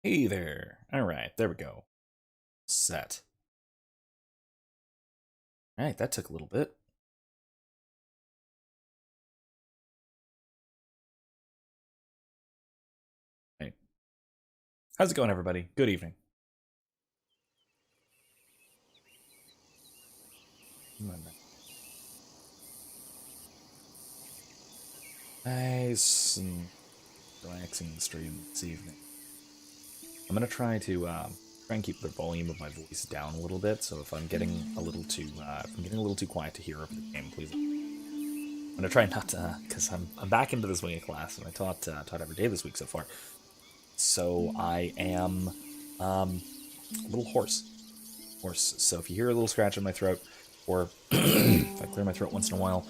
Hey there. Alright, there we go. Set. Alright, that took a little bit. Hey. How's it going, everybody? Good evening. Nice and relaxing stream this evening. I'm gonna try and keep the volume of my voice down a little bit. So if I'm getting a little too quiet to hear over the game, please. I'm gonna try not to, because I'm back into this wing of class, and I taught every day this week so far. So I am a little hoarse. So if you hear a little scratch in my throat, or if I clear my throat once in a while,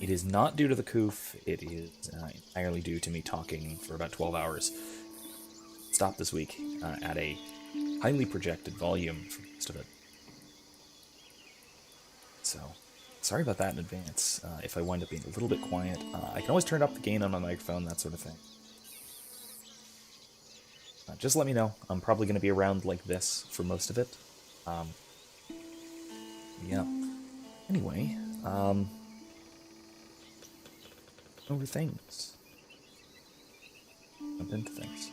it is not due to the coof. It is entirely due to me talking for about 12 hours. Stop this week at a highly projected volume for most of it. So, sorry about that in advance. If I wind up being a little bit quiet, I can always turn up the gain on my microphone, that sort of thing. Just let me know. I'm probably going to be around like this for most of it. Yeah. Anyway, over things. Jump into things.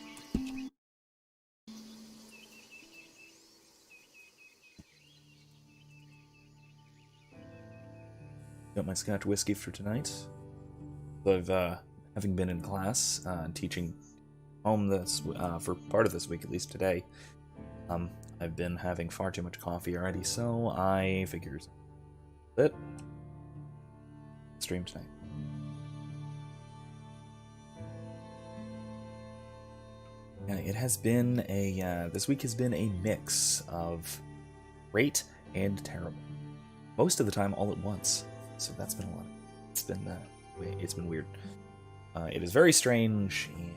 Got my Scotch whiskey for tonight. I've having been in class and teaching home this for part of this week, at least today. I've been having far too much coffee already, so I figured that stream tonight. Yeah, it has been a this week has been a mix of great and terrible. Most of the time, all at once. So that's been a lot. It's been weird. It is very strange and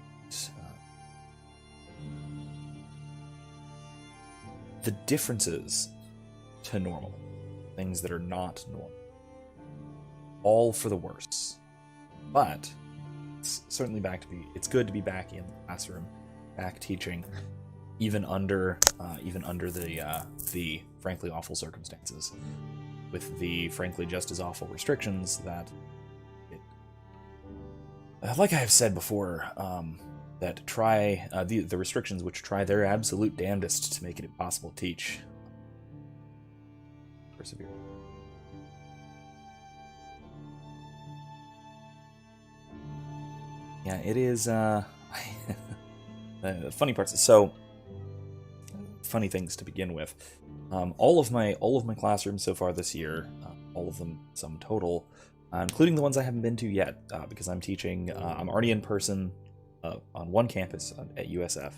the differences to normal, things that are not normal, all for the worse. But it's certainly it's good to be back in the classroom, back teaching, even under the frankly awful circumstances, with the frankly just as awful restrictions that like I have said before, that try the restrictions which try their absolute damnedest to make it impossible to teach. Persevere. Yeah, it is. The funny parts. So, funny things to begin with. All of my classrooms so far this year, all of them, sum total, including the ones I haven't been to yet, because I'm teaching. I'm already in person on one campus at USF,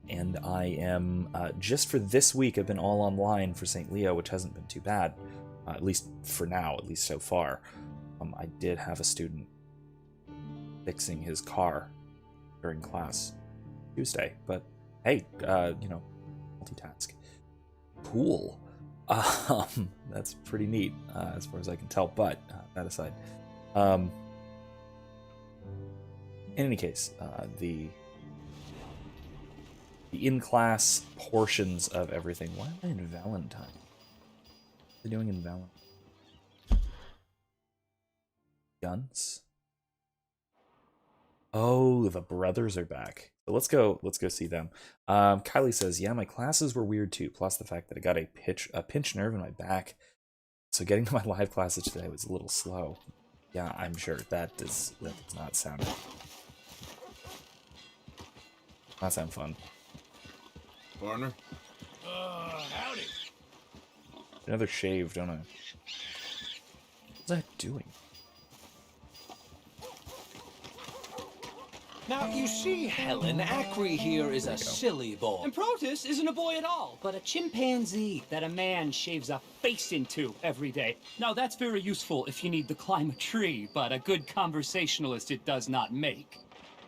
and I am just for this week. I've been all online for St. Leo, which hasn't been too bad, at least for now, at least so far. I did have a student fixing his car during class Tuesday, but hey, multitask. Cool. That's pretty neat, as far as I can tell. But that aside, in any case, the in-class portions of everything. Why am I in Valentine? What are they doing in Valentine? Guns? Oh, the brothers are back. So let's go see them. Kylie says, yeah, my classes were weird too, plus the fact that I got a pinched nerve in my back. So getting to my live classes today was a little slow. Yeah, I'm sure that does not sound fun. Partner? Howdy. Another shave, don't I? What's that doing? Now, you see, Helen, Acri here is a silly boy. And Protus isn't a boy at all, but a chimpanzee that a man shaves a face into every day. Now, that's very useful if you need to climb a tree, but a good conversationalist it does not make.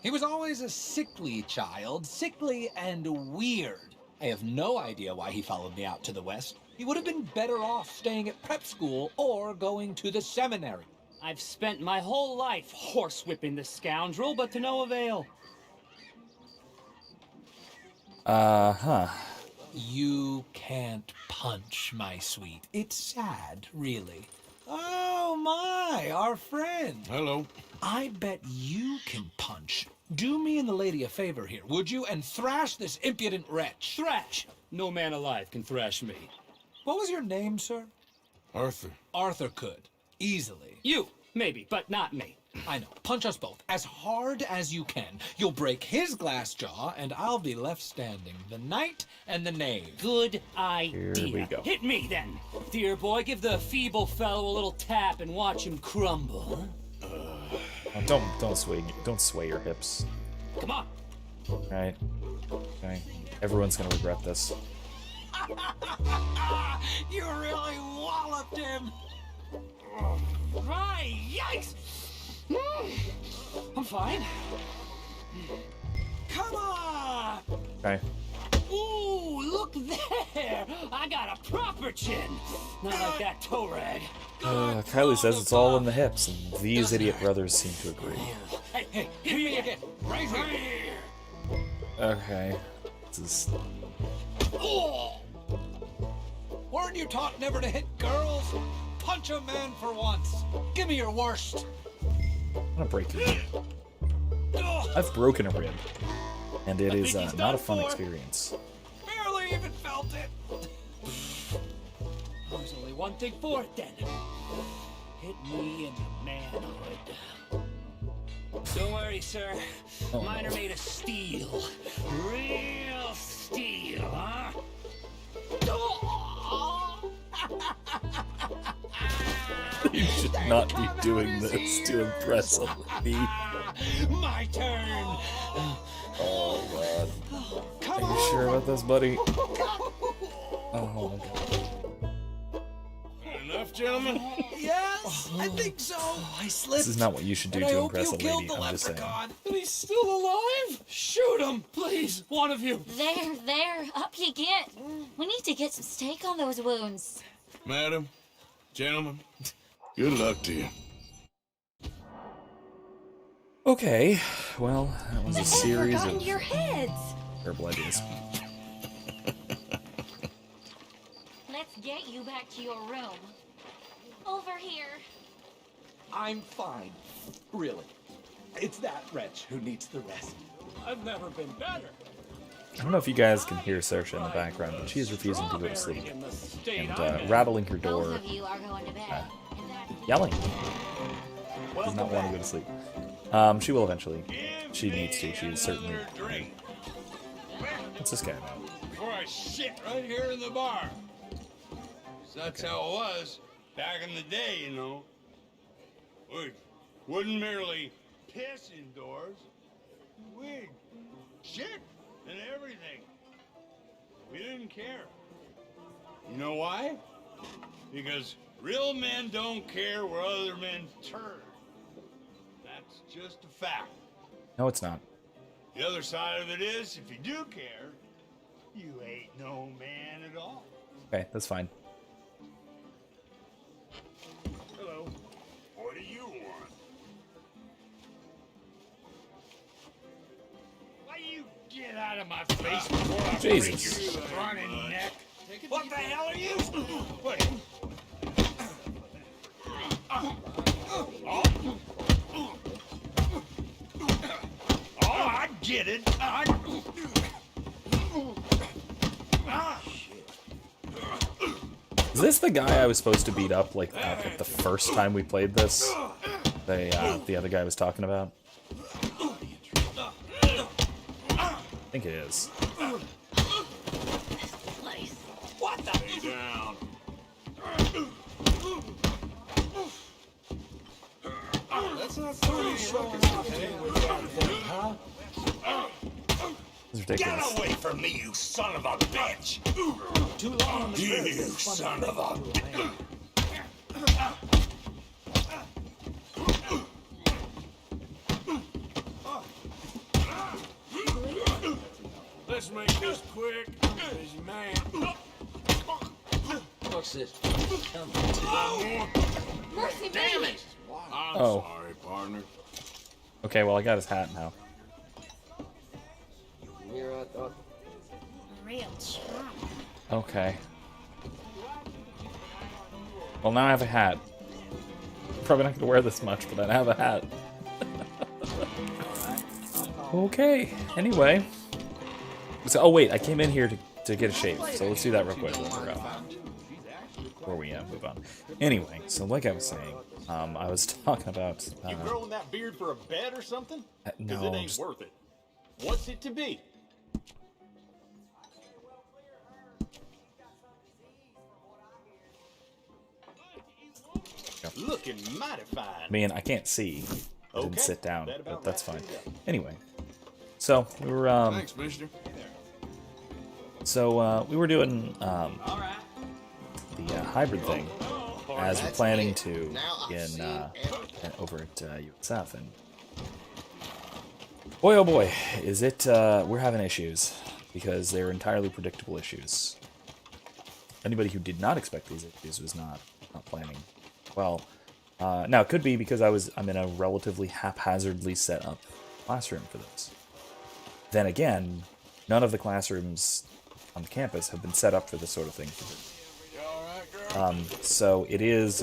He was always a sickly child, sickly and weird. I have no idea why he followed me out to the West. He would have been better off staying at prep school or going to the seminary. I've spent my whole life horsewhipping the scoundrel, but to no avail. Huh. You can't punch, my sweet. It's sad, really. Oh my, our friend. Hello. I bet you can punch. Do me and the lady a favor here, would you? And thrash this impudent wretch. Thrash! No man alive can thrash me. What was your name, sir? Arthur. Arthur could. Easily. You, maybe, but not me. I know. Punch us both. As hard as you can. You'll break his glass jaw, and I'll be left standing. The knight and the knave. Good idea. Here we go. Hit me, then. Dear boy, give the feeble fellow a little tap and watch him crumble. Don't sway your hips. Come on. Right. Okay. Everyone's gonna regret this. You really walloped him. Right, yikes! I'm fine. Come on. Okay. Ooh, look there! I got a proper chin. Not like that toe rag. Kylie says it's all in the hips, and these idiot brothers seem to agree. Hey, hey, hit me again. Right here. Okay. This is... Oh. Weren't you taught never to hit girls? Punch a man for once. Give me your worst. I'm gonna break your rib. I've broken a rib, and it is not a fun experience. Barely even felt it. There's only one thing for it, then. Hit me in the manhood. Don't worry, sir. Mine are made of steel. Real steel, huh? You should not be doing this to impress a lady. My turn. Oh, God. Come Are you sure about this, buddy? Oh, my God. Enough, gentlemen? Yes, I think so. I slipped. This is not what you should do And I to hope impress you a killed lady. the I'm just saying. leprechaun. And he's still alive? Shoot him, please, one of you. There, up you get. We need to get some steak on those wounds. Madam, gentlemen, good luck to you. Okay, well, that was a What series got of into your heads? terrible ideas. Let's get you back to your room. Over here. I'm fine. Really. It's that wretch who needs the rest. I've never been better. I don't know if you guys can hear Saoirse in the background, but she is refusing to go to sleep. In the state And I'm in. rattling her Both door, of you are going to bed. And that's yelling. Does not want to go to sleep. She will eventually. She needs to. She is certainly... What's this guy about? Before I shit right here in the bar. 'Cause that's how it was back in the day, you know. We wouldn't merely piss indoors. We'd shit and everything. We didn't care. You know why? Because real men don't care where other men turn. That's just a fact. No, it's not. The other side of it is, if you do care, you ain't no man at all. Okay, that's fine. Hello. What do you want? Why you get out of my face before I Jesus. break your running neck? What the hell are you? What? Oh, I get it. Is this the guy I was supposed to beat up, like the first time we played this? The other guy was talking about? I think it is. place. What the? Stay down. That's not so showing off with that thing, huh? It's ridiculous. Get away from me, you son of a bitch! Too long on the You trip. It's fun son to of a think to man. Let's make this quick. Busy man. What's this? Mercy me! I'm Oh. sorry, partner. Okay, well, I got his hat now. Here I thought real chump. Okay. Well, now I have a hat. Probably not going to wear this much, but I have a hat. Okay. Anyway. So, oh, wait. I came in here to get a shave. So let's do that real quick. Before we move on. Anyway, so like I was saying, I was talking about... You growing that beard for a bet or something? Because no, it ain't worth it. What's it to be? Looking mighty fine. Man, I can't see. I didn't Okay, sit down, that about but that's fine. wraps things up. Anyway, so we were Thanks, mister. we were doing All right. the hybrid thing as we're planning to in over at USF, and boy oh boy, is it we're having issues because they're entirely predictable issues. Anybody who did not expect these issues was not planning well. Now it could be because I'm in a relatively haphazardly set up classroom for this. Then again, none of the classrooms on the campus have been set up for this sort of thing. So it is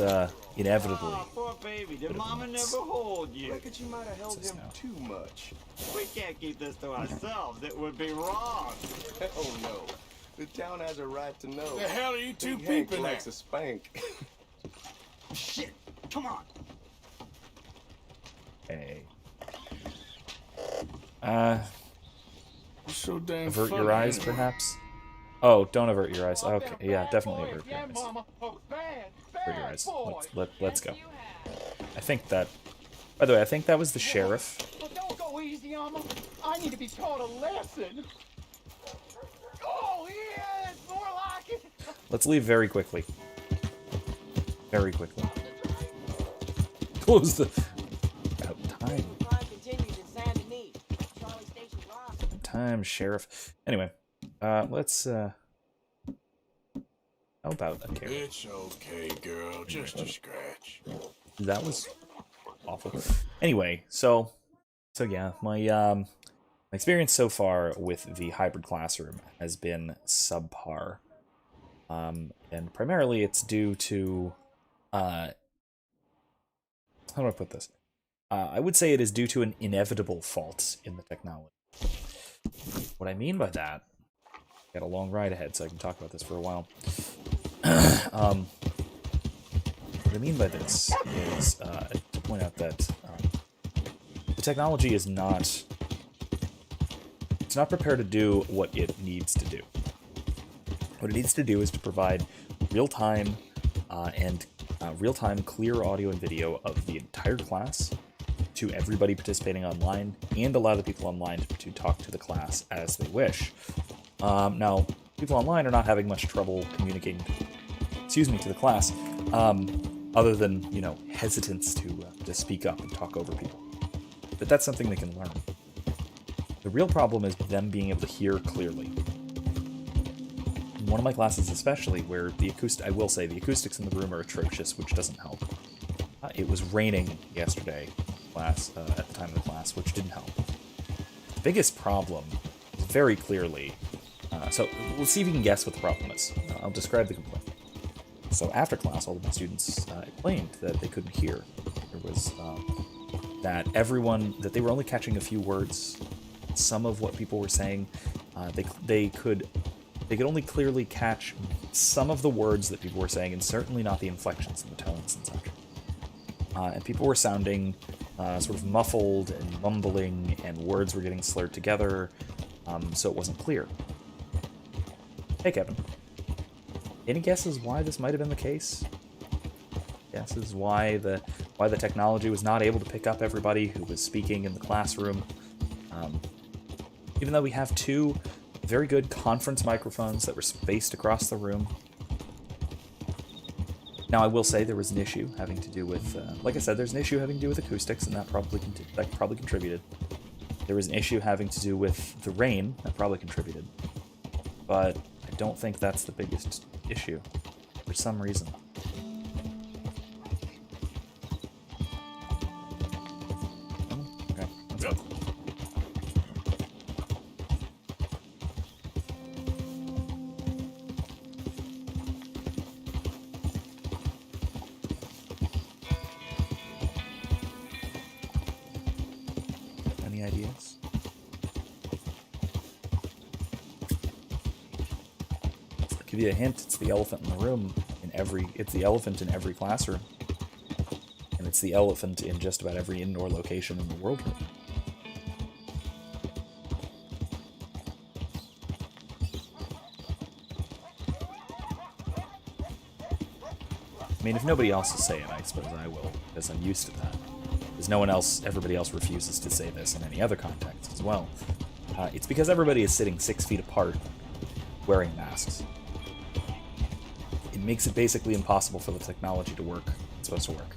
inevitably. Oh, poor baby. Did Mama never hold you? Reckon you might have held him too much. We can't keep this to ourselves. It would be wrong. Hell no. The town has a right to know. The hell are you two Big Hank peeping likes at? a spank. Shit. Come on. Hey. You're so damn Avert funny, your eyes, ain't you? perhaps? Oh, don't avert your eyes. Okay, yeah, definitely avert your eyes. Avert your eyes. Let's go. I think that... By the way, I think that was the sheriff. But don't go easy on me. I need to be taught a lesson. Oh, yeah, it's more like it. Let's leave very quickly. Very quickly. Close the... About time. Continues in San Denis. Charlie Station Ross. Time, sheriff. Anyway, let's, how about a carrot? It's okay, girl. Just a scratch. That was awful. Anyway, so yeah, my experience so far with the hybrid classroom has been subpar. And primarily it's due to, how do I put this? I would say it is due to an inevitable fault in the technology. What I mean by that, got a long ride ahead, so I can talk about this for a while. What I mean by this is to point out that the technology is not... It's not prepared to do what it needs to do. What it needs to do is to provide real-time real-time clear audio and video of the entire class to everybody participating online, and allow the people online to talk to the class as they wish. Now, people online are not having much trouble communicating to the class, other than, you know, hesitance to speak up and talk over people. But that's something they can learn. The real problem is them being able to hear clearly. In one of my classes especially, where I will say, the acoustics in the room are atrocious, which doesn't help. It was raining yesterday at the time of the class, which didn't help. The biggest problem is very clearly... so we'll see if you can guess what the problem is. I'll describe the complaint. So after class, all of my students claimed that they couldn't hear. There was that they were only catching a few words. Some of what people were saying, they could only clearly catch some of the words that people were saying, and certainly not the inflections and the tones and such. And people were sounding sort of muffled and mumbling, and words were getting slurred together, so it wasn't clear. Hey, Kevin. Any guesses why this might have been the case? Guesses why the technology was not able to pick up everybody who was speaking in the classroom? Even though we have two very good conference microphones that were spaced across the room. Now, I will say there was an issue having to do with, like I said, there's an issue having to do with acoustics, and that probably contributed. There was an issue having to do with the rain, that probably contributed. But I don't think that's the biggest issue, for some reason. Okay, let's go. Any ideas? I'll give you a hint. It's the elephant in the room. It's the elephant in every classroom, and it's the elephant in just about every indoor location in the world. I mean, if nobody else will say it, I suppose I will, because I'm used to that. Because everybody else refuses to say this in any other context as well. It's because everybody is sitting 6 feet apart, wearing masks. It makes it basically impossible for the technology to work. It's supposed to work.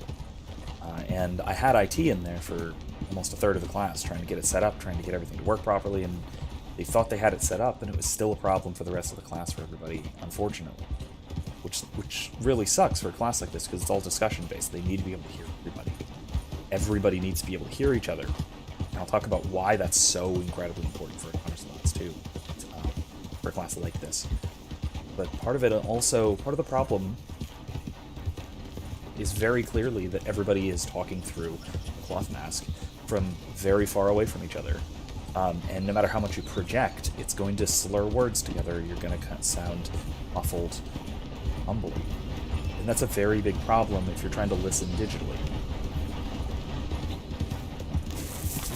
And I had IT in there for almost a third of the class, trying to get it set up, trying to get everything to work properly, and they thought they had it set up, and it was still a problem for the rest of the class for everybody, unfortunately. Which really sucks for a class like this, because it's all discussion-based. They need to be able to hear everybody. Everybody needs to be able to hear each other. And I'll talk about why that's so incredibly important for honors class, too, for a class like this. But part of the problem is very clearly that everybody is talking through a cloth mask from very far away from each other. And no matter how much you project, it's going to slur words together. You're going to sound muffled, mumbly. And that's a very big problem if you're trying to listen digitally.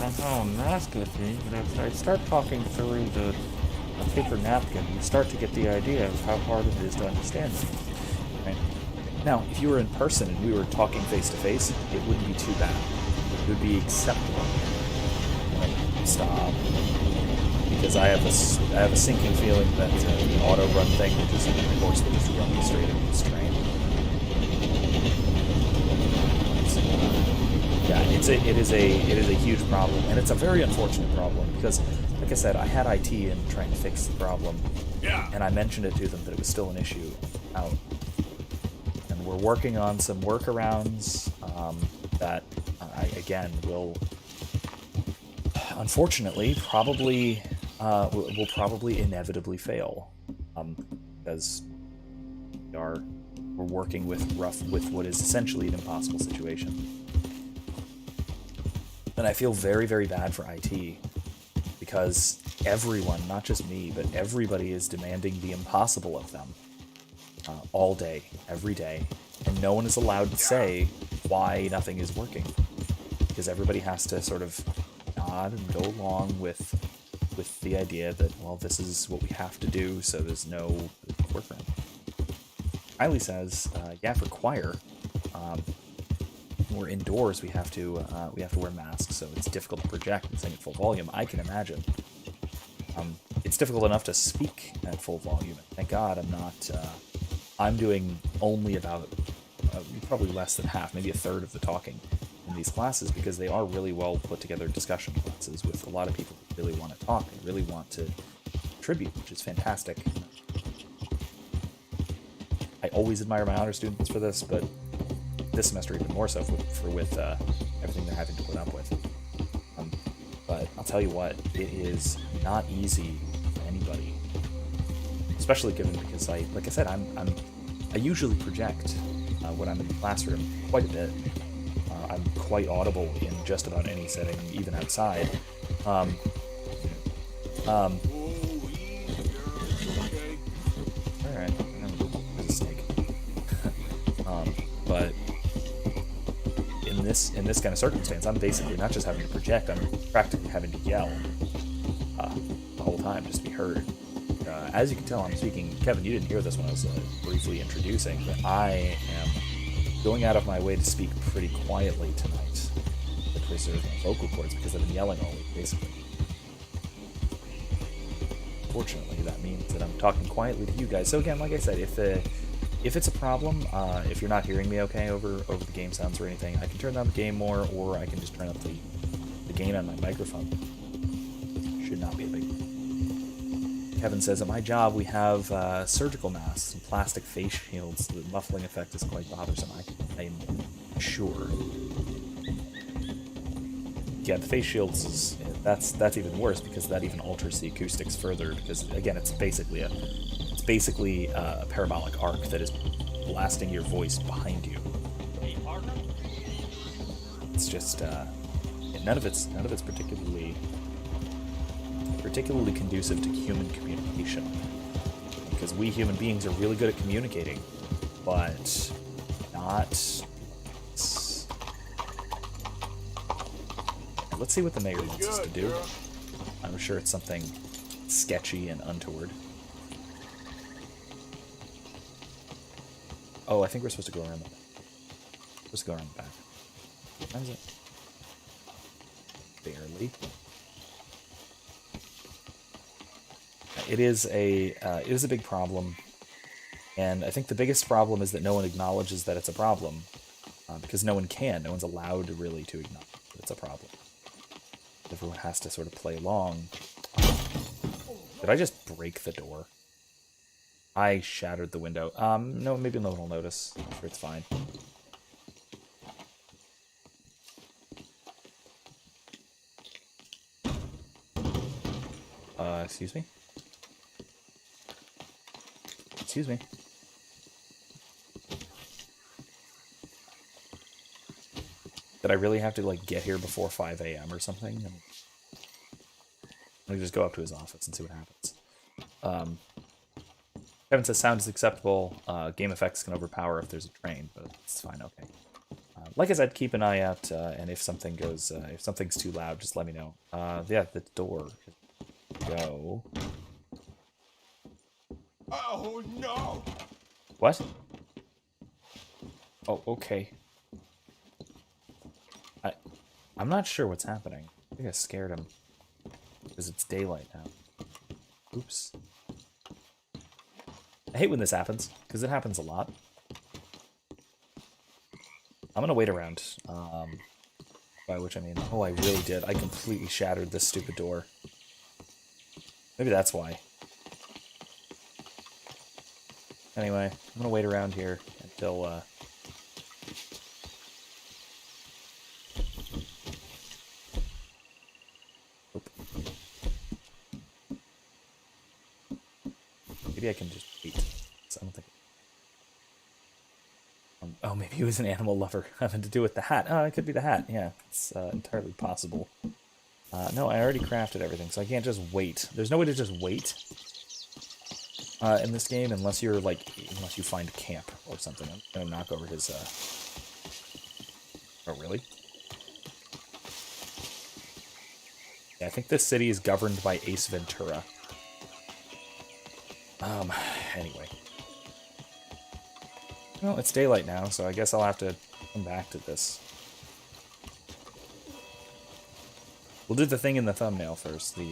I have a mask with me, but if I start talking through the paper napkin, you start to get the idea of how hard it is to understand me. Right? Now, if you were in person and we were talking face to face, it wouldn't be too bad. It would be acceptable. Like, stop. Because I have a sinking feeling that the auto-run thing, which is of course will just run me straight into this train. Yeah, it is a huge problem, and it's a very unfortunate problem because, like I said, I had IT in trying to fix the problem, and I mentioned it to them that it was still an issue out, and we're working on some workarounds that I again will, unfortunately, will probably inevitably fail, because we're working with what is essentially an impossible situation. And I feel very, very bad for IT, because everyone, not just me, but everybody is demanding the impossible of them all day, every day, and no one is allowed to say why nothing is working, because everybody has to sort of nod and go along with the idea that, well, this is what we have to do, so there's no workaround. Riley says, yeah, for choir, when we're indoors, we have to wear masks, so it's difficult to project and sing at full volume. I can imagine. It's difficult enough to speak at full volume. Thank God I'm not. I'm doing only about probably less than half, maybe a third of the talking in these classes, because they are really well put together discussion classes with a lot of people who really want to talk and really want to contribute, which is fantastic. I always admire my honor students for this, but this semester even more so with everything they're having to put up with. But I'll tell you what, it is not easy for anybody, especially given because like I said, I usually project when I'm in the classroom quite a bit. I'm quite audible in just about any setting, even outside. Alright, there's a snake. But in this kind of circumstance, I'm basically not just having to project, I'm practically having to yell the whole time just to be heard. As you can tell, I'm speaking. Kevin, you didn't hear this when I was briefly introducing, but I am going out of my way to speak pretty quietly tonight to preserve my vocal cords because I've been yelling all week, basically. Fortunately, that means that I'm talking quietly to you guys. So again, like I said, if it's a problem, if you're not hearing me okay over the game sounds or anything, I can turn down the game more, or I can just turn up the gain on my microphone. Should not be a big deal. Kevin says, at my job we have surgical masks and plastic face shields. The muffling effect is quite bothersome. I'm sure. Yeah, the face shields that's even worse because that even alters the acoustics further. Because again, it's basically a parabolic arc that is blasting your voice behind you. It's just none of it's particularly conducive to human communication. Because we human beings are really good at communicating, but not. Let's see what the mayor wants us to do. I'm sure it's something sketchy and untoward. Oh, I think we're supposed to go around the back. Let's go around the back. How is it? Barely. It is a big problem, and I think the biggest problem is that no one acknowledges that it's a problem, because no one can. No one's allowed really to acknowledge that it's a problem. Everyone has to sort of play along. Did I just break the door? I shattered the window. No, maybe no one will notice. I'm sure it's fine. Excuse me? Excuse me. Did I really have to, like, get here before 5 a.m. or something? Let me just go up to his office and see what happens. Kevin says sound is acceptable. Game effects can overpower if there's a train, but it's fine, okay. Like I said, keep an eye out, and if something goes, if something's too loud, just let me know. Yeah, the door. Go. Oh, no! What? Oh, okay. I'm not sure what's happening. I think I scared him. Because it's daylight now. Oops. I hate when this happens, because it happens a lot. I'm gonna wait around. By which I mean, oh, I really did. I completely shattered this stupid door. Maybe that's why. Anyway, I'm gonna wait around here until, maybe I can just wait. I don't think. Oh, maybe he was an animal lover having to do with the hat. Oh, it could be the hat. Yeah, it's entirely possible. No, I already crafted everything, so I can't just wait. There's no way to just wait in this game unless you're like, unless you find camp or something. I'm gonna knock over his. Oh, really? Yeah, I think this city is governed by Ace Ventura. Anyway. Well, it's daylight now, so I guess I'll have to come back to this. We'll do the thing in the thumbnail first. We'll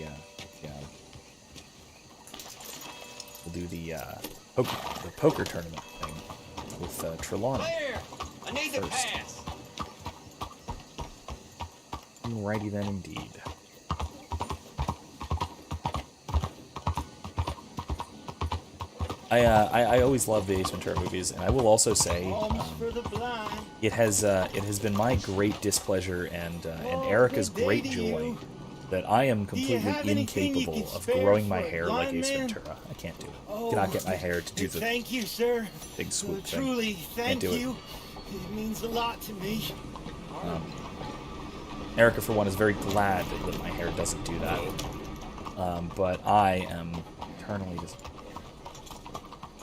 do the poker tournament thing with Trelawney. Claire, I need to pass. Alrighty then, indeed. I always love the Ace Ventura movies, and I will also say it has been my great displeasure and Erica's great joy that I am completely incapable of growing my hair like Ace Ventura. I can't do it. Cannot get my hair to do the thank you, sir. Big swoop thing. Truly, thank Can't do you. It means a lot to me. Erica, for one, is very glad that my hair doesn't do that. But I am eternally disappointed.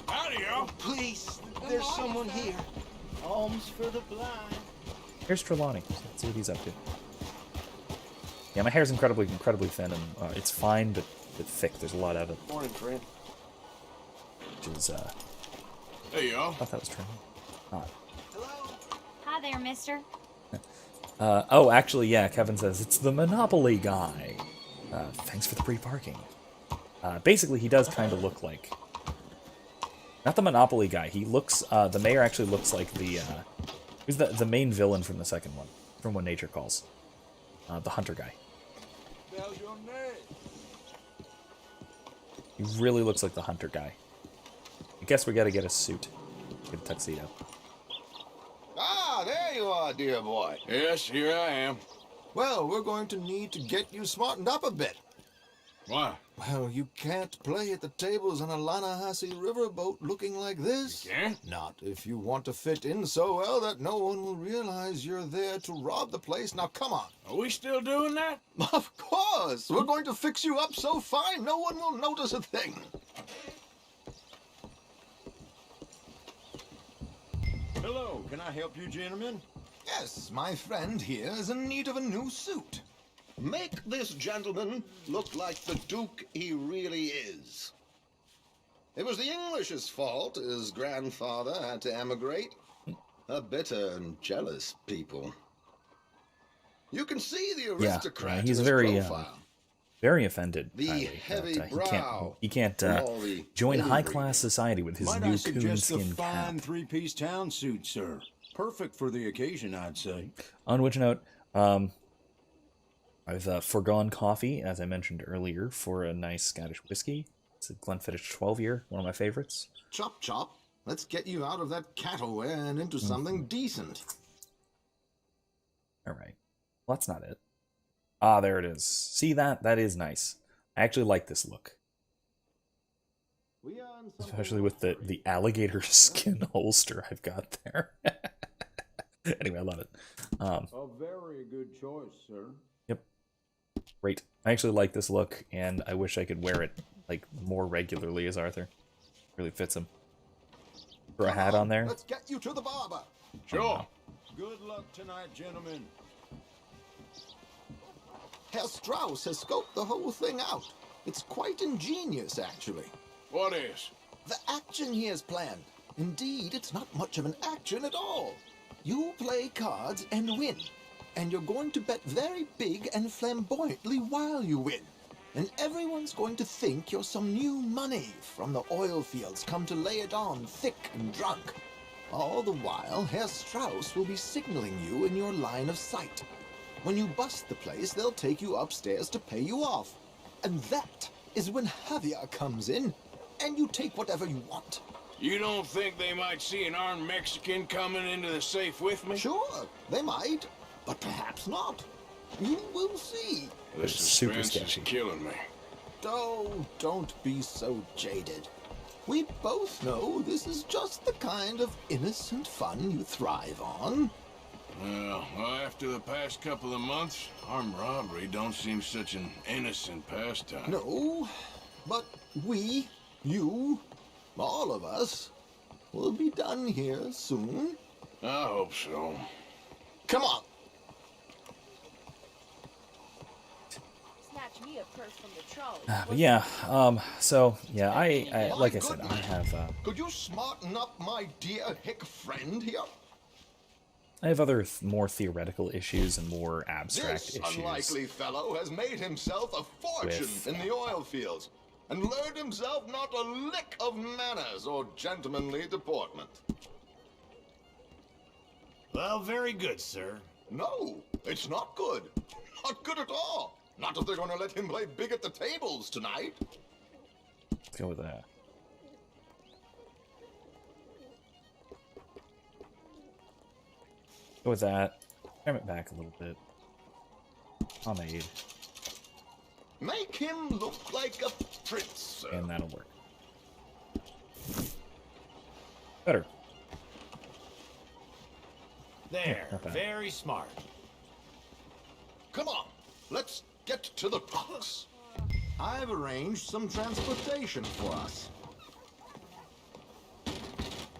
Howdy, Please, there's someone here. Alms for the blind. Here's Trelawney. Let's see what he's up to. Yeah, my hair's incredibly thin, and it's fine, but thick. There's a lot of it. Morning, friend. Which is, Hey, y'all. I thought that was Trelawney. Not. Hi there, mister. Oh, actually, yeah, Kevin says, it's the Monopoly guy. Thanks for the free parking. Basically, he does kind of look like... Not the Monopoly guy. He looks... the mayor actually looks like the... who's the main villain from the second one? From When Nature Calls. The hunter guy. How's your name? He really looks like the hunter guy. I guess we gotta get a suit. Get a tuxedo. Ah, there you are, dear boy. Yes, here I am. Well, we're going to need to get you smartened up a bit. Why? Well, you can't play at the tables on a Lannahechee riverboat looking like this. You can't? Not if you want to fit in so well that no one will realize you're there to rob the place. Now, come on. Are we still doing that? Of course. We're going to fix you up so fine no one will notice a thing. Hello, can I help you, gentlemen? Yes, my friend here is in need of a new suit. Make this gentleman look like the Duke he really is. It was the English's fault his grandfather had to emigrate. A bitter and jealous people. You can see the aristocrat he's in his very, profile. Very offended. The Kylie, heavy that, brow. he can't all the join high inbreeding. class society with his Might new I suggest a coonskin fine cap. three-piece town suit, sir? Perfect for the occasion, I'd say. On which note, I've forgone coffee, as I mentioned earlier, for a nice Scottish whiskey. It's a Glenfiddich 12-year, one of my favorites. Chop, chop. Let's get you out of that cattle wear and into something decent. All right. Well, that's not it. Ah, there it is. See that? That is nice. I actually like this look. Especially with the alligator skin holster I've got there. Anyway, I love it. A very good choice, sir. Yep. Great. I actually like this look, and I wish I could wear it like more regularly as Arthur. Really fits him. Throw a hat on there. Let's get you to the barber. Sure. Good luck tonight, gentlemen. Herr Strauss has scoped the whole thing out. It's quite ingenious, actually. What is? The action he has planned. Indeed, it's not much of an action at all. You play cards and win. And you're going to bet very big and flamboyantly while you win. And everyone's going to think you're some new money from the oil fields come to lay it on thick and drunk. All the while, Herr Strauss will be signaling you in your line of sight. When you bust the place, they'll take you upstairs to pay you off. And that is when Javier comes in, and you take whatever you want. You don't think they might see an armed Mexican coming into the safe with me? Sure, they might, but perhaps not. You will see. This super suspense is sketchy. killing me. Oh, don't be so jaded. We both know this is just the kind of innocent fun you thrive on. Well, after the past couple of months, armed robbery don't seem such an innocent pastime. No, but we, you, all of us, will be done here soon. I hope so. Come on. Snatch me a purse from the troll. But yeah, so, yeah, I like I said, I have, Could you smarten up my dear hick friend here? I have other more theoretical issues and more abstract This issues. unlikely fellow has made himself a fortune in the oil fields and learned himself not a lick of manners or gentlemanly deportment. Well, very good, sir. No, it's not good. Not good at all. Not if they're going to let him play big at the tables tonight. Let's go with that. Go with that. Trim it back a little bit. Pomade. Make him look like a prince, sir. And that'll work. Better. There, Not bad. very smart. Come on, let's get to the docks. I've arranged some transportation for us.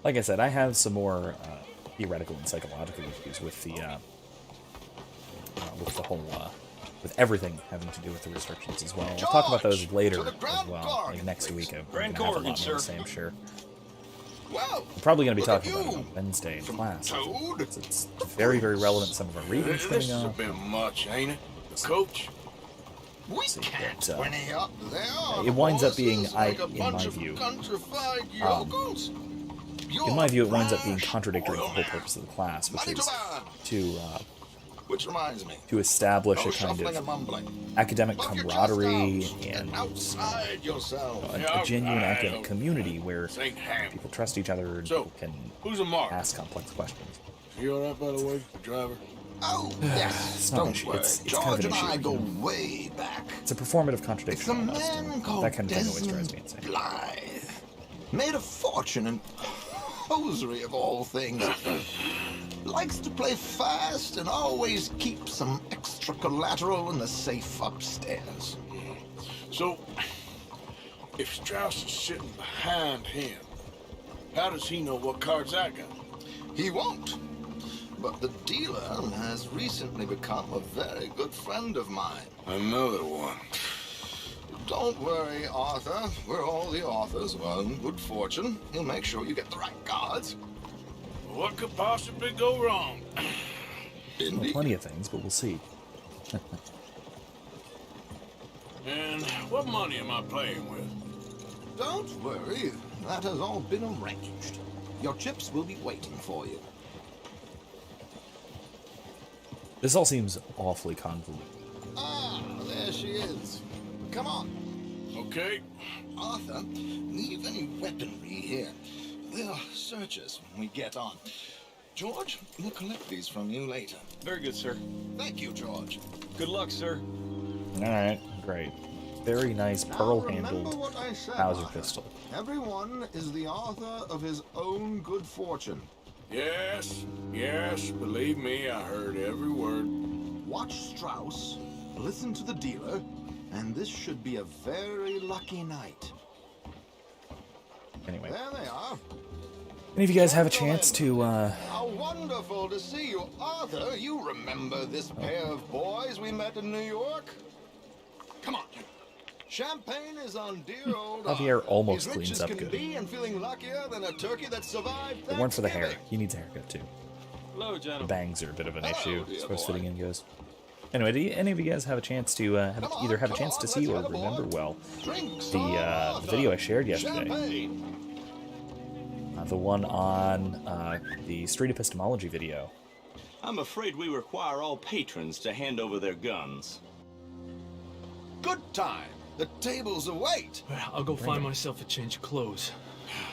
Like I said, I have some more theoretical and psychological issues with the whole with everything having to do with the restrictions as well. I'll talk about those later as well, like next week. I'm going to have a lot more to say, I'm sure. Well, I'm probably going to be talking about it on Wednesday in class. It's very, very relevant to some of our readings This coming is a up. bit much, ain't it? Coach? We can't whinny up there. It winds up being, Horses like a in bunch my of view, countrified yokels. in my view, it winds up being contradictory to the whole purpose of the class, which is Which reminds me, to establish no a kind shuffling and of mumbling. academic Puff your camaraderie chest out and outside yourself. a genuine academic community where St. Ham. people trust each other and So, people can who's a mark? ask complex questions. You alright, by the way, driver? Oh, yes. It's not Don't an issue. worry. It's kind George of an and I issue. go way back. It's a performative contradiction. It's a almost, man and called that kind of thing always drives me Desmond insane. Blythe. Made a fortune in hosiery of all things. Likes to play fast and always keep some extra collateral in the safe upstairs. So, if Strauss is sitting behind him, how does he know what cards I got? He won't. But the dealer has recently become a very good friend of mine. Another one. Don't worry, Arthur. We're all the authors. Well, good fortune. He'll make sure you get the right cards. What could possibly go wrong? Well, plenty of things, but we'll see. And what money am I playing with? Don't worry. That has all been arranged. Your chips will be waiting for you. This all seems awfully convoluted. Ah, there she is. Come on. Okay. Arthur, leave any weaponry here. They'll search us when we get on. George, we'll collect these from you later. Very good, sir. Thank you, George. Good luck, sir. Alright, great. Very nice Remember pearl-handled what I said, Mauser Arthur. pistol. Everyone is the author of his own good fortune. Yes, believe me, I heard every word. Watch Strauss, listen to the dealer, and this should be a very lucky night. Anyway. There they are. Any of you guys have a chance to, How wonderful to see you. Arthur, you remember this pair of boys we met in New York? Come on. Champagne is on dear old Javier Arthur. almost He's rich cleans as up can good. be and feeling luckier than a turkey that survived If it weren't for the hair, Thanksgiving. he needs a haircut too. Hello, The gentlemen. bangs are a bit of an Hello, issue dear as far as boy. fitting in goes. Anyway, do any of you guys have a chance to either have a chance to see or remember well the video I shared yesterday? Champagne. The one on the street epistemology video. I'm afraid we require all patrons to hand over their guns. Good time. The tables await. I'll go find myself a change of clothes.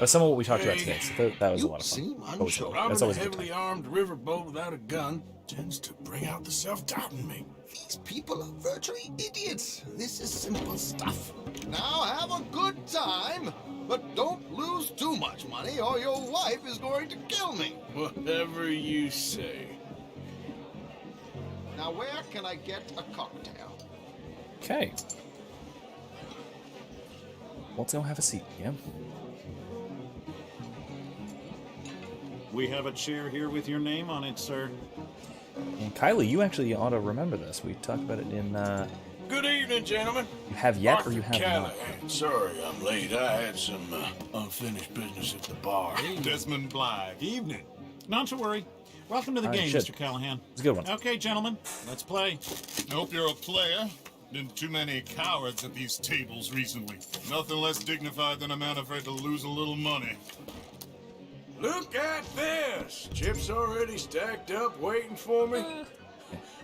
Some of what we talked about today, so that was a lot of fun. seem Always fun. Robbing That's a always a good heavily time. armed riverboat without a gun tends to bring out the self-doubt in me. These people are virtually idiots. This is simple stuff. Now have a good time, but don't lose too much money or your wife is going to kill me. Whatever you say. Now where can I get a cocktail? Okay. Let's go have a seat, yeah? We have a chair here with your name on it, sir. And Kylie, you actually ought to remember this. We talked about it in, Good evening, gentlemen. you have yet or Arthur you have not? Callahan. Sorry I'm late. I had some unfinished business at the bar. Desmond Blythe. Evening. Not to worry. Welcome to the game, shit. Mr. Callahan. It's a good one. Okay, gentlemen, let's play. Hope you're a player. Been too many cowards at these tables recently. Nothing less dignified than a man afraid to lose a little money. Look at this! Chips already stacked up, waiting for me.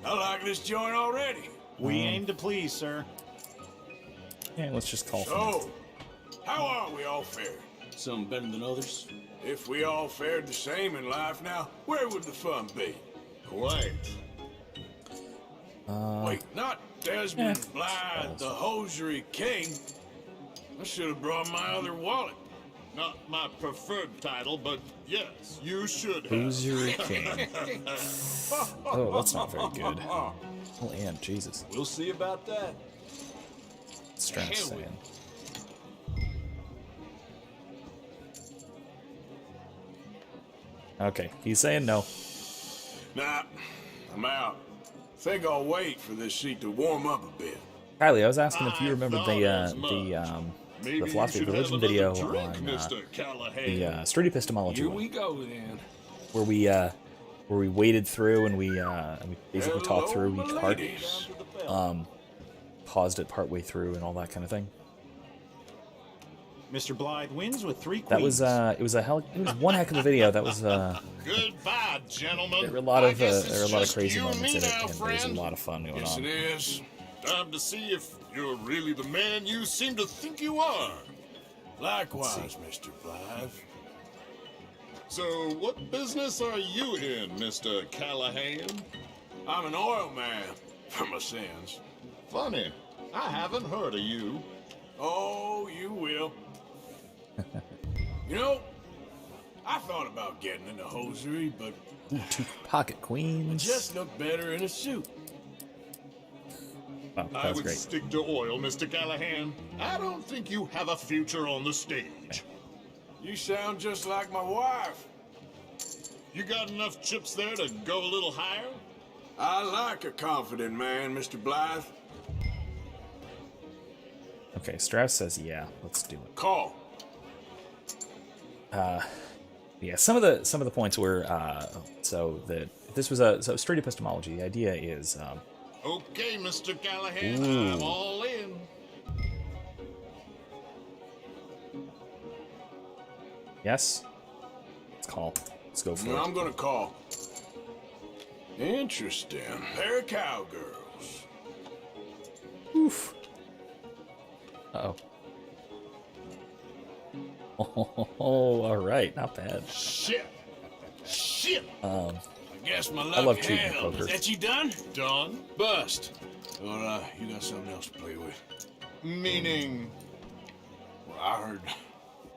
I like this joint already. We aim to please, sir. Yeah, let's just call for So, how are we all fared? Some better than others. If we all fared the same in life now, where would the fun be? Quite. Wait, not Desmond Blythe, the hosiery king. I should have brought my other wallet. Not my preferred title, but yes, you should have. Who's your king? Oh, that's not very good. Oh, and Jesus. We'll see about that. Strauss saying. Okay, he's saying no. Nah, I'm out. Think I'll wait for this seat to warm up a bit. Kylie, I was asking if you remember the philosophy of religion video on the street epistemology Here one, we go then. where we waded through and we basically talked through each part, ladies. paused it partway through and all that kind of thing. Mr. Blythe wins with 3 queens. That was it was one heck of a video. That was Goodbye, gentlemen. there were a lot of I guess it's there were a lot of just crazy you and moments me in it, now, and there's a friend. lot of fun going Yes, on. it is. Time to see if you're really the man you seem to think you are. Likewise, Mr. Blythe. So, what business are you in, Mr. Callahan? I'm an oil man, for my sins. Funny, I haven't heard of you. Oh, you will. You know, I thought about getting into hosiery, but Ooh, 2 pocket queens. just look better in a suit. Wow, that I was would great. stick to oil, Mr. Callahan. I don't think you have a future on the stage. You sound just like my wife. You got enough chips there to go a little higher? I like a confident man, Mr. Blythe. Okay, Strauss says yeah. Let's do it. Call. Yeah, some of the points were so that this was a straight epistemology. The idea is Okay, Mr. Callahan, Ooh. I'm all in. yes. Let's call. Let's go for I'm it. gonna call. Interesting. Pair of cowgirls. Oof. Uh-oh. Oh, all right, not bad. Shit. Shit. Um, I guess my luck I love cheating at held. poker. Is that you done? Done? Bust. Well, you got something else to play with. Meaning,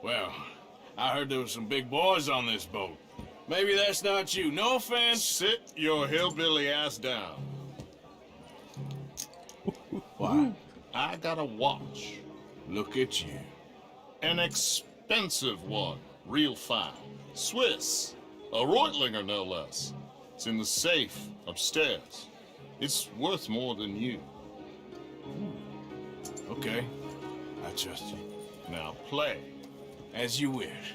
Well, I heard there was some big boys on this boat. Maybe that's not you. No offense. sit your hillbilly ass down. Why? I got a watch. Look at you. An expensive one. Real fine. Swiss. A Reutlinger, no less. It's in the safe upstairs. It's worth more than you. Okay. I trust you. Now play. As you wish.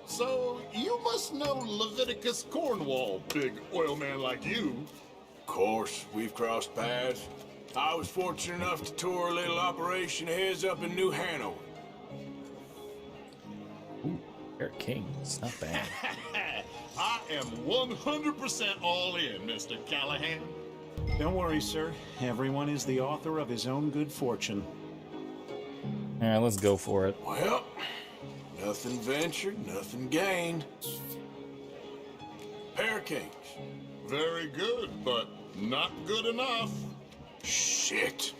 So, you must know Leviticus Cornwall, big oil man like you. Of course, we've crossed paths. I was fortunate enough to tour a little operation of his up in New Hanover. Eric King, it's not bad. I am 100% all in, Mr. Callahan. Don't worry, sir. Everyone is the author of his own good fortune. All right, let's go for it. Well, nothing ventured, nothing gained. Pair of kings. Very good, but not good enough. Shit.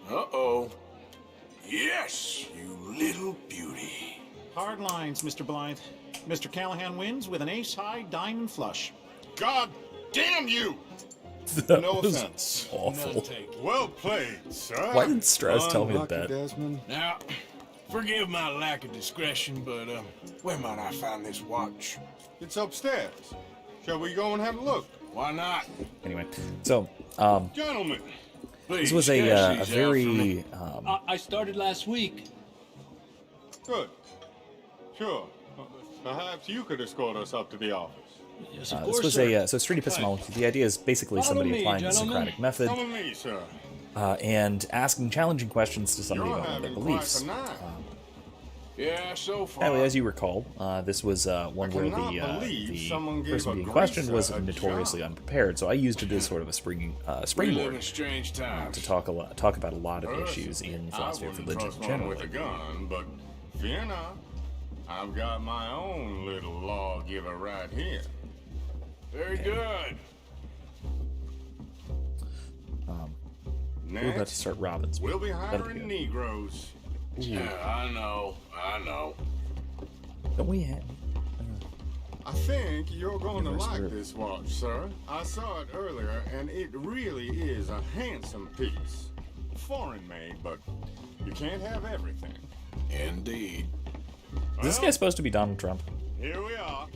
Uh-oh. Yes, you little beauty. Hard lines, Mr. Blythe. Mr. Callahan wins with an ace-high diamond flush. God damn you! That No was offense. awful. Well played, sir. Why didn't Strauss tell me Unlucky, that? Desmond. Now, forgive my lack of discretion, but where might I find this watch? It's upstairs. Shall we go and have a look? Why not? Anyway, so Gentlemen, Please, this was a cash these out for very me. I started last week. good. Sure. Perhaps you could escort us up to the office. Yes, this was a so street epistemology. The idea is basically Follow somebody me, applying the gentlemen. Socratic method Come with me, sir. and asking challenging questions to somebody You're about their having beliefs. quite a night. Yeah, so far. Anyway, as you recall, this was one where cannot believe someone the gave person a being questioned greaser was a notoriously job. unprepared. So I used it as sort of a we live springboard in strange times. to talk about a lot of issues in philosophy of religion trust one generally. with a gun, but fear not. I've got my own little lawgiver right here. Very good. We're about to start Robbins. We'll be That'll hiring good. Negroes. Yeah, I know. Don't we have? I think you're going to Never like served. this watch, sir. I saw it earlier, and it really is a handsome piece. Foreign made, but you can't have everything. Indeed. Is this guy supposed to be Donald Trump? Here we are.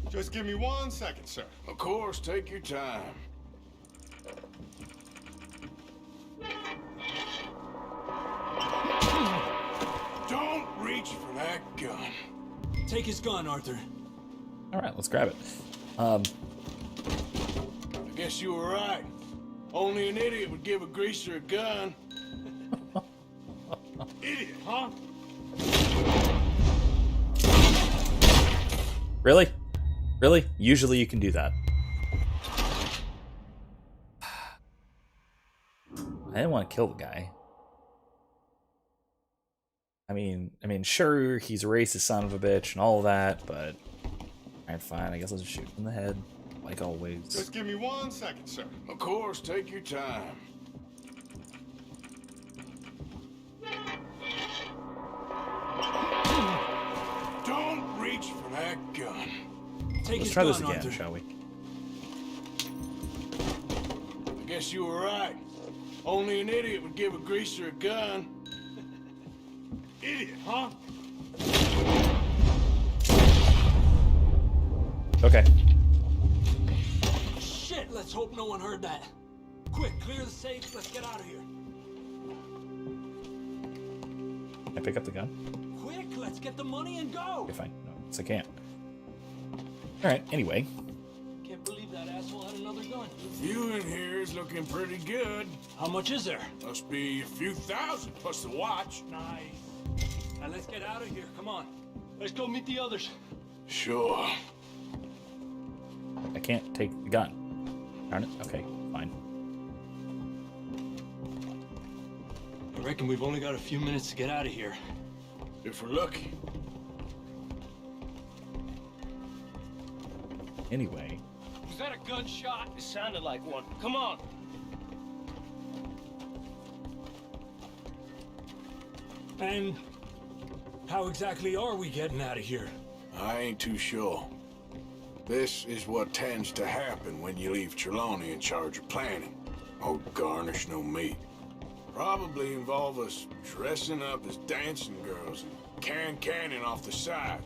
Just give me 1 second, sir. Of course, take your time. Don't reach for that gun. Take his gun, Arthur. All right, let's grab it. I guess you were right. Only an idiot would give a greaser a gun. Idiot, huh? Really? Really? Usually you can do that. I didn't want to kill the guy. I mean, sure, he's a racist son of a bitch and all of that, but alright, fine. I guess I'll just shoot him in the head, like always. Just give me 1 second, sir. Of course, take your time. Don't reach for that gun. Let's try this again, shall we? I guess you were right. Only an idiot would give a greaser a gun. Idiot, huh? Okay. Shit, let's hope no one heard that. Quick, clear the safe, let's get out of here. Can I pick up the gun? Quick, let's get the money and go! Okay, fine. No, yes, I can't. Alright, anyway. Can't believe that asshole had another gun. The view in here is looking pretty good. How much is there? Must be a few thousand plus the watch. Nice. Now let's get out of here, come on. Let's go meet the others. Sure. I can't take the gun. Darn it. Okay, fine. I reckon we've only got a few minutes to get out of here. If we're lucky. Anyway. Was that a gunshot? It sounded like one. Come on. And how exactly are we getting out of here? I ain't too sure. This is what tends to happen when you leave Trelawney in charge of planning. Oh, garnish no meat. Probably involve us dressing up as dancing girls and canning off the side.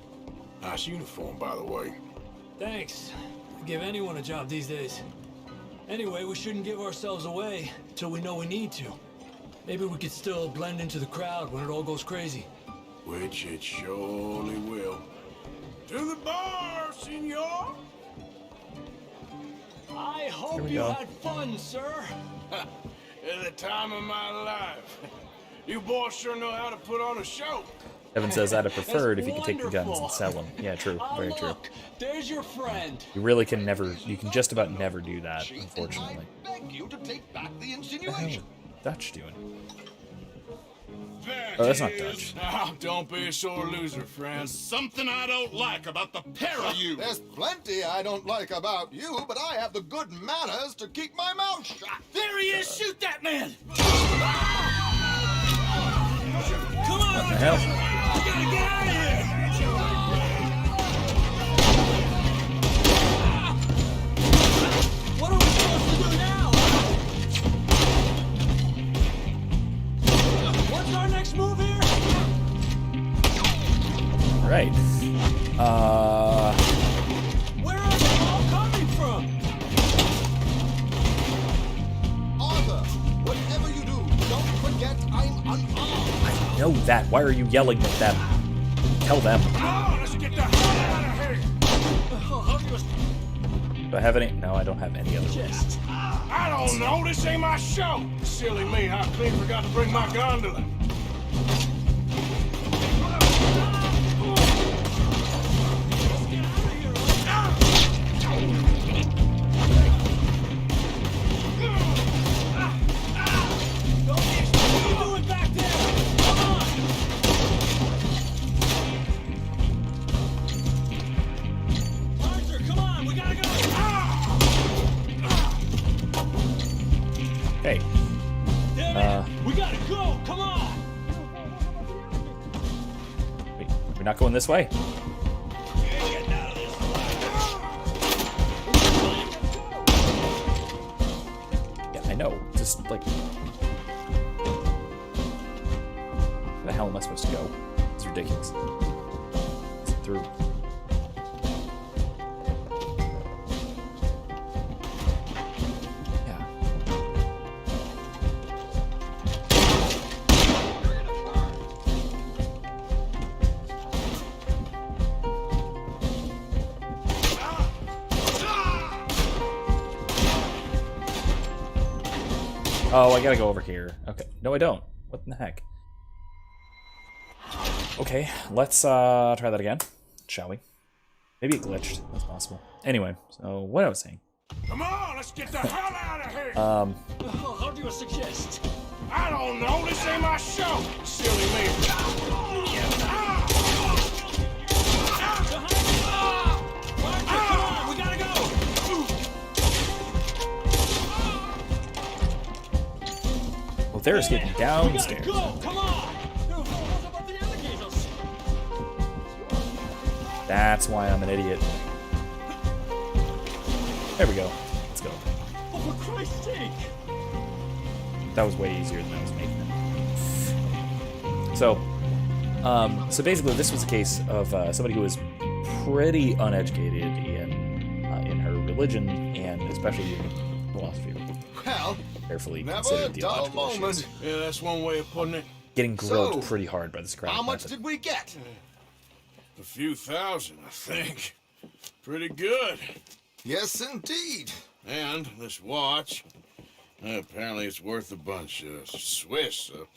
Nice uniform, by the way. Thanks. I'd give anyone a job these days. Anyway, we shouldn't give ourselves away till we know we need to. Maybe we could still blend into the crowd when it all goes crazy. Which it surely will. To the bar, senor! I hope you had fun, sir. At the time of my life. You boys sure know how to put on a show. Evan says I'd have preferred if you could take the guns and sell them. Yeah, true. Very true. There's your friend. You really can never, you can just about never do that, unfortunately. I beg you to take back the What the insinuation. hell is Dutch doing? Oh, that's not Dutch. Now, don't be a sore loser, friend. There's something I don't like about the pair of you. There's plenty I don't like about you, but I have the good manners to keep my mouth shut. There he is! Shoot that man! Come on! What the hell? We gotta get out of here! What are we supposed to do now? What's our next move here? Right. Where are they all coming from? Arthur, whatever you do, don't forget I'm unarmed. I know that. Why are you yelling at them? Tell them. Oh, let's get the hell out of here! Do I have any? No, I don't have any other ones. I don't know. This ain't my show. Silly me. I clean forgot to bring my gondola. Hey. We gotta go! Come on! Wait, we're not going this way. Yeah, I know. Just like, where the hell am I supposed to go? It's ridiculous. It's through. Oh, I gotta go over here. Okay. No, I don't. What in the heck? Okay, let's try that again, shall we? Maybe it glitched. That's possible. Anyway, so what I was saying. Come on, let's get the hell out of here! How do you suggest? I don't know. This ain't my show. Silly me. Come on, we gotta go! Well, they're escaping downstairs. Go! Come on! There was no one above the alligators. That's why I'm an idiot. There we go. Let's go. Oh, for Christ's sake! That was way easier than I was making it. So basically, this was a case of somebody who was pretty uneducated in her religion and especially in philosophy. Well, Carefully never a considered dull theological issues. moment. Yeah, that's one way of putting it. Getting groped So, pretty hard by the Socratic How much method. did we get? A few thousand, I think. Pretty good. Yes, indeed. And this watch, apparently it's worth a bunch. Swiss, a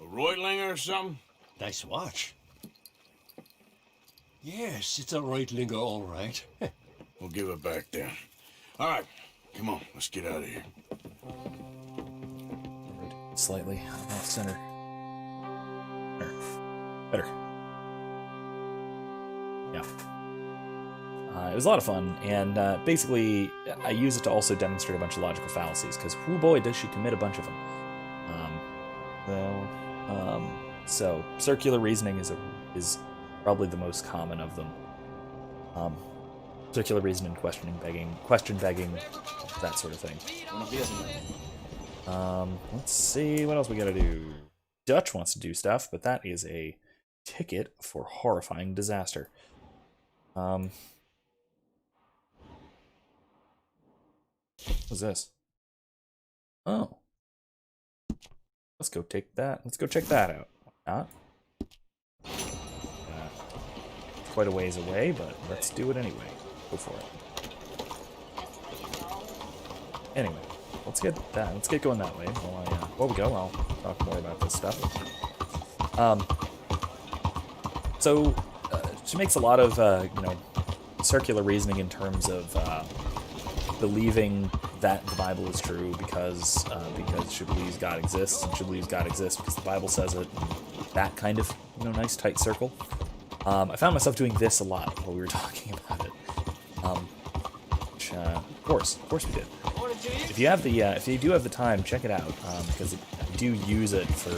Reutlinger or something? Nice watch. Yes, it's a Reutlinger, all right. We'll give it back then. All right, come on, let's get out of here. Slightly off center. There. Better. Yeah. It was a lot of fun, and basically, I use it to also demonstrate a bunch of logical fallacies, because, oh boy, does she commit a bunch of them. So circular reasoning is probably the most common of them. Circular reasoning, question begging, that sort of thing. Let's see, what else we gotta do? Dutch wants to do stuff, but that is a ticket for horrifying disaster. What's this? Oh. Let's go take that. Let's go check that out. Why not? Quite a ways away, but let's do it anyway. Go for it. Anyway, let's get that. Let's get going that way. While we go, I'll talk more about this stuff. So she makes a lot of circular reasoning in terms of believing that the Bible is true because she believes God exists, and she believes God exists because the Bible says it. That kind of nice tight circle. I found myself doing this a lot while we were talking about it. Which, of course we did. If you do have the time, check it out because I do use it for.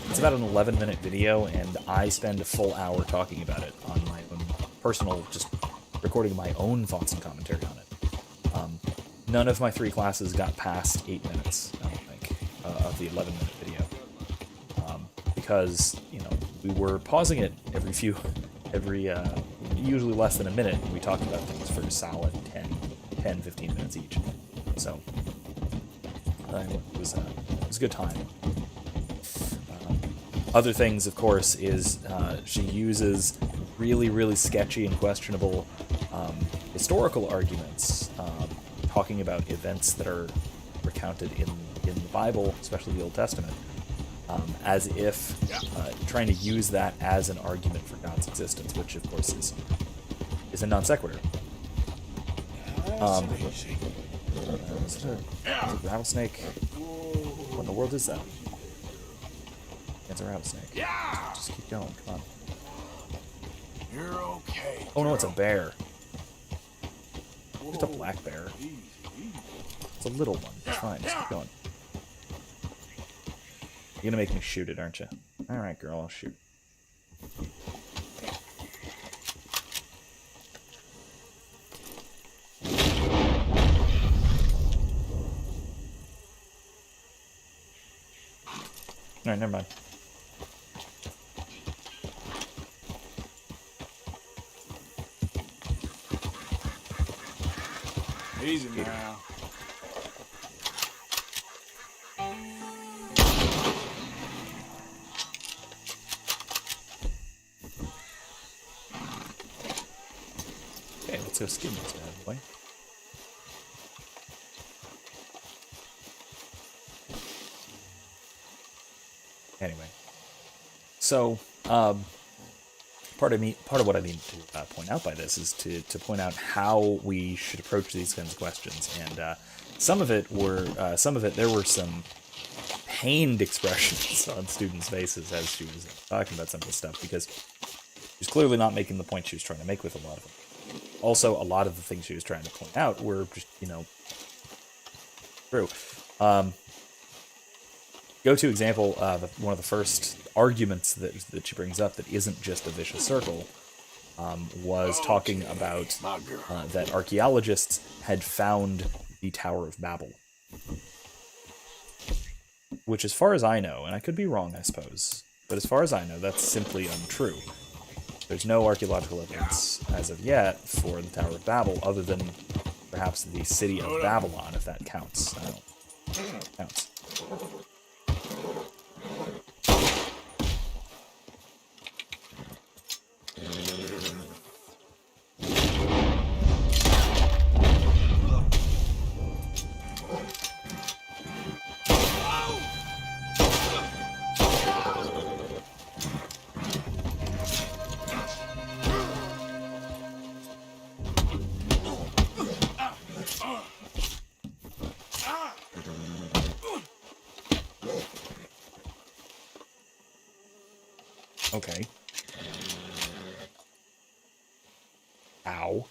It's about an 11-minute video, and I spend a full hour talking about it on my own personal, just recording my own thoughts and commentary on it. None of my 3 classes got past 8 minutes, I don't think, of the 11-minute video. Because, we were pausing it every usually less than a minute, and we talked about things for a solid 10, 15 minutes each. So, it was a good time. Other things, of course, is she uses really, really sketchy and questionable historical arguments, talking about events that are recounted in the Bible, especially the Old Testament, as if trying to use that as an argument for God's existence, which, of course, is a non sequitur. Is it a rattlesnake? What in the world is that? It's a rattlesnake. Yeah! Just keep going, come on. You're okay. Oh no, it's a bear. Just a black bear. It's a little one. It's fine, just keep going. You're gonna make me shoot it, aren't you? Alright, girl, I'll shoot. Alright, never mind. Easy now. Okay, let's go skin this bad boy. Anyway, so part of what I mean to point out by this is to point out how we should approach these kinds of questions, and some of it there were some pained expressions on students' faces as she was talking about some of this stuff, because she's clearly not making the point she was trying to make with a lot of them. Also, a lot of the things she was trying to point out were just, true. Go-to example, one of the first arguments that she brings up that isn't just a vicious circle, was talking about that archaeologists had found the Tower of Babel. Which, as far as I know, and I could be wrong, I suppose, but as far as I know, that's simply untrue. There's no archaeological evidence, as of yet, for the Tower of Babel, other than perhaps the city of Babylon, if that counts. I don't know if that counts. Okay. Ow.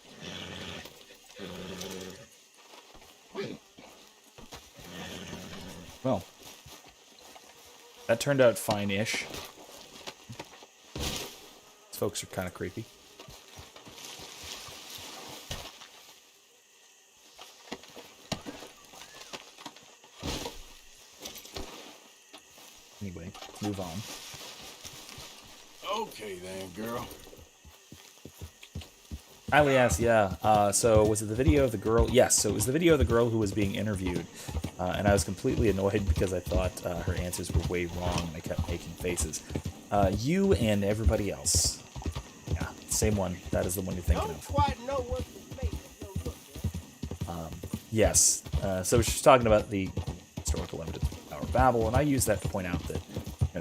Well, that turned out fine-ish. These folks are kind of creepy. Anyway, move on. Okay then, girl. Kylie asks, yeah, so was it the video of the girl? Yes, so it was the video of the girl who was being interviewed, and I was completely annoyed because I thought her answers were way wrong, and I kept making faces. You and everybody else. Yeah, same one. That is the one you're thinking of. Quite know what to make. Yes, so she's talking about the historical evidence of the Tower of Babel, and I use that to point out that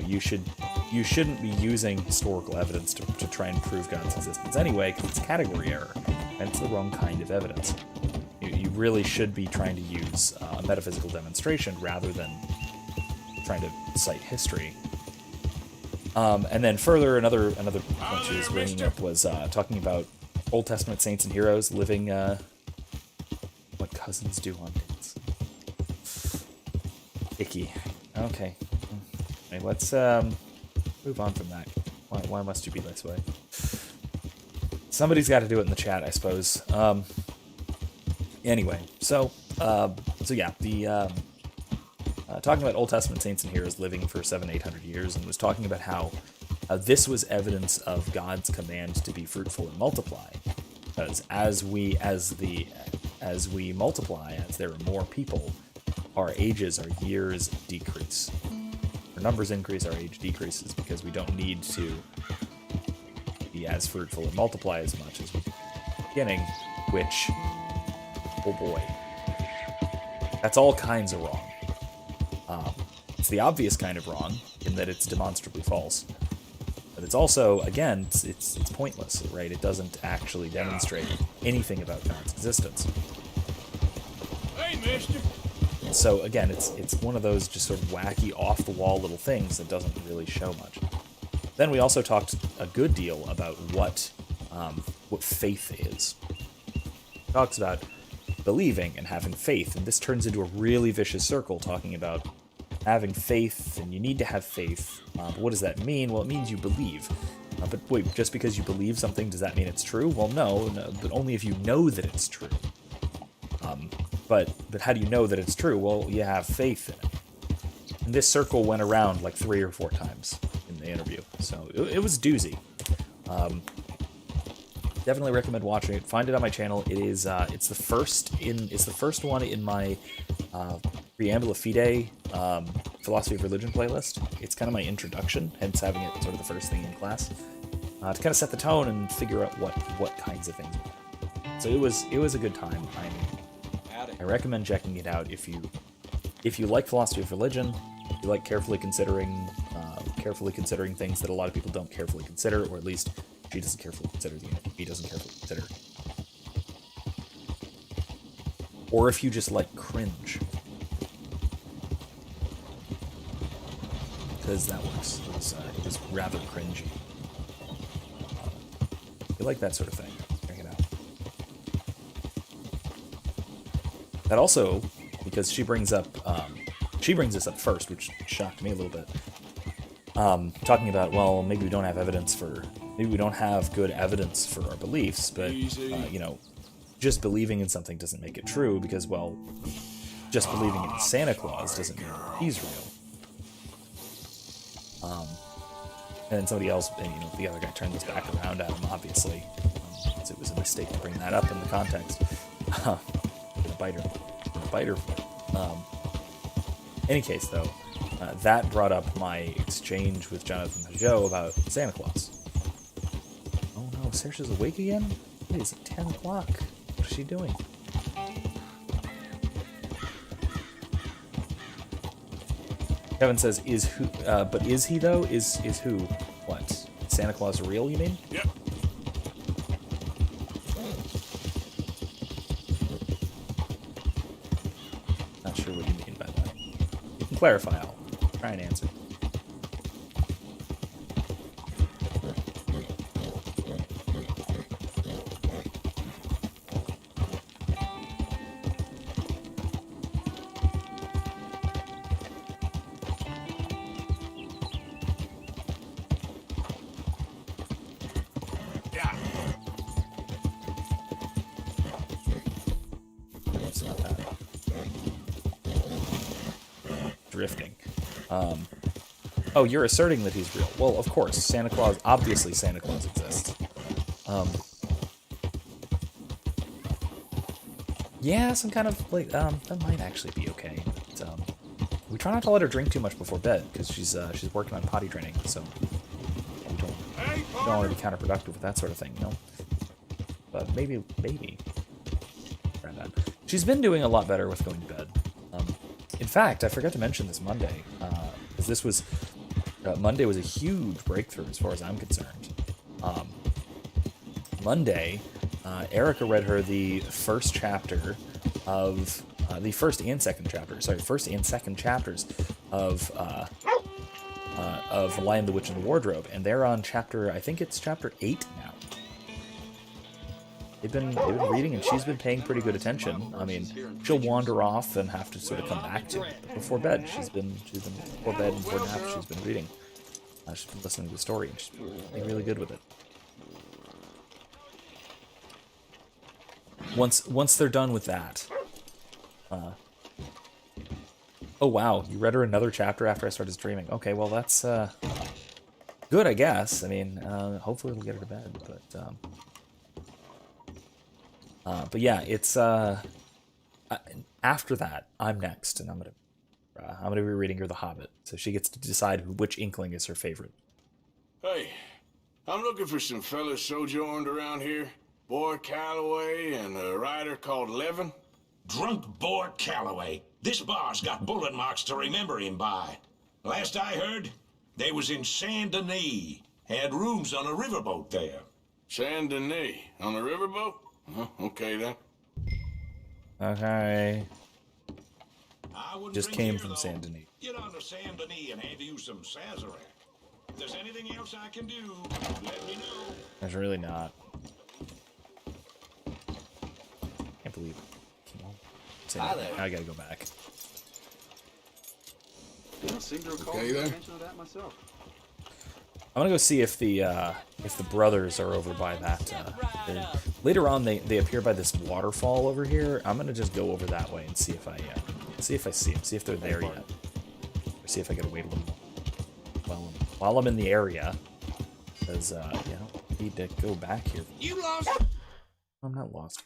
you shouldn't be using historical evidence to try and prove God's existence anyway, because it's category error, and it's the wrong kind of evidence. You really should be trying to use a metaphysical demonstration rather than trying to cite history. And then further, another point she was bringing up was talking about Old Testament saints and heroes living what cousins do on dates. Icky. Okay. Hey, let's move on from that. Why must you be this way? Somebody's got to do it in the chat, I suppose. Anyway, so yeah, the talking about Old Testament saints and heroes living for 700-800 years, and was talking about how this was evidence of God's command to be fruitful and multiply, because as we multiply, as there are more people, our ages, our years decrease. Our numbers increase, our age decreases, because we don't need to be as fruitful and multiply as much as we did at the beginning, which, oh boy, that's all kinds of wrong. It's the obvious kind of wrong, in that it's demonstrably false. But it's also, again, it's pointless, right? It doesn't actually demonstrate anything about God's existence. Hey, mister. So again, it's one of those just sort of wacky, off-the-wall little things that doesn't really show much. Then we also talked a good deal about what faith is. It talks about believing and having faith, and this turns into a really vicious circle, talking about having faith, and you need to have faith. But what does that mean? Well, it means you believe. But wait, just because you believe something, does that mean it's true? Well, no, but only if you know that it's true. But how do you know that it's true? Well, you have faith in it. And this circle went around like 3 or 4 times in the interview, so it was doozy. Definitely recommend watching it. Find it on my channel. It is it's the first one in my Preambula Fide Philosophy of Religion playlist. It's kind of my introduction, hence having it sort of the first thing in class, to kind of set the tone and figure out what kinds of things. So it was a good time. I recommend checking it out if you like philosophy of religion, if you like carefully considering things that a lot of people don't carefully consider, or at least she doesn't carefully consider, he doesn't carefully consider. Or if you just like cringe. because that works. It was rather cringy. You like that sort of thing? Check it out. That also, because she brings this up first, which shocked me a little bit. Talking about, well, maybe we don't have good evidence for our beliefs, but you know, just believing in something doesn't make it true because, well, just believing in Santa Claus doesn't mean he's real. And then somebody else, and, you know, the other guy turned this back around at him, obviously, because it was a mistake to bring that up in the context. A biter. Any case, though, that brought up my exchange with Jonathan Pajot about Santa Claus. Oh no, Saoirse's awake again? It is 10 o'clock. What is she doing? Kevin says, but is he though? Is who? What? Santa Claus real, you mean? Yep. Not sure what you mean by that. You can clarify, I'll try and answer. Drifting. Oh, you're asserting that he's real. Well, of course, Santa Claus exists. Yeah, some kind of, like, that might actually be okay. But, we try not to let her drink too much before bed, because she's working on potty training, so we don't want to be counterproductive with that sort of thing, you know? But maybe. Try that. She's been doing a lot better with going to bed. In fact, I forgot to mention this Monday, because this was Monday was a huge breakthrough as far as I'm concerned. Monday, Erica read her the first chapter of the first and second chapters of The Lion, the Witch, and the Wardrobe, and they're on I think it's chapter 8 now. They've been reading, and she's been paying pretty good attention. I mean, she'll wander off and have to sort of come back to it. But before bed, she's been before bed and before nap, she's been reading. She's been listening to the story, and she's been really good with it. Once they're done with that, oh wow, you read her another chapter after I started streaming. Okay, well that's good, I guess. I mean, hopefully it'll get her to bed, but yeah, it's after that, I'm next, and I'm gonna be reading her The Hobbit, so she gets to decide which Inkling is her favorite. Hey, I'm looking for some fellas sojourned around here. Boy Calloway and a rider called Levin. Drunk Boy Calloway. This bar's got bullet marks to remember him by. Last I heard, they was in San Denis. Had rooms on a riverboat there. San Denis? On a riverboat? Okay then. Okay. I wouldn't Just drink came here, from though. San Denis. Get on to San Denis and have you some Sazerac. If there's anything else I can do, let me know. There's really not. Can't believe it. Hi there. Now I gotta go back. I don't seem to recall Okay, then. mention of that myself. I'm gonna go see if the brothers are over by that. Later on, they appear by this waterfall over here. I'm gonna just go over that way and see if I see them, see if they're there yet, or see if I gotta wait a little while I'm in the area, because I don't need to go back here. You lost. I'm not lost.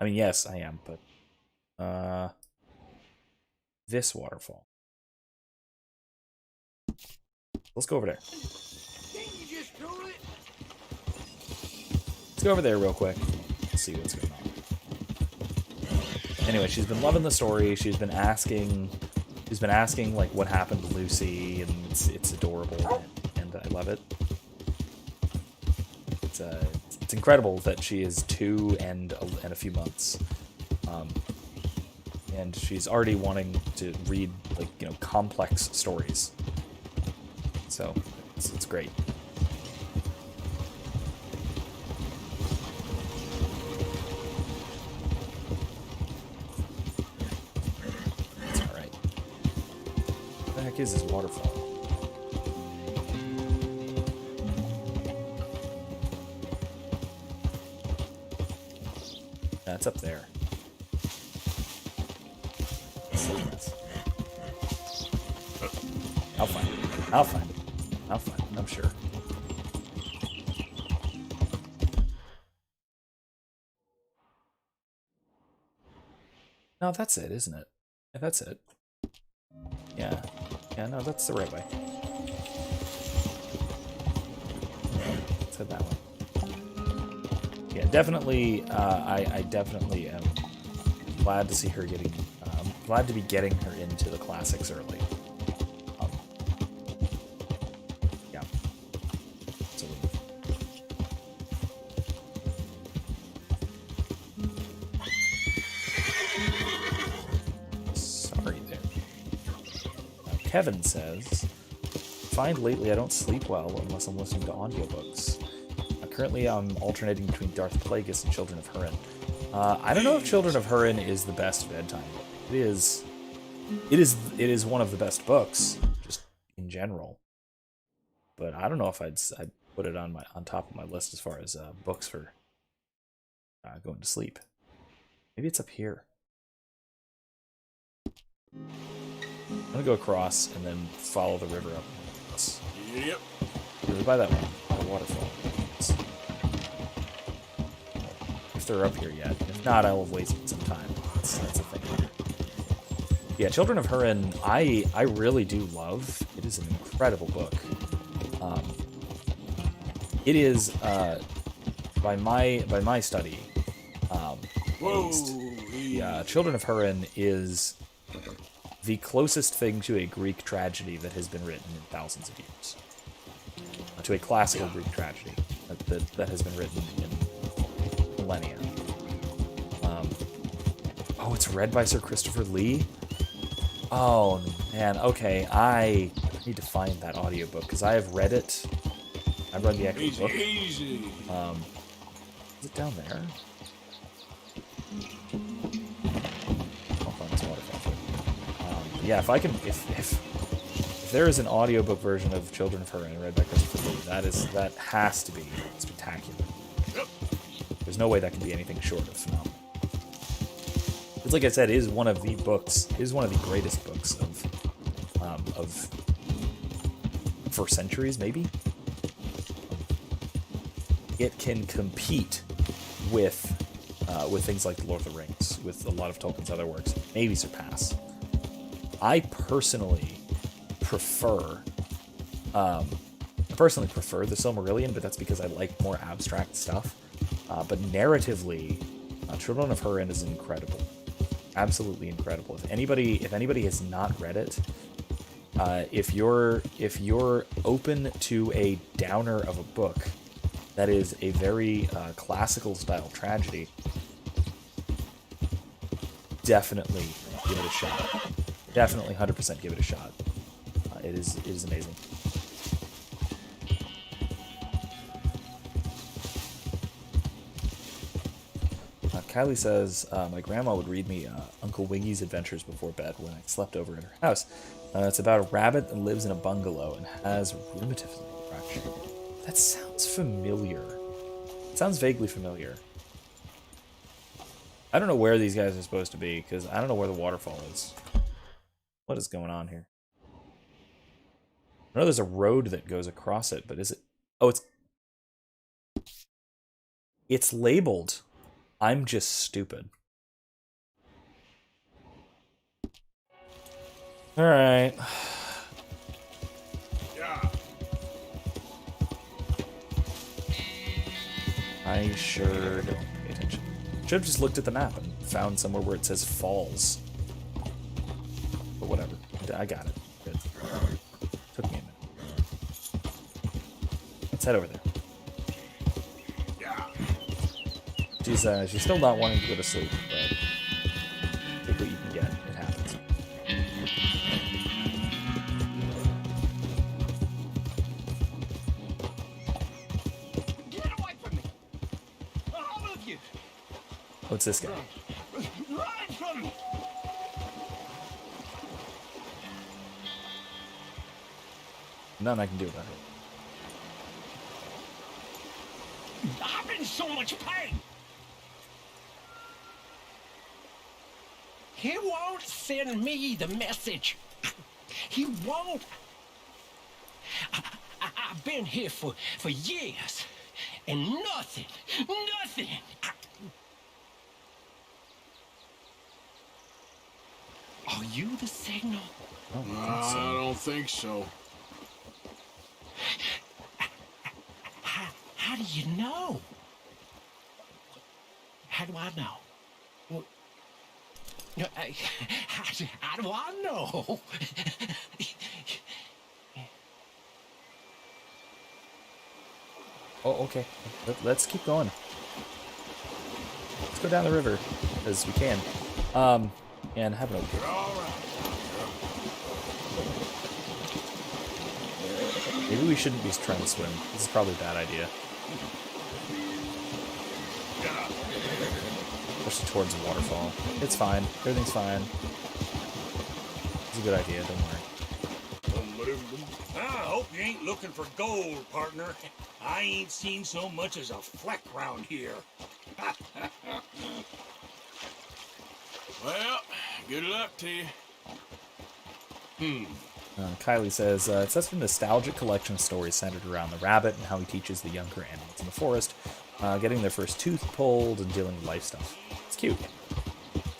I mean, yes, I am, but this waterfall. Let's go over there. Let's go over there real quick. See what's going on. Anyway, she's been loving the story. She's been asking like what happened to Lucy, and it's adorable, and I love it. It's incredible that she is 2 and a few months, and she's already wanting to read, like, complex stories. So it's great. It's all right. What the heck is this waterfall? That's up there. I'll find it. I'll find it. I'll find it, I'm sure. No, that's it, isn't it? Yeah, that's it. Yeah. Yeah, no, that's the right way. Let's head that way. Yeah, definitely, I definitely am glad to see her getting, glad to be getting her into the classics early. Yeah. Absolutely. Sorry there. Kevin says, find lately I don't sleep well unless I'm listening to audiobooks. Currently, I'm alternating between Darth Plagueis and Children of Hurin. I don't know if Children of Hurin is the best bedtime book. It is one of the best books, just in general. But I don't know if I'd put it on top of my list as far as books for going to sleep. Maybe it's up here. I'm gonna go across and then follow the river up. Yep. We're by that one, the waterfall. If they're up here yet. If not, I will have wasted some time. That's the thing. Yeah, Children of Hurin, I really do love. It is an incredible book. It is by my study. Yeah, Children of Hurin is the closest thing to a Greek tragedy that has been written in thousands of years. To a classical Greek tragedy that has been written in millennia. Oh, it's read by Sir Christopher Lee? Oh, man. Okay, I need to find that audiobook, because I have read it. I've read the actual book. Easy. Is it down there? I'll find this waterfall. Yeah, if I can... If there is an audiobook version of Children of Hurin read by Christopher Lee, that has to be spectacular. There's no way that can be anything short of phenomenal. It's like I said, it is one of the greatest books of for centuries, maybe. It can compete with things like The Lord of the Rings, with a lot of Tolkien's other works, maybe surpass. I personally prefer the Silmarillion, but that's because I like more abstract stuff. But narratively, Children of Hurin is incredible, absolutely incredible. If anybody has not read it, if you're open to a downer of a book that is a very classical style tragedy, definitely give it a shot. Definitely 100% give it a shot. It is amazing. Kylie says, my grandma would read me Uncle Wingy's Adventures before bed when I slept over at her house. It's about a rabbit that lives in a bungalow and has rheumatism. That sounds familiar. It sounds vaguely familiar. I don't know where these guys are supposed to be, because I don't know where the waterfall is. What is going on here? I know there's a road that goes across it, but is it... Oh, it's labeled. I'm just stupid. Alright. Yeah. I sure didn't pay attention. Should have just looked at the map and found somewhere where it says falls. But whatever. I got it. Good. Took me a minute. Let's head over there. She's still not wanting to go to sleep, but take what you can get. It happens. save you. What's this guy? Run from me. Nothing I can do about it. I'm in so much pain. He won't send me the message. He won't. I've been here for years, and nothing. Are you the signal? I don't think so. How do you know? How do I know? Well, how do I know? Oh, okay. Let's keep going. Let's go down the river as we can. And have it over here. Maybe we shouldn't be trying to swim. This is probably a bad idea. Especially towards a waterfall. It's fine. Everything's fine. It's a good idea. Don't worry. I hope you ain't looking for gold, partner. I ain't seen so much as a fleck round here. Well, good luck to you. Kylie says, it's such a nostalgic collection of stories centered around the rabbit and how he teaches the younger animals in the forest, getting their first tooth pulled and dealing with life stuff. It's cute.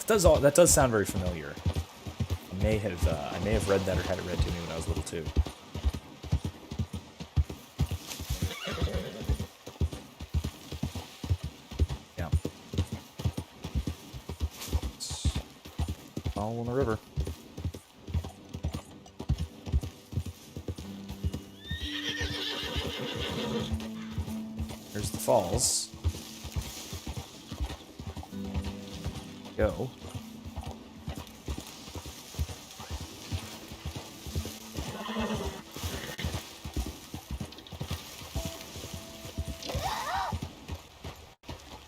That does sound very familiar. I may have read that or had it read to me when I was little too. Yeah. All on the river. There's the falls. Go.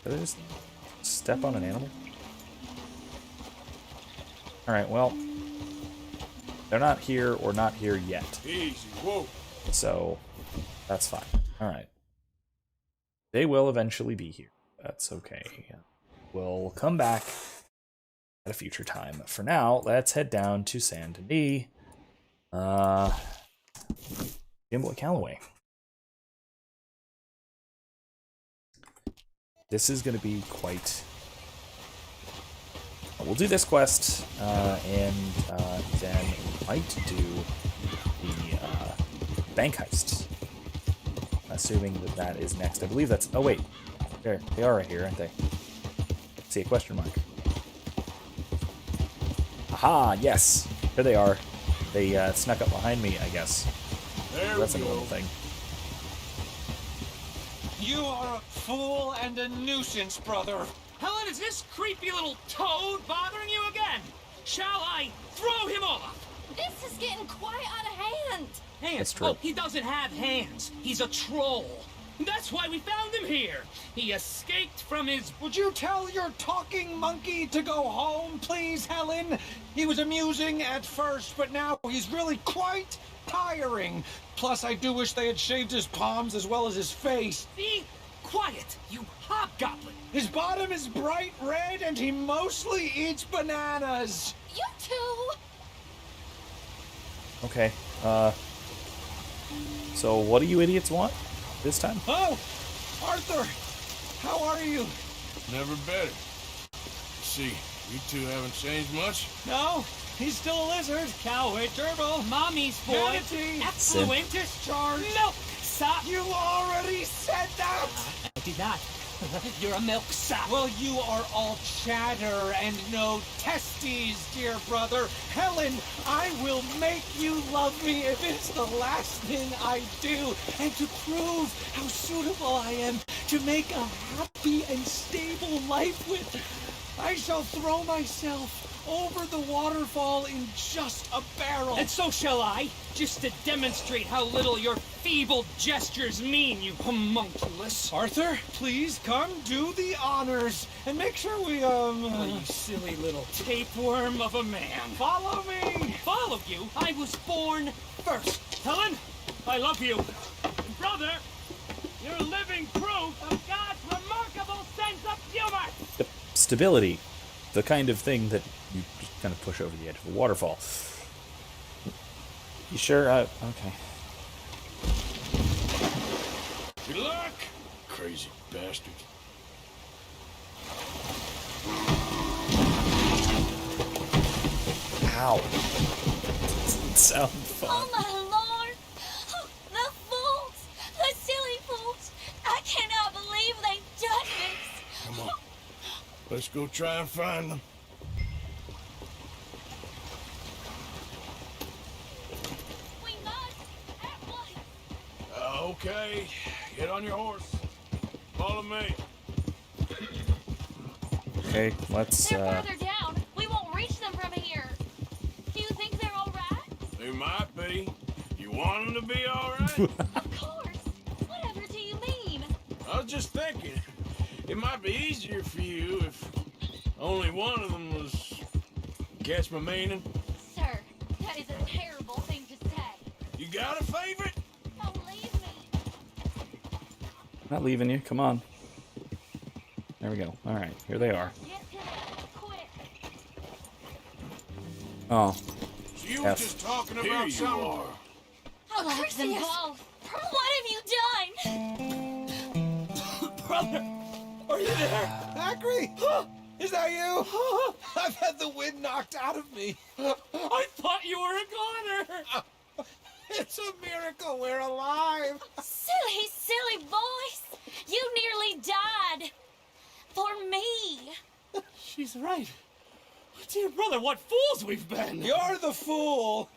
Did I just step on an animal? Alright, well, they're not here or not here yet. Easy, whoa. So, that's fine. Alright. They will eventually be here. That's okay. We'll come back at a future time. For now, let's head down to San Denis. Jimbo Calloway. This is going to be quite... We'll do this quest, and then we might do the bank heist. Assuming that that is next. I believe that's... Oh, wait. There. They are right here, aren't they? See a question mark. Aha! Yes! Here they are. They snuck up behind me, I guess. That's a normal thing. You are a fool and a nuisance, brother. Helen, is this creepy little toad bothering you again? Shall I throw him off? This is getting quite out of hand. Hands? That's true. Oh, he doesn't have hands. He's a troll. That's why we found him here. He escaped from his... Would you tell your talking monkey to go home, please, Helen? He was amusing at first, but now he's really quite tiring. Plus, I do wish they had shaved his palms as well as his face. Be quiet, you hobgoblin. His bottom is bright red, and he mostly eats bananas. You too. Okay, so what do you idiots want this time? Oh, Arthur, how are you? Never better. See, you two haven't changed much? No, he's still a lizard. Coward, gerbil, mommy's boy, Manatee. affluent, Discharge. milk sop. You already said that. I did not. You're a milk sop. Well, you are all chatter and no testes, dear brother. Helen, I will make you love me if it's the last thing I do. And to prove how suitable I am to make a happy and stable life with, I shall throw myself over the waterfall in just a barrel. And so shall I, just to demonstrate how little your feeble gestures mean, you homunculus. Arthur, please come do the honors and make sure we, Oh, you silly little tapeworm of a man. follow me. Follow you? I was born first. Helen, I love you. And brother, you're living proof of God's remarkable sense of humor. The stability, the kind of thing that you just kind of push over the edge of a waterfall. You sure? Okay. Good luck, crazy bastard. Ow. Doesn't sound fun. Oh my lord! Oh, the fools! The silly fools! I cannot believe they've done this! Come on. Let's go try and find them. We must at once! Okay, get on your horse. Follow me. Okay, let's, They're farther down. We won't reach them from here. Do you think they're alright? They might be. You want them to be all right? Of course! Whatever do you mean? I was just thinking, it might be easier for you if only one of them was... Catch my meaning? Sir, that is a terrible thing to say. You got a favorite? Don't leave me. not leaving you. Come on. There we go. All right, here they are. Get to them, quick. Oh. So you were just talking about something. I'll curse them both. What have you done? Brother, are you there? Zachary, is that you? I've had the wind knocked out of me. I thought you were a goner. It's a miracle we're alive. Silly, silly boys. You nearly died. For me. She's right. Dear brother, what fools we've been. You're the fool,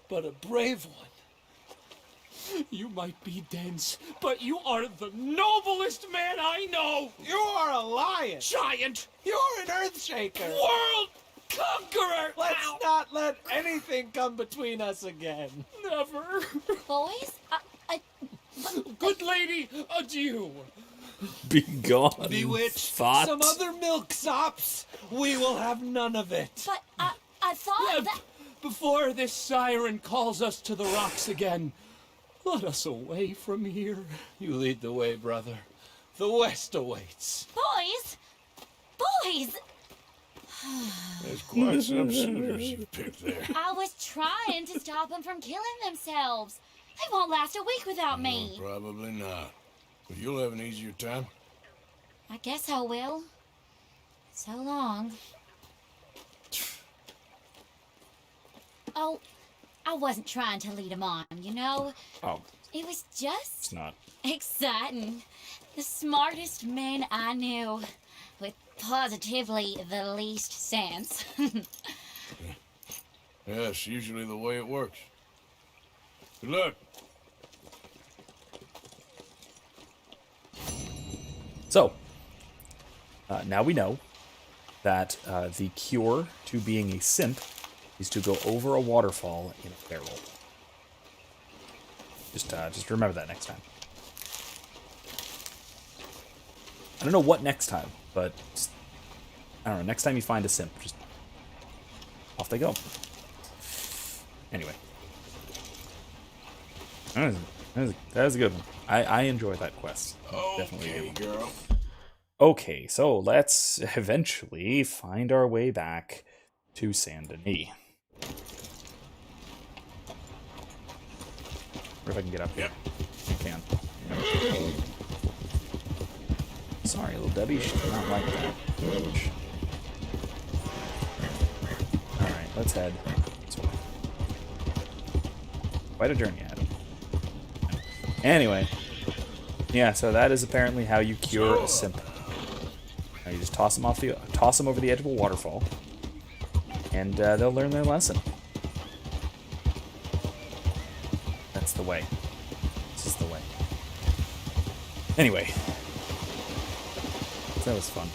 but a brave one. You might be dense, but you are the noblest man I know. You are a lion. Giant. You're an earth shaker. World conqueror. Let's not let anything come between us again. Never. Boys, Good lady, adieu. Be gone. Bewitched. Thought. Some other milksops. We will have none of it. but I thought that... Before this siren calls us to the rocks again, let us away from here. You lead the way, brother. The west awaits. Boys! Boys! There's quite some suitors you picked there. I was trying to stop them from killing themselves. They won't last a week without me. Probably not. But you'll have an easier time. I guess I will. So long. Oh, I wasn't trying to lead them on, you know? Oh. It was just... It's not. exciting. The smartest men I knew, with positively the least sense. That's usually the way it works. Good luck. So, now we know that the cure to being a simp is to go over a waterfall in a barrel. Just remember that next time. I don't know what next time, but just, I don't know. Next time you find a simp, just off they go. Anyway, that was a good one. I enjoy that quest. Definitely a good one. Girl. Okay, so let's eventually find our way back to San Denis. Or if I can get up here. I can. Sorry, little Debbie. She did not like that. Alright, let's head this way. Quite a journey ahead. Anyway. Yeah, so that is apparently how you cure a simp. Now you just toss them over the edge of a waterfall, and they'll learn their lesson. That's the way. This is the way. Anyway, that was fun.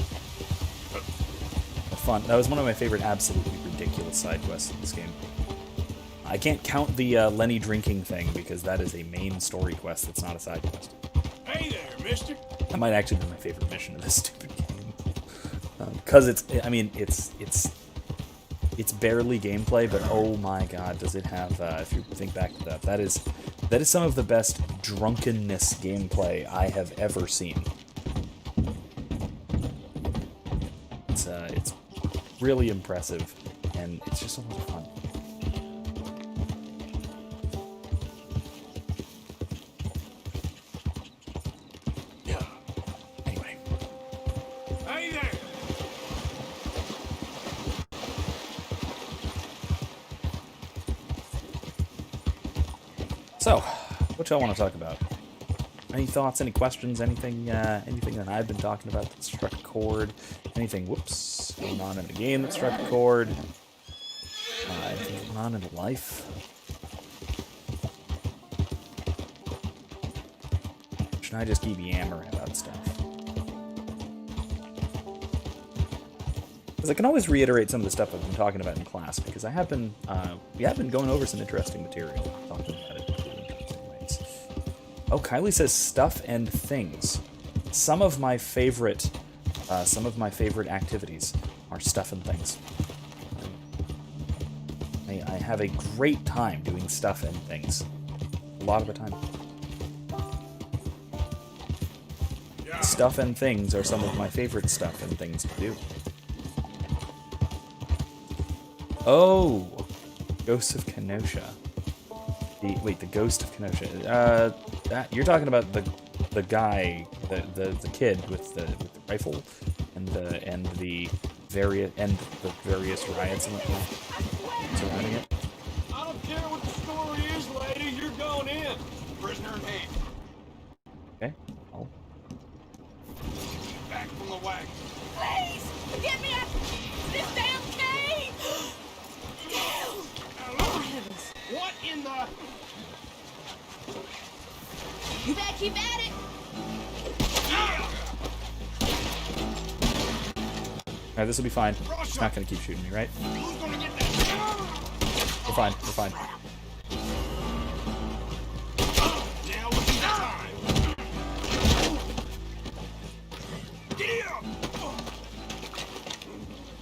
A fun. That was one of my favorite absolutely ridiculous side quests in this game. I can't count the Lenny drinking thing because that is a main story quest that's not a side quest. Hey there, mister. That might actually be my favorite mission of this stupid game. Because it's barely gameplay, but oh my god, does it have, if you think back to that, that is some of the best drunkenness gameplay I have ever seen. It's really impressive, and it's just so much fun. Anyway. Hey there. So, what y'all want to talk about? Any thoughts, any questions, anything that I've been talking about that struck a chord? Anything, whoops, going on in the game that struck a chord? Anything going on in life? Should I just keep yammering about stuff? Because I can always reiterate some of the stuff I've been talking about in class, because we have been going over some interesting material, talking about it. Oh, Kylie says stuff and things. Some of my favorite activities are stuff and things. I have a great time doing stuff and things. A lot of the time. Stuff and things are some of my favorite stuff and things to do. Oh! Ghost of Kenosha. The Ghost of Kenosha. You're talking about the guy, the kid with the rifle, and the various riots surrounding it. I don't care what the story is, lady. You're going in. Prisoner in hand. Okay. Oh. Back from the wagon. Please, get me out of this damn cave! What in the... You better keep at it! Alright, this will be fine. It's not gonna keep shooting me, right? We're fine, we're fine.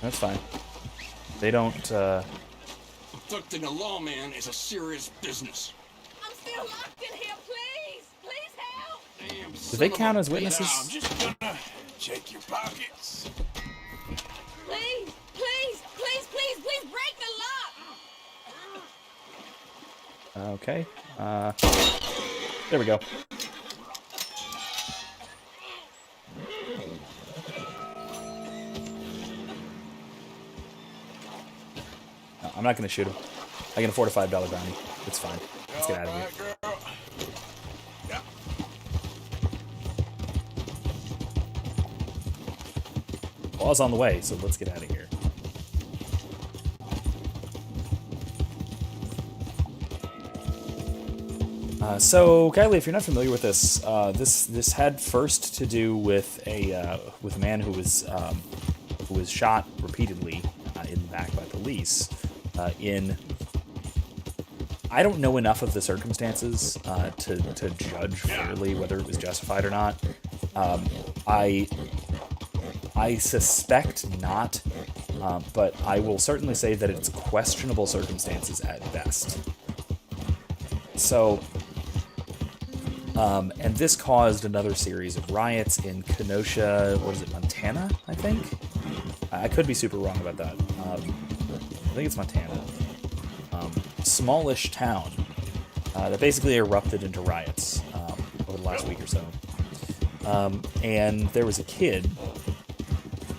That's fine. They don't, Abducting a lawman is a serious business. I'm still locked in here, please! Please help! Damn, do they count as witnesses? I'm just gonna check your pockets. Please, please, please, please, please break the lock! Okay. There we go. No, I'm not gonna shoot him. I can afford a $5 bounty. It's fine. Let's get out of here. Law's on the way, so let's get out of here. So, Kylie, if you're not familiar with this, this had first to do with a man who was shot repeatedly in the back by police. I don't know enough of the circumstances to judge fairly whether it was justified or not. I suspect not, but I will certainly say that it's questionable circumstances at best. So, and this caused another series of riots in Kenosha, what is it, Montana, I think? I could be super wrong about that. I think it's Montana. Smallish town that basically erupted into riots over the last week or so. And there was a kid,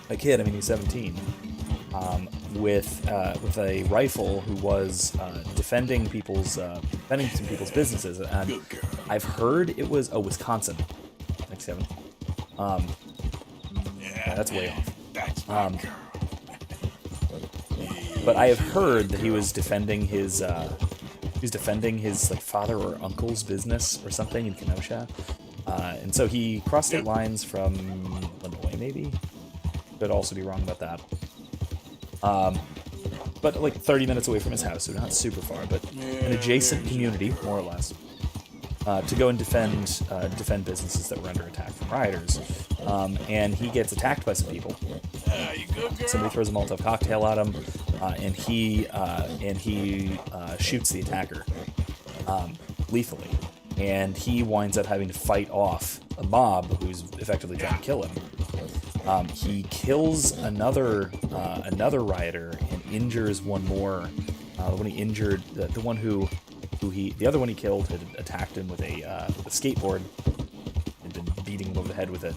I mean he's 17, with a rifle who was defending some people's businesses. And I've heard it was Wisconsin. Thanks, Kevin. Yeah, that's way off. But I have heard that he was defending his like father or uncle's business or something in Kenosha, and so he crossed state lines from Illinois, maybe. Could also be wrong about that. but like 30 minutes away from his house, so not super far, but an adjacent community, more or less, to go and defend businesses that were under attack from rioters. And he gets attacked by some people. Somebody throws a Molotov cocktail at him, and he shoots the attacker lethally. And he winds up having to fight off a mob who's effectively trying to kill him. He kills another rioter and injures one more. When he injured the one the other one he killed had attacked him with a skateboard and been beating him over the head with it.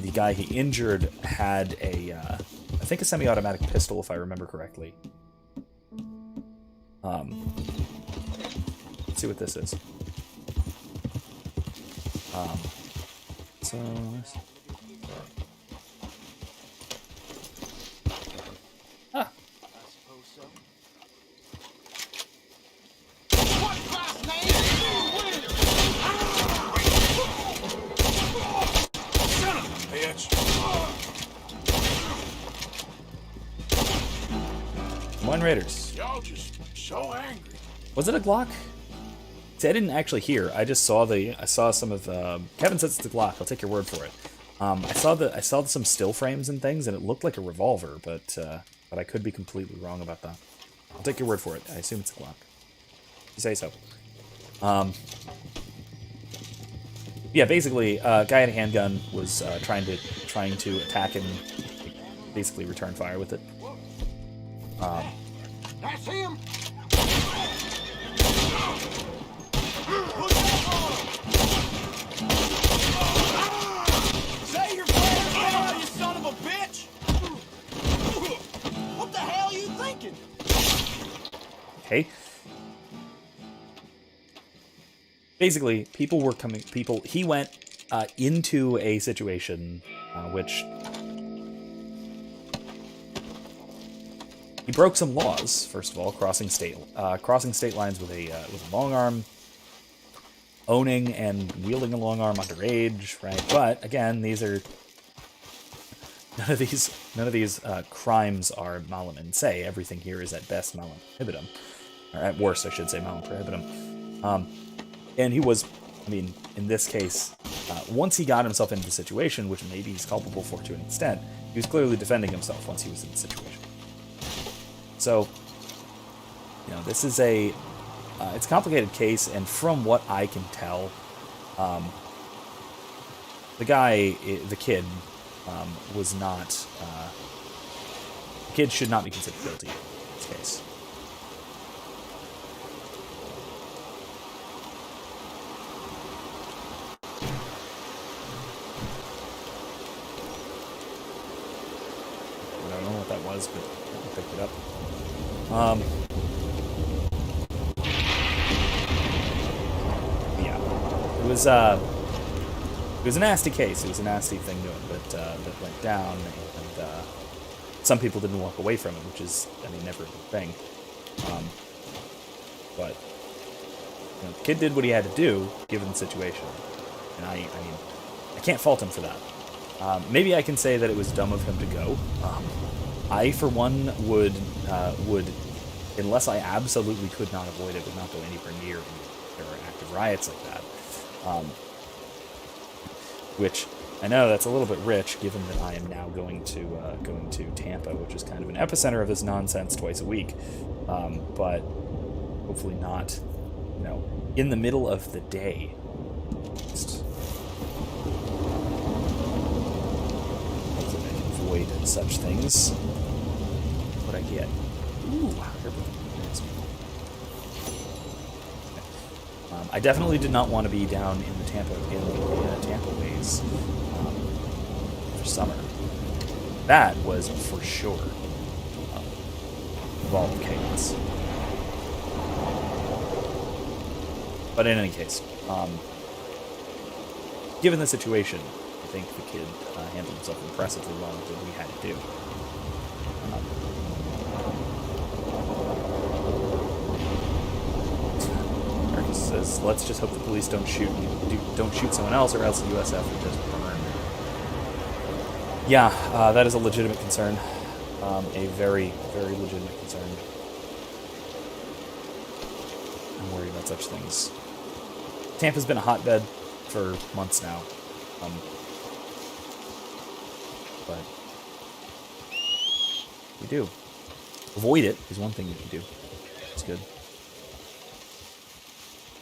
The guy he injured had I think a semi-automatic pistol, if I remember correctly. Let's see what this is. So. Ah. One Raiders. Y'all just so angry. Was it a Glock? See, I didn't actually hear. I just saw some of Kevin says it's a Glock. I'll take your word for it. I saw some still frames and things, and it looked like a revolver, but I could be completely wrong about that. I'll take your word for it. I assume it's a Glock. You say so. Yeah, basically, guy had a handgun, was trying to attack him, basically return fire with it. That's him. Say your prayers now, you son of a bitch! What the hell are you thinking? Okay. Basically, he went into a situation which he broke some laws. First of all, crossing state lines with a long arm, owning and wielding a long arm underage, right? But again, none of these crimes are malum in se. Everything here is at best malum prohibitum, or at worst, I should say, malum prohibitum. And he was, in this case, once he got himself into the situation, which maybe he's culpable for to an extent, he was clearly defending himself once he was in the situation. So, this is it's a complicated case, and from what I can tell, the kid was not, the kid should not be considered guilty in this case. I don't know what that was, but I picked it up. Yeah, it was a nasty case. It was a nasty thing that went down, and some people didn't walk away from it, which is, never a good thing. But the kid did what he had to do given the situation, and I can't fault him for that. Maybe I can say that it was dumb of him to go. I, for one, would, unless I absolutely could not avoid it, would not go anywhere near there are active riots like that. Which I know that's a little bit rich, given that I am now going to Tampa, which is kind of an epicenter of this nonsense twice a week. But hopefully not, in the middle of the day. Just avoid such things. What I get. Ooh, I definitely did not want to be down in the Tampa ways for summer. That was for sure involved chaos. But in any case, given the situation, I think the kid handled himself impressively well and did what he had to do. Marcus says, "Let's just hope the police don't shoot someone else, or else the USF would just burn." Yeah, that is a legitimate concern. a very, very legitimate concern. I'm worried about such things. Tampa's been a hotbed for months now. But you do. Avoid it is one thing you can do. It's good.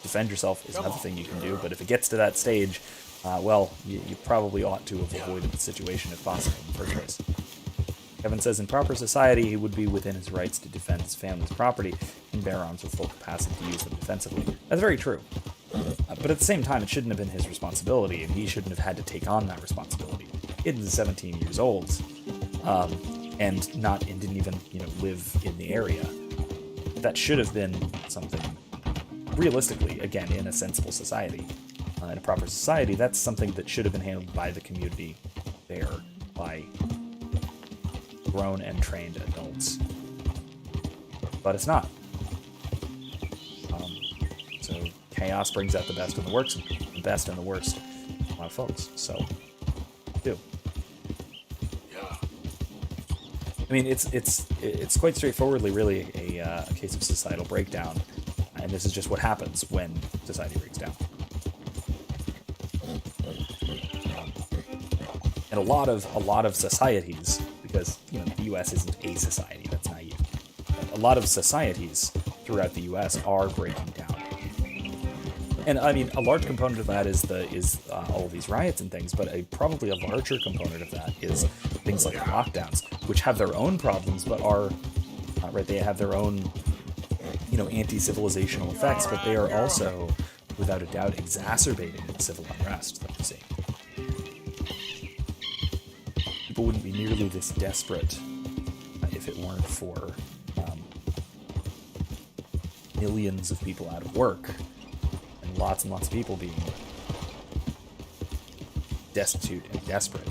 Defend yourself is another thing you can do, but if it gets to that stage, well, you probably ought to have avoided the situation if possible in the first place. Kevin says in proper society, he would be within his rights to defend his family's property and bear arms with full capacity to use them defensively. That's very true. But at the same time, it shouldn't have been his responsibility, and he shouldn't have had to take on that responsibility. Kid is 17 years old, and didn't even live in the area. That should have been something, realistically, again, in a sensible society, in a proper society, that's something that should have been handled by the community there, by grown and trained adults. But it's not. So chaos brings out the best and the worst, and the worst in a lot of folks. So, do. I mean, it's quite straightforwardly really a case of societal breakdown, and this is just what happens when society breaks down. And a lot of societies, because the U.S. isn't a society, that's naive. A lot of societies throughout the U.S. are breaking down. And I mean, a large component of that is all of these riots and things, but probably a larger component of that is things like lockdowns, which have their own problems, but are right. They have their own, anti-civilizational effects, but they are also, without a doubt, exacerbating the civil unrest that we see. People wouldn't be nearly this desperate if it weren't for millions of people out of work. Lots and lots of people being destitute and desperate.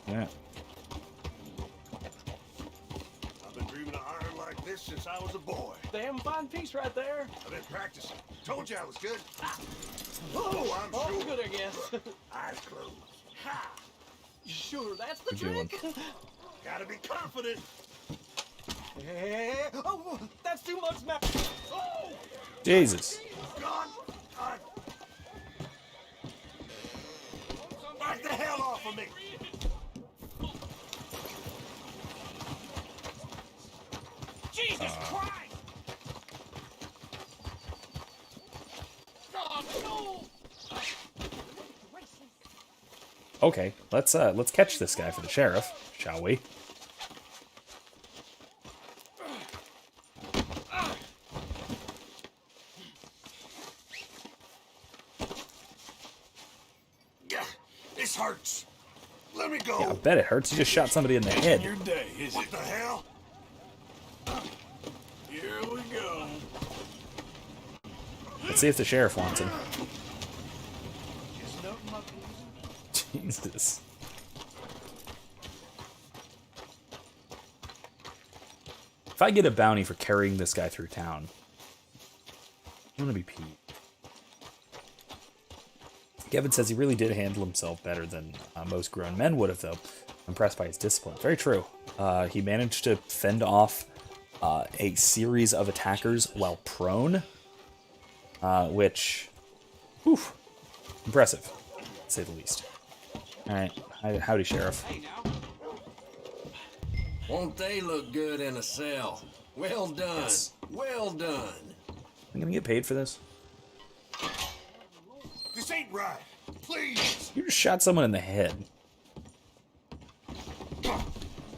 Yeah. I've been dreaming of iron like this since I was a boy. Damn fine piece right there. I've been practicing. Told you I was good. Oh, I'm Oh, sure. good, I guess. Eyes closed. Ha! Sure, that's the Good one. trick. Gotta be confident. Hey, oh, that's too much, man. Oh! Jesus. God, back the hell off of me. Jesus Christ! God, no! Okay, let's catch this guy for the sheriff, shall we? This hurts. Let me go. Yeah, I bet it hurts. You just shot somebody in the head. Your day, is what the hell? Here we go. Let's see if the sheriff wants him. Jesus. If I get a bounty for carrying this guy through town, I'm gonna be peeved. Kevin says he really did handle himself better than most grown men would have, though. I'm impressed by his discipline. Very true. He managed to fend off a series of attackers while prone, which, whew, impressive, to say the least. All right, howdy, Sheriff. Won't they look good in a cell? Well done. Yes. Well done. I'm gonna get paid for this. This ain't right. Please. You just shot someone in the head.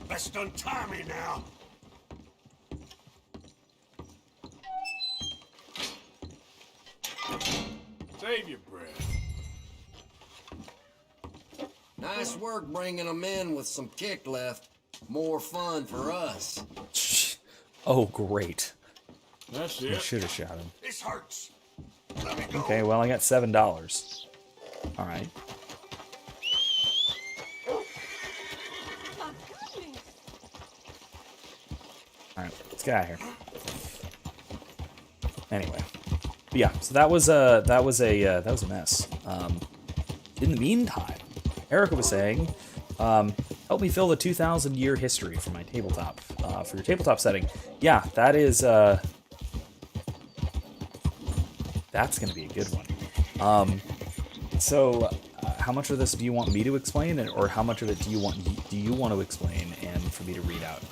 Best untie me now. Save your breath. Nice work bringing them in with some kick left. More fun for us. Oh, great. That's I should have shot him. This hurts. Let me go. Okay, well, I got $7. All right. All right, let's get out of here. Anyway, but yeah. So that was a mess. In the meantime, Erica was saying, help me fill the 2,000-year history for my tabletop, for your tabletop setting. Yeah, that is, that's going to be a good one. So, how much of this do you want me to explain, or how much of it do you want to explain and for me to read out?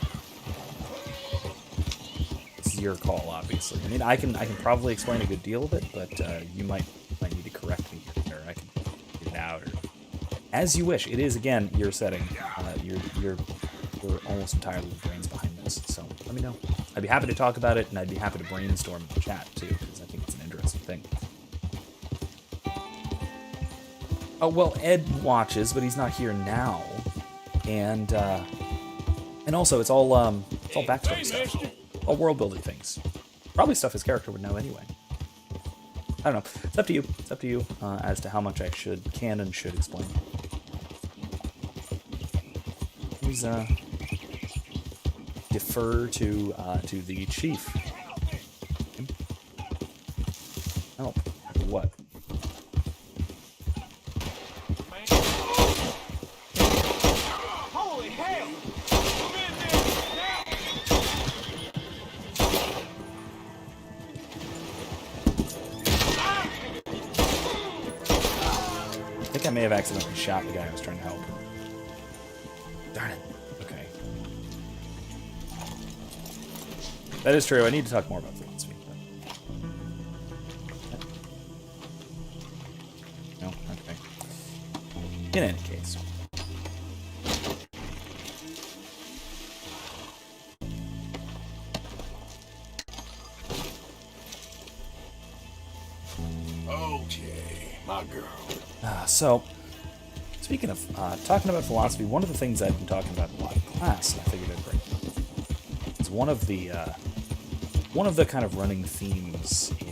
It's your call, obviously. I mean, I can probably explain a good deal of it, but you might need to correct me, or I can get it out, or as you wish. It is, again, your setting. You're almost entirely the brains behind this, so let me know. I'd be happy to talk about it, and I'd be happy to brainstorm in the chat too, because I think it's an interesting thing. Oh, well, Ed watches, but he's not here now, and also it's all backstory stuff, all world building things, probably stuff his character would know anyway. I don't know. It's up to you. It's up to you as to how much I can and should explain. Please defer to the chief. Help. What? Holy hell! I think I may have accidentally shot the guy I was trying to help. Darn it. Okay. That is true. I need to talk more about philosophy. No? Okay. In any case. Okay, my girl. So, speaking of talking about philosophy, one of the things I've been talking about a lot in class, and I figured I'd bring up, is one of the kind of running themes in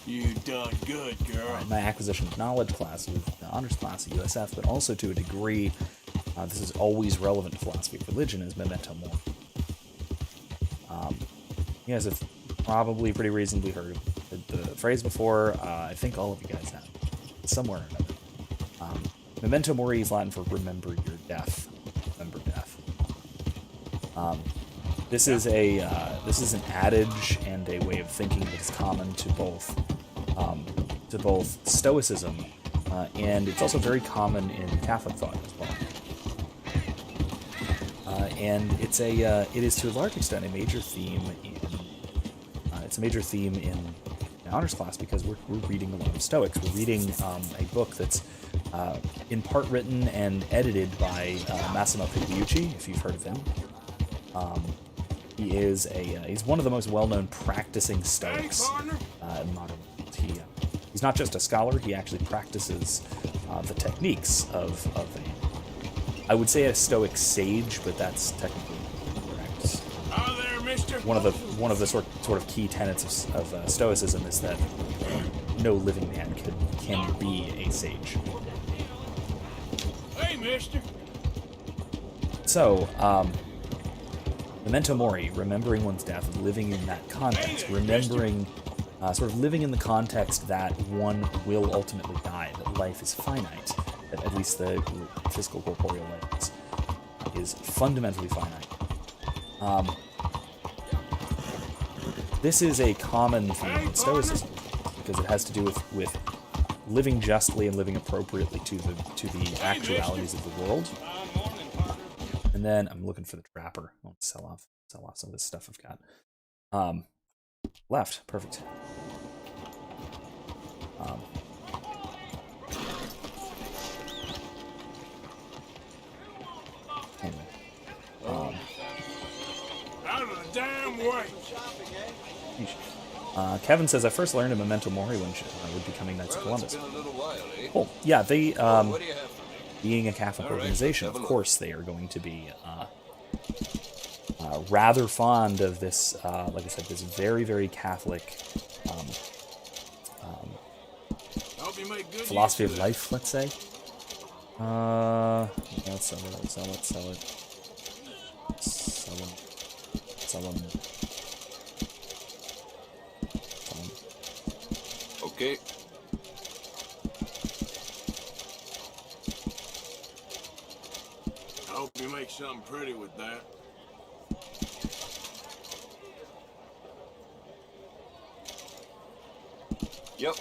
You done good, girl. my acquisition of knowledge class with the honors class at USF, but also to a degree, this is always relevant to philosophy of religion, is memento mori. You guys have probably pretty reasonably heard the phrase before. I think all of you guys have, somewhere or another. Memento mori is Latin for remember your death. Remember death. This is an adage and a way of thinking that is common to both Stoicism and it's also very common in Catholic thought as well. And it is to a large extent a major theme in honors class because we're reading a lot of Stoics. We're reading a book that's in part written and edited by Massimo Pigliucci, if you've heard of him. He's one of the most well-known practicing Stoics in modern world. He's not just a scholar; he actually practices the techniques of I would say a Stoic sage, but that's technically incorrect. One of the sort of key tenets of Stoicism is that no living man can be a sage. Hey, mister. So, memento mori, remembering one's death, living in that context, remembering, sort of living in the context that one will ultimately die, that life is finite, that at least the physical corporeal life is fundamentally finite. This is a common theme in Stoicism because it has to do with living justly and living appropriately to the actualities of the world. And then I'm looking for the trapper. I want to sell off some of this stuff I've got. Left, perfect. Anyway. Out of the damn way. Kevin says, I first learned of Memento Mori when I would becoming Knights of Columbus. Well, yeah, they, being a Catholic organization, of course they are going to be rather fond of this, like I said, this very, very Catholic philosophy of life, let's say. Let's sell it. Okay. make something pretty with that. Yep.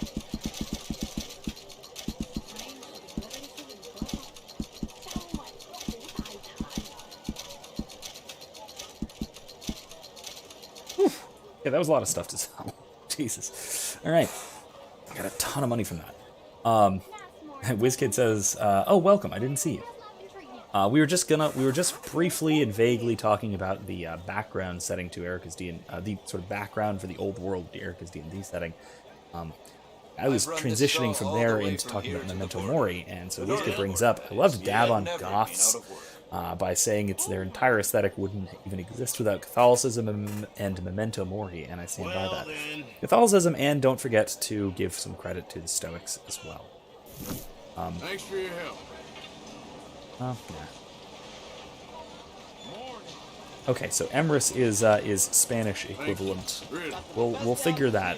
Yeah, that was a lot of stuff to sell. Jesus. All right. I got a ton of money from that. WizKid says, "Oh, welcome. I didn't see you." We were just briefly and vaguely talking about the background setting to Erica's the sort of background for the old world to Erica's D&D setting. I was transitioning from there into talking about Memento Mori, and so WizKid brings up, I love to dab on goths by saying it's their entire aesthetic wouldn't even exist without Catholicism and Memento Mori, and I stand by that. Catholicism, and don't forget to give some credit to the Stoics as well. Thanks for your help. Oh, yeah. Okay, so Emrys is Spanish equivalent. We'll figure that.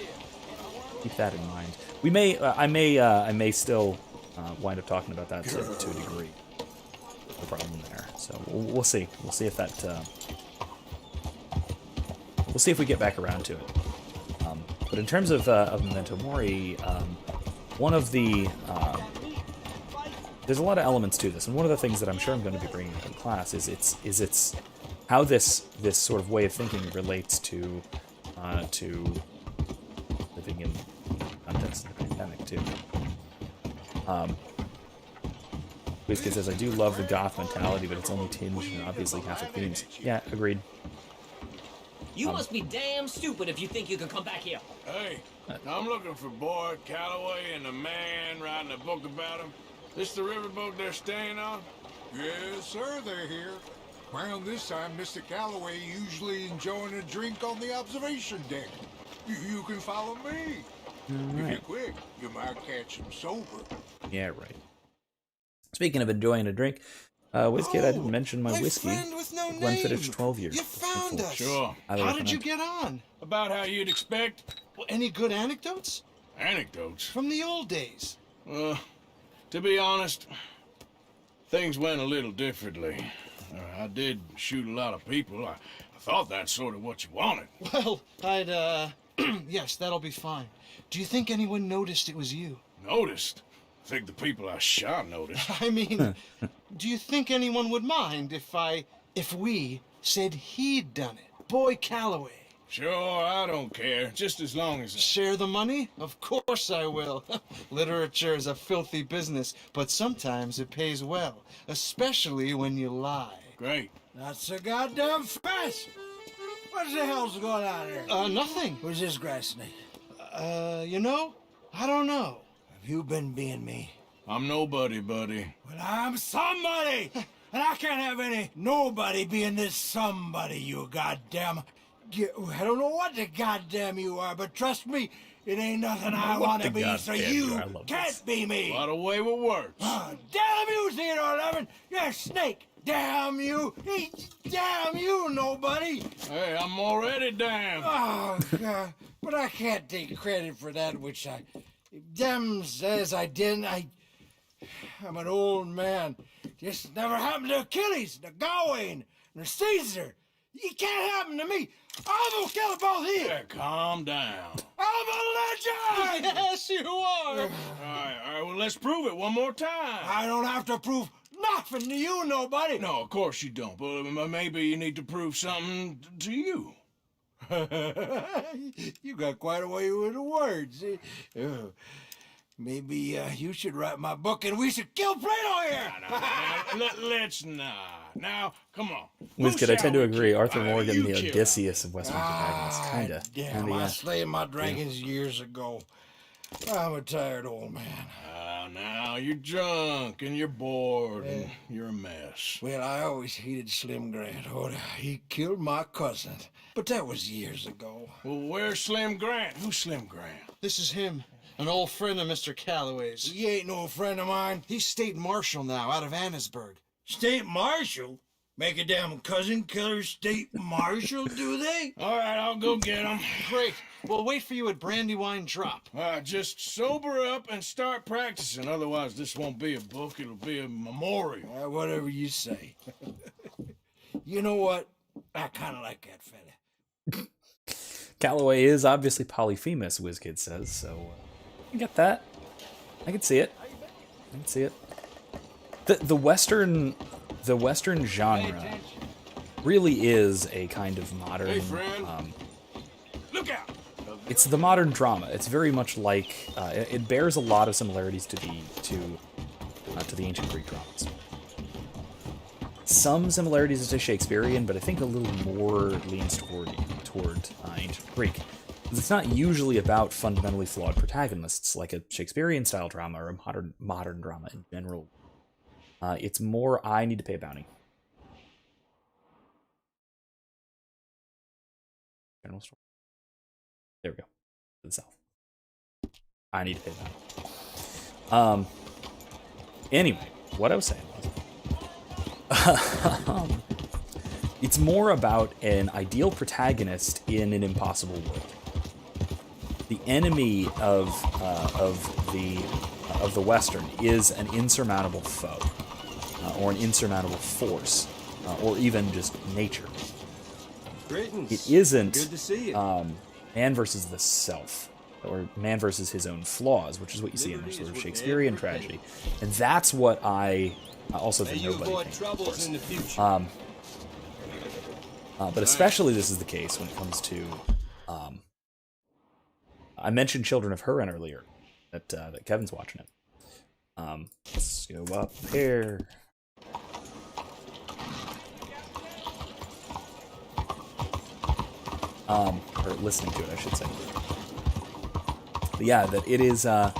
Keep that in mind. We may I may still wind up talking about that to a degree. No problem there. So we'll see. We'll see if that. We'll see if we get back around to it. But in terms of Memento Mori, one of the there's a lot of elements to this, and one of the things that I'm sure I'm going to be bringing up in class is it's how this sort of way of thinking relates to living in the context of the pandemic too. WizKid says, "I do love the goth mentality, but it's only tinged and obviously Catholic themes." Yeah, agreed. You must be damn stupid if you think you can come back here. Hey, I'm looking for Boyd Calloway and the man writing a book about him. This the riverboat they're staying on? Yes, sir, they're here. Around this time, Mr. Calloway usually enjoying a drink on the observation deck. You can follow me. If you're quick, you might catch him sober. Yeah, right. Speaking of enjoying a drink, WizKid, I didn't mention my whiskey. Glenfiddich 12 years. You found us. Sure. How did you get on? About how you'd expect. Well, any good anecdotes? Anecdotes? From the old days. To be honest, things went a little differently. I did shoot a lot of people. I thought that's sort of what you wanted. Well, I'd, yes, that'll be fine. Do you think anyone noticed it was you? Noticed? I think the people I shot noticed. I mean, do you think anyone would mind if we said he'd done it? Boy Calloway. Sure, I don't care. Just as long as... Share the money? Of course I will. Literature is a filthy business, but sometimes it pays well. Especially when you lie. Great. That's so goddamn fast! What the hell's going on here? Nothing. Who's this grass snake? You know? I don't know. Have you been being me? I'm nobody, buddy. Well, I'm somebody! And I can't have any nobody being this somebody, you goddamn... I don't know what the goddamn you are, but trust me, it ain't nothing I want to be, so you can't be me. What a way with words. Damn you, Theodore Levin! You're a snake! Damn you! Damn you, nobody! Hey, I'm already damned. Oh, God. But I can't take credit for that which Dem says I didn't. I'm an old man. This never happened to Achilles, to Gawain, or Caesar. It can't happen to me. I'm gonna kill them both here. Yeah, calm down. I'm a legend! Yes, you are. All right, well, let's prove it one more time. I don't have to prove nothing to you, nobody. No, of course you don't. But maybe you need to prove something to you. You got quite a way with the words. Maybe you should write my book and we should kill Plato here. Let's not. Now, come on. WizKid, I tend to agree. Arthur Morgan, the Odysseus of Western Dragons. Kinda. Damn, I slayed my dragons years ago. I'm a tired old man. Now, you're drunk and you're bored and you're a mess. Well, I always hated Slim Grant. Oh, he killed my cousin. But that was years ago. Well, where's Slim Grant? Who's Slim Grant? This is him. An old friend of Mr. Calloway's. He ain't no friend of mine. He's state marshal now, out of Annesburg. State marshal? Make a damn cousin killer state marshal, do they? All right, I'll go get him. Great. We'll wait for you at Brandywine Drop. Just sober up and start practicing. Otherwise, this won't be a book. It'll be a memorial. Whatever you say. You know what? I kind of like that fella. Calloway is obviously polyphemus, WizKid says, so I get that. I can see it. I can see it. The Western genre really is a kind of modern. Hey, friend. Look out! It's the modern drama. It's very much like it bears a lot of similarities to the ancient Greek dramas. Some similarities to Shakespearean, but I think a little more leans toward ancient Greek. Because it's not usually about fundamentally flawed protagonists like a Shakespearean style drama or a modern drama in general. It's more, I need to pay a bounty. General store. There we go. To the south. I need to pay a bounty. Anyway, what I was saying was, it's more about an ideal protagonist in an impossible world. The enemy of the Western is an insurmountable foe, or an insurmountable force, or even just nature. Greetings. It isn't Good to see you. man versus the self, or man versus his own flaws, which is what you see in the sort of Shakespearean tragedy, and that's what I also think nobody thinks, troubles in the future. But especially this is the case when it comes to. I mentioned Children of Hurin earlier, that Kevin's watching it. Let's go up here. Or listening to it, I should say. But yeah, that it is. I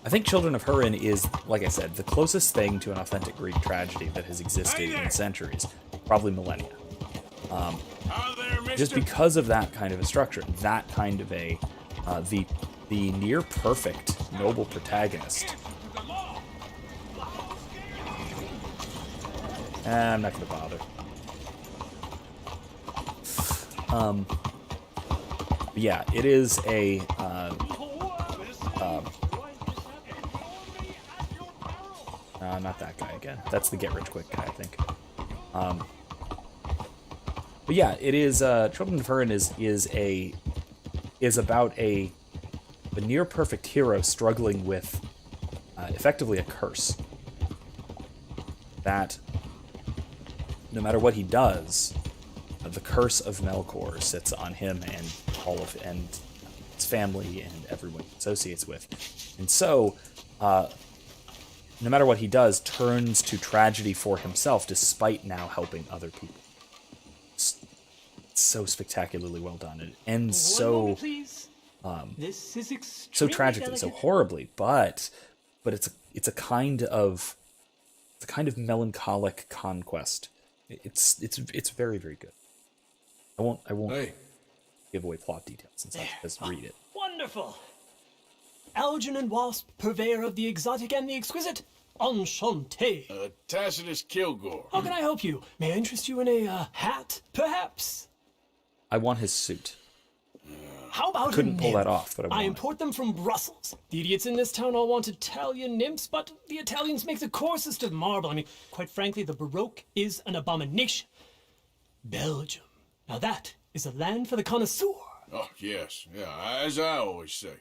think Children of Hurin is, like I said, the closest thing to an authentic Greek tragedy that has existed in centuries, probably millennia. Just because of that kind of a structure, that kind of a the near perfect noble protagonist. I'm not going to bother. Yeah, it is a not that guy again. That's the get rich quick guy, I think. But yeah, it is. Children of Hurin is about a near perfect hero struggling with effectively a curse. That no matter what he does, the curse of Melkor sits on him and and his family and everyone he associates with, and so no matter what he does, turns to tragedy for himself, despite now helping other people. It's so spectacularally well done. It ends so this is so tragically, so horribly, but it's a kind of melancholic conquest. It's very, very good. I won't give away plot details since I just read it. Wonderful. Algernon Wasp, purveyor of the exotic and the exquisite. Enchanté. Tacitus Kilgore. How can I help you? May I interest you in a hat, perhaps? I want his suit. How about I couldn't pull that off, but I I want import them from Brussels. The idiots in this town all want Italian nymphs, but the Italians make the coarsest of marble. I mean, quite frankly, the Baroque is an abomination. Belgium. Now that is a land for the connoisseur. Oh, yes. Yeah, as I always say.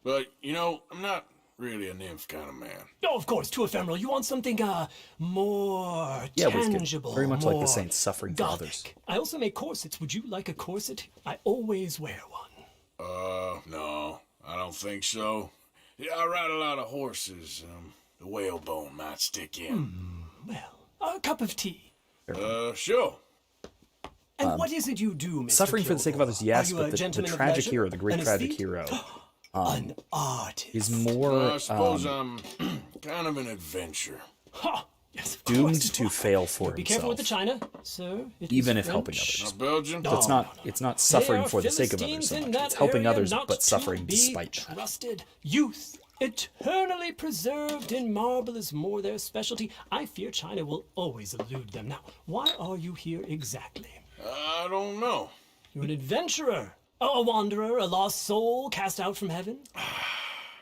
But, you know, I'm not really a nymph kind of man. Oh, of course, too ephemeral. You want something, more tangible, very much more like the saints suffering for others. I also make corsets. Would you like a corset? I always wear one. No, I don't think so. Yeah, I ride a lot of horses. The whalebone might stick in. Well, a cup of tea. Sure. And what is it you do, Mr. Suffering for the sake of others, yes, Are you but a the gentleman of tragic leisure? hero, the great An tragic aesthete? hero, An artist. is more I suppose I'm kind of an adventurer. Ha! Yes, of doomed course. to fail for Be careful with the himself, china, sir. It even is if helping French. others. Belgian? So it's not suffering They are for the sake of others Philistines so in much. that It's helping area, others, not but to suffering be despite them. trusted. Youth, eternally preserved in marble, is more their specialty. I fear China will always elude them. Now, why are you here exactly? I don't know. You're an adventurer. A wanderer, a lost soul cast out from heaven?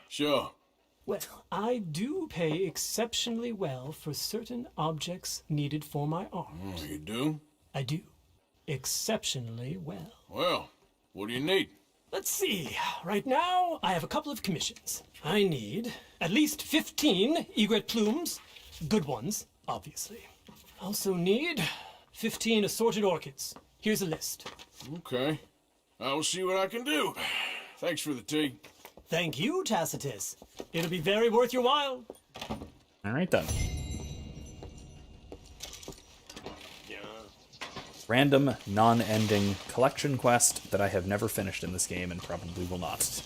Sure. Well, I do pay exceptionally well for certain objects needed for my art. Oh, you do? I do. Exceptionally well. Well, what do you need? Let's see. Right now, I have a couple of commissions. I need at least 15 egret plumes. Good ones, obviously. Also need 15 assorted orchids. Here's a list. Okay. I will see what I can do. Thanks for the tea. Thank you, Tacitus. It'll be very worth your while. All right, then. Random, non-ending collection quest that I have never finished in this game and probably will not.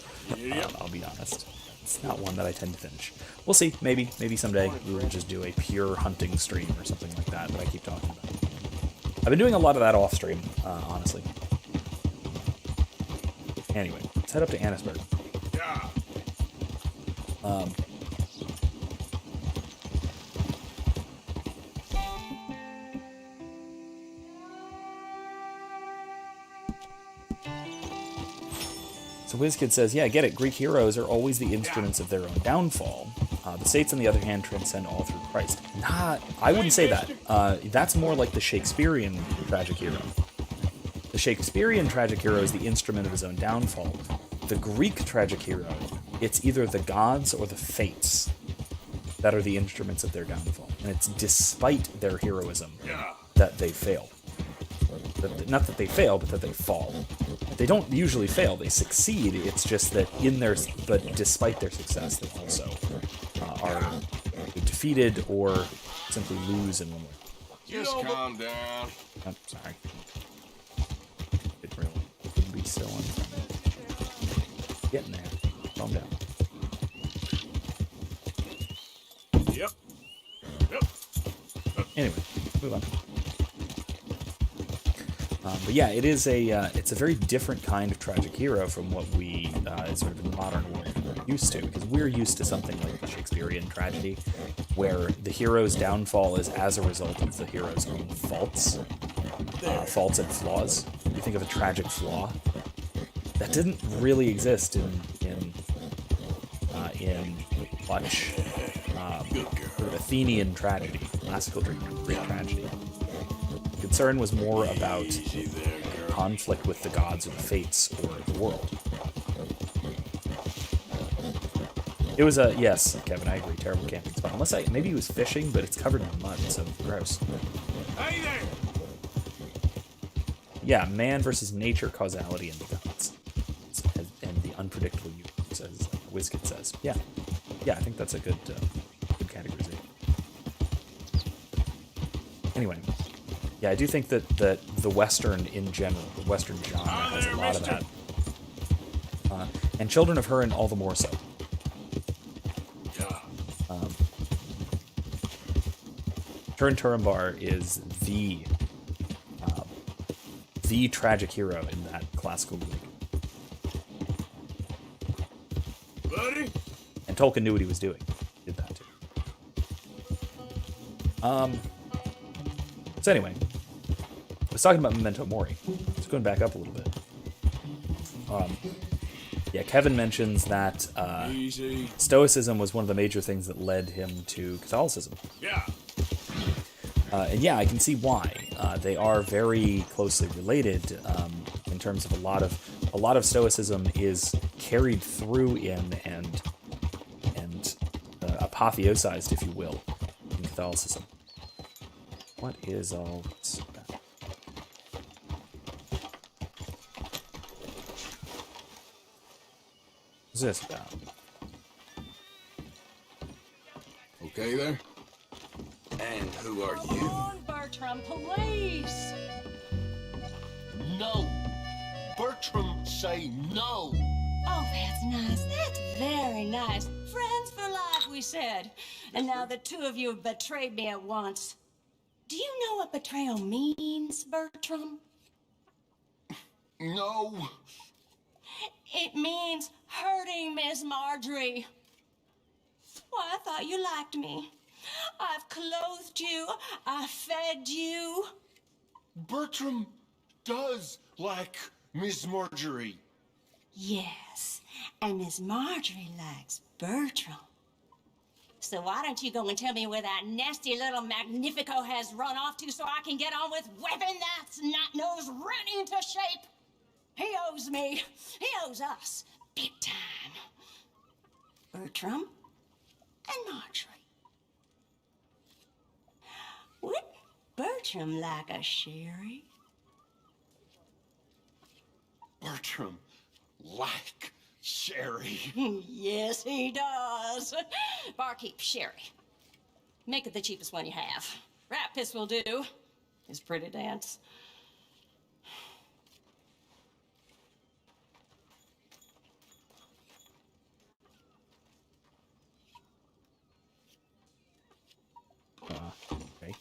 I'll be honest. It's not one that I tend to finish. We'll see. Maybe someday we will just do a pure hunting stream or something like that I keep talking about. I've been doing a lot of that off stream, honestly. Anyway, let's head up to Annisburg. So WizKid says, yeah, I get it. Greek heroes are always the instruments of their own downfall. The saints, on the other hand, transcend all through Christ. I wouldn't say that. That's more like the Shakespearean tragic hero. The Shakespearean tragic hero is the instrument of his own downfall. The Greek tragic hero, it's either the gods or the fates that are the instruments of their downfall. And it's despite their heroism that they fail. Not that they fail, but that they fall. They don't usually fail, they succeed. It's just that but despite their success, they also are defeated or simply lose in one way. Just calm down. Oh, sorry. It really would be so unfriendly. Getting there. Calm down. Yep. Anyway, move on. But yeah, it's a very different kind of tragic hero from what we, sort of in the modern world, are used to. Because we're used to something like the Shakespearean tragedy, where the hero's downfall is as a result of the hero's own faults. Faults and flaws. You think of a tragic flaw. That didn't really exist in much sort of Athenian tragedy, classical Greek tragedy. Concern was more about conflict with the gods or the fates or the world. It was yes, Kevin, I agree, terrible camping spot. Maybe he was fishing, but it's covered in mud, so gross. Hey there! Yeah, man versus nature causality in the gods. And the unpredictable universe, as WizKid says. Yeah, I think that's a good categorization. Anyway. Yeah, I do think that the Western in general, the Western genre, has a lot of that. And Children of Hurin all the more so. Turin Turambar is the tragic hero in that classical Greek. Buddy? And Tolkien knew what he was doing. He did that too. So anyway, I was talking about Memento Mori. Just going back up a little bit. Yeah, Kevin mentions that Stoicism was one of the major things that led him to Catholicism. Yeah. And yeah, I can see why. They are very closely related in terms of a lot of Stoicism is carried through in and apotheosized, if you will, in Catholicism. What is all this about? What's this about? Okay there? And who are Come on, Bertram, police! No. Bertram, say no. Oh, that's nice. That's very nice. Friends for life, we said. And now the two of you have betrayed me at once. Do you know what betrayal means, Bertram? No. It means hurting Miss Marjorie. Why, I thought you liked me. I've clothed you. I fed you. Bertram does like Miss Marjorie. Yes, and Miss Marjorie likes Bertram. So why don't you go and tell me where that nasty little Magnifico has run off to so I can get on with whipping that snot-nosed run into shape? He owes me. He owes us. Big time. Bertram and Marjorie. Would Bertram like a sherry? Bertram, like sherry. Yes, he does. Barkeep, sherry. Make it the cheapest one you have. Rat piss will do. His pretty dance. Okay.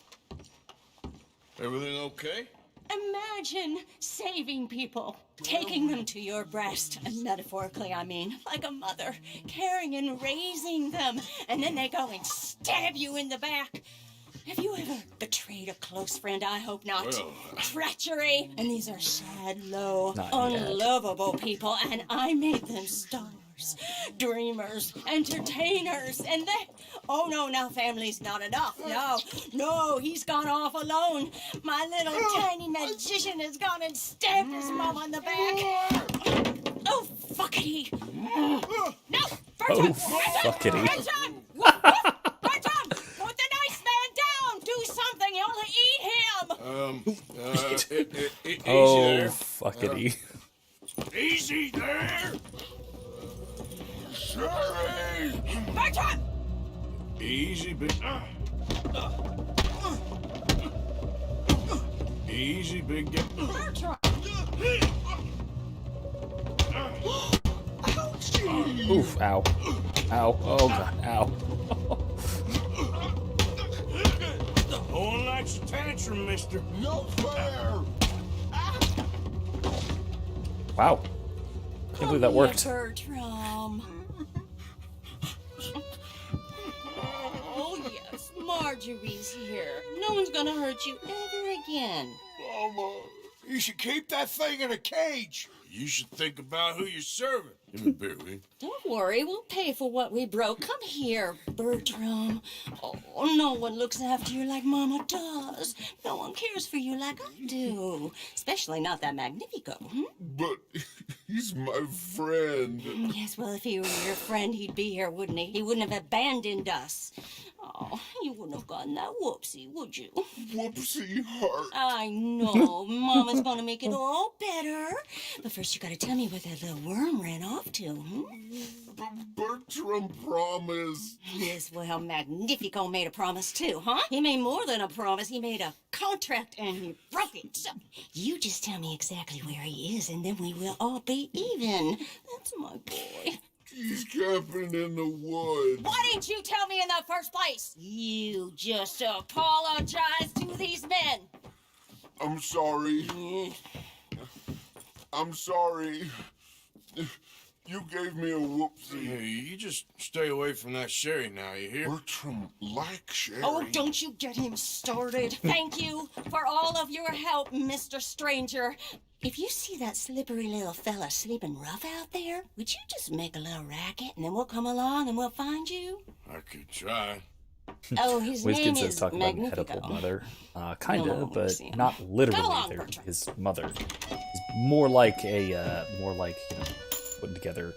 Everything okay? Imagine saving people, taking them to your breast, and metaphorically I mean, like a mother, caring and raising them, and then they go and stab you in the back. Have you ever betrayed a close friend? I hope not. Well, Treachery. And these are sad, low, Not yet. unlovable people, and I made them stars, dreamers, entertainers, and they... Oh, no, now family's not enough. No, he's gone off alone. My little tiny magician has gone and stabbed his mom on the back. Oh, fuckity. No, Bertram! fuckity. Bertram! Bertram! Put the nice man down! Do something! You'll eat him! Easy Oh, there. fuckity. Easy there! Sherry! Bertram! Easy, big... Easy, big... Bertram! Oof, ow. Ow. Oh, God, ow. No one likes a tantrum, mister. No fair! Wow. Can't believe that worked. Bertram. Oh, yes, Marjorie's here. No one's gonna hurt you ever again. Mama, you should keep that thing in a cage. You should think about who you're serving. Give me a beer, will you? Don't worry, we'll pay for what we broke. Come here, Bertram. Oh, no one looks after you like Mama does. No one cares for you like I do. Especially not that Magnifico. But he's my friend. Yes, well, if he were your friend, he'd be here, wouldn't he? He wouldn't have abandoned us. Oh, you wouldn't have gotten that whoopsie, would you? Whoopsie heart. I know. Mama's gonna make it all better. But first, you gotta tell me where that little worm ran off to, Bertram promised. Yes, well, Magnifico made a promise too, huh? He made more than a promise. He made a contract and he broke it. So you just tell me exactly where he is and then we will all be even. That's my boy. He's camping in the woods. Why didn't you tell me in the first place? You just apologize to these men. I'm sorry. I'm sorry. You gave me a whoopsie. Hey, you just stay away from that sherry now, you hear? Bertram like sherry. Oh, don't you get him started. Thank you for all of your help, Mr. Stranger. If you see that slippery little fella sleeping rough out there, would you just make a little racket and then we'll come along and we'll find you? I could try. Oh, his Wiz name Kid says is talk about Magnifico. Oedipal mother. Kinda, No, but see. not literally. Come along, They're Bertram. his mother. It's more like putting together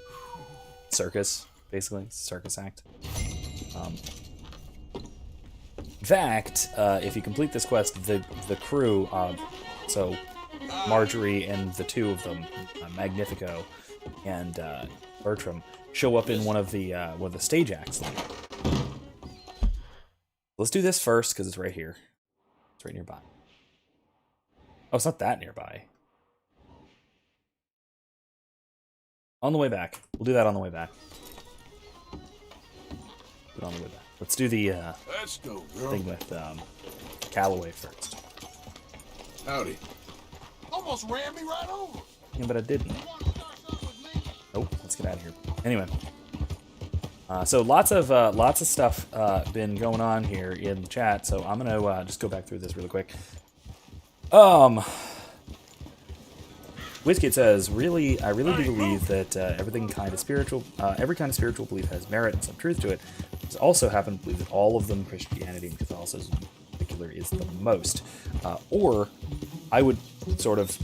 circus, basically circus act. In fact, if you complete this quest, the crew, so Marjorie and the two of them, Magnifico and Bertram, show up in one of the stage acts. Let's do this first because it's right here. It's right nearby. Oh, it's not that nearby. On the way back. We'll do that on the way back. Do it on the way back. Let's do the Let's go, girl. thing with Calloway first. Howdy. Almost ran me right over. Yeah, but I didn't. Oh, let's get out of here. Anyway, so lots of stuff been going on here in the chat. So I'm gonna just go back through this really quick. Whiskey says, I really do believe that every kind of spiritual belief has merit and some truth to it. I also happen to believe that all of them, Christianity and Catholicism in particular, is the most. Or I would sort of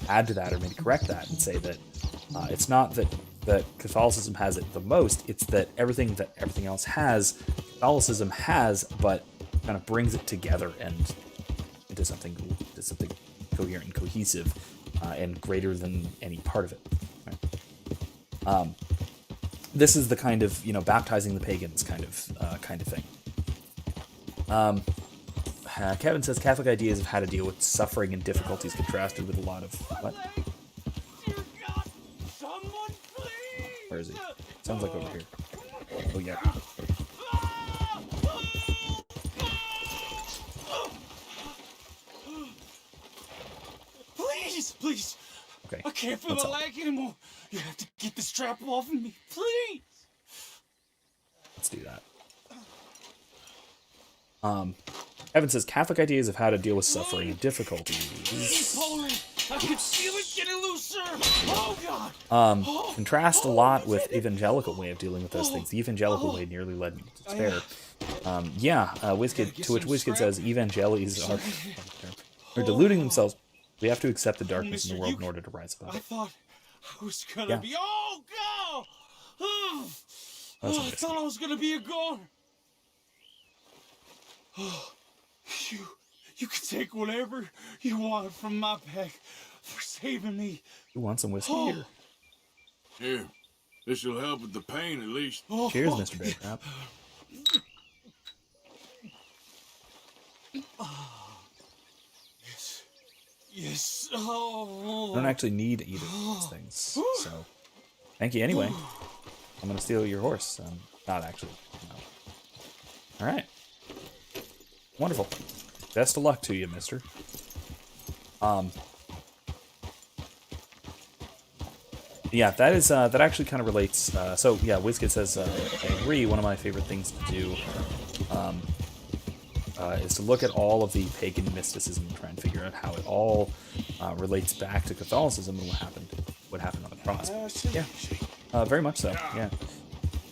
add to that, or maybe correct that, and say that it's not that Catholicism has it the most, it's that everything else has, Catholicism has, but kind of brings it together and into something coherent and cohesive, and greater than any part of it. Right? This is the kind of, baptizing the pagans kind of thing. Kevin says Catholic ideas of how to deal with suffering and difficulties contrasted with a lot of what? Where is he? Sounds like over here. Oh yeah. Please. Okay. I can't feel my leg anymore. You have to get the strap off of me, please. Let's do that. Evan says Catholic ideas of how to deal with suffering and difficulties. Keep pulling. I can feel it getting looser. Oh God. Contrast a lot with evangelical way of dealing with those things. The evangelical way nearly led me to despair. To which Wizkid says evangelis are deluding themselves. We have to accept the darkness in the world in order to rise above it. I thought I was gonna be. Oh God! I thought I was gonna be a goner. You can take whatever you want from my pack for saving me. You want some whiskey here? Here, this will help with the pain at least. Cheers, Mr. Bear Trap. Yes. Oh. I don't actually need either of those things, so thank you anyway. I'm gonna steal your horse. Not actually. No. All right. Wonderful. Best of luck to you, mister. Yeah, that is that actually kind of relates. So yeah, Wizkid says I agree. One of my favorite things to do is to look at all of the pagan mysticism and try and figure out how it all relates back to Catholicism and what happened on the cross. Yeah, very much so. Yeah,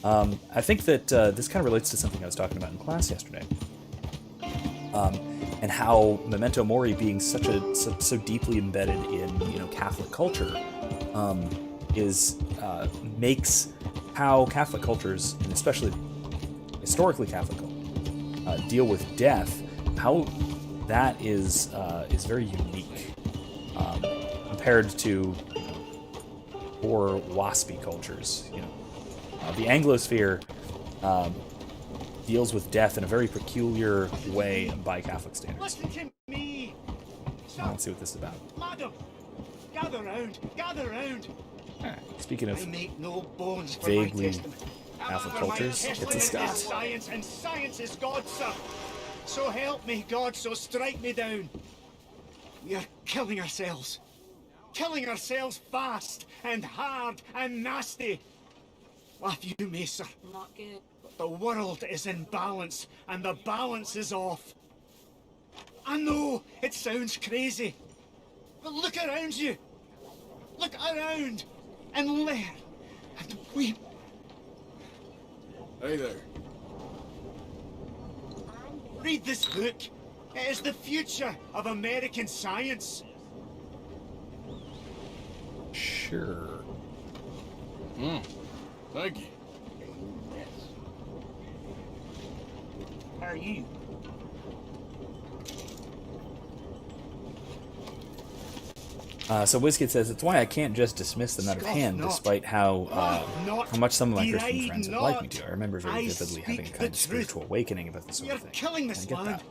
I think that this kind of relates to something I was talking about in class yesterday, and how Memento Mori being so deeply embedded in Catholic culture makes how Catholic cultures, and especially historically Catholic culture, deal with death, how that is very unique compared to more waspy cultures. The Anglosphere deals with death in a very peculiar way by Catholic standards. Listen to me. Let's see what this is about. Madam, gather round. Speaking of I make no bones for vaguely my testament. Catholic cultures, it's a Scot. Science, and science is God, sir. So help me, God, so strike me down. We are killing ourselves. Killing ourselves fast and hard and nasty. Laugh you may, sir. Not good. But the world is in balance, and the balance is off. I know it sounds crazy, but look around you. Look around and learn and weep. Hey there. Read this book. It is the future of American science. Sure. Thank you. How are you? So Wizkid says, it's why I can't just dismiss them out of hand, despite how much some of my Christian friends would like me to. I remember very vividly having a kind of spiritual awakening about this sort of thing. Killing this I get land. that.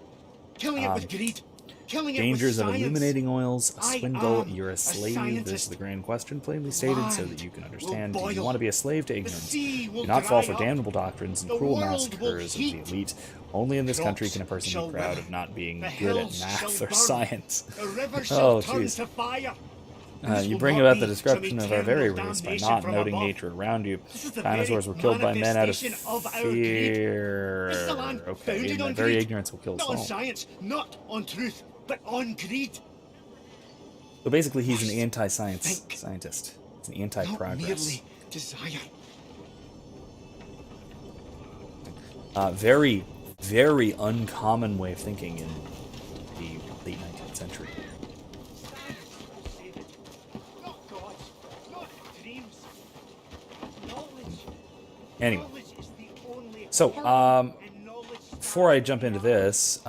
Killing it with greed. Killing it Dangers with of science. illuminating oils, a swindle, am you're a slave. This is scientist. the grand question, plainly stated, so that you can understand. Do you boil. want to be a slave to ignorance? sea will Do not fall for dry up. damnable doctrines and The cruel world will massacres of the heat. elite. Only in this country Crops can a person shall be proud wither. of not being The good at hills math shall or burn. science. The river Oh, shall turn jeez. to fire. You bring about the destruction of our very race by not noting nature around you. Dinosaurs were killed by men out of fear. This is a land Okay, founded and on very greed. ignorance will kill us Not on all. science, not on truth, but on greed. So basically, he's an anti-science scientist. He's an anti-progress. Merely desire. Very, very uncommon way of thinking in the late 19th century. Anyway, so before I jump into this,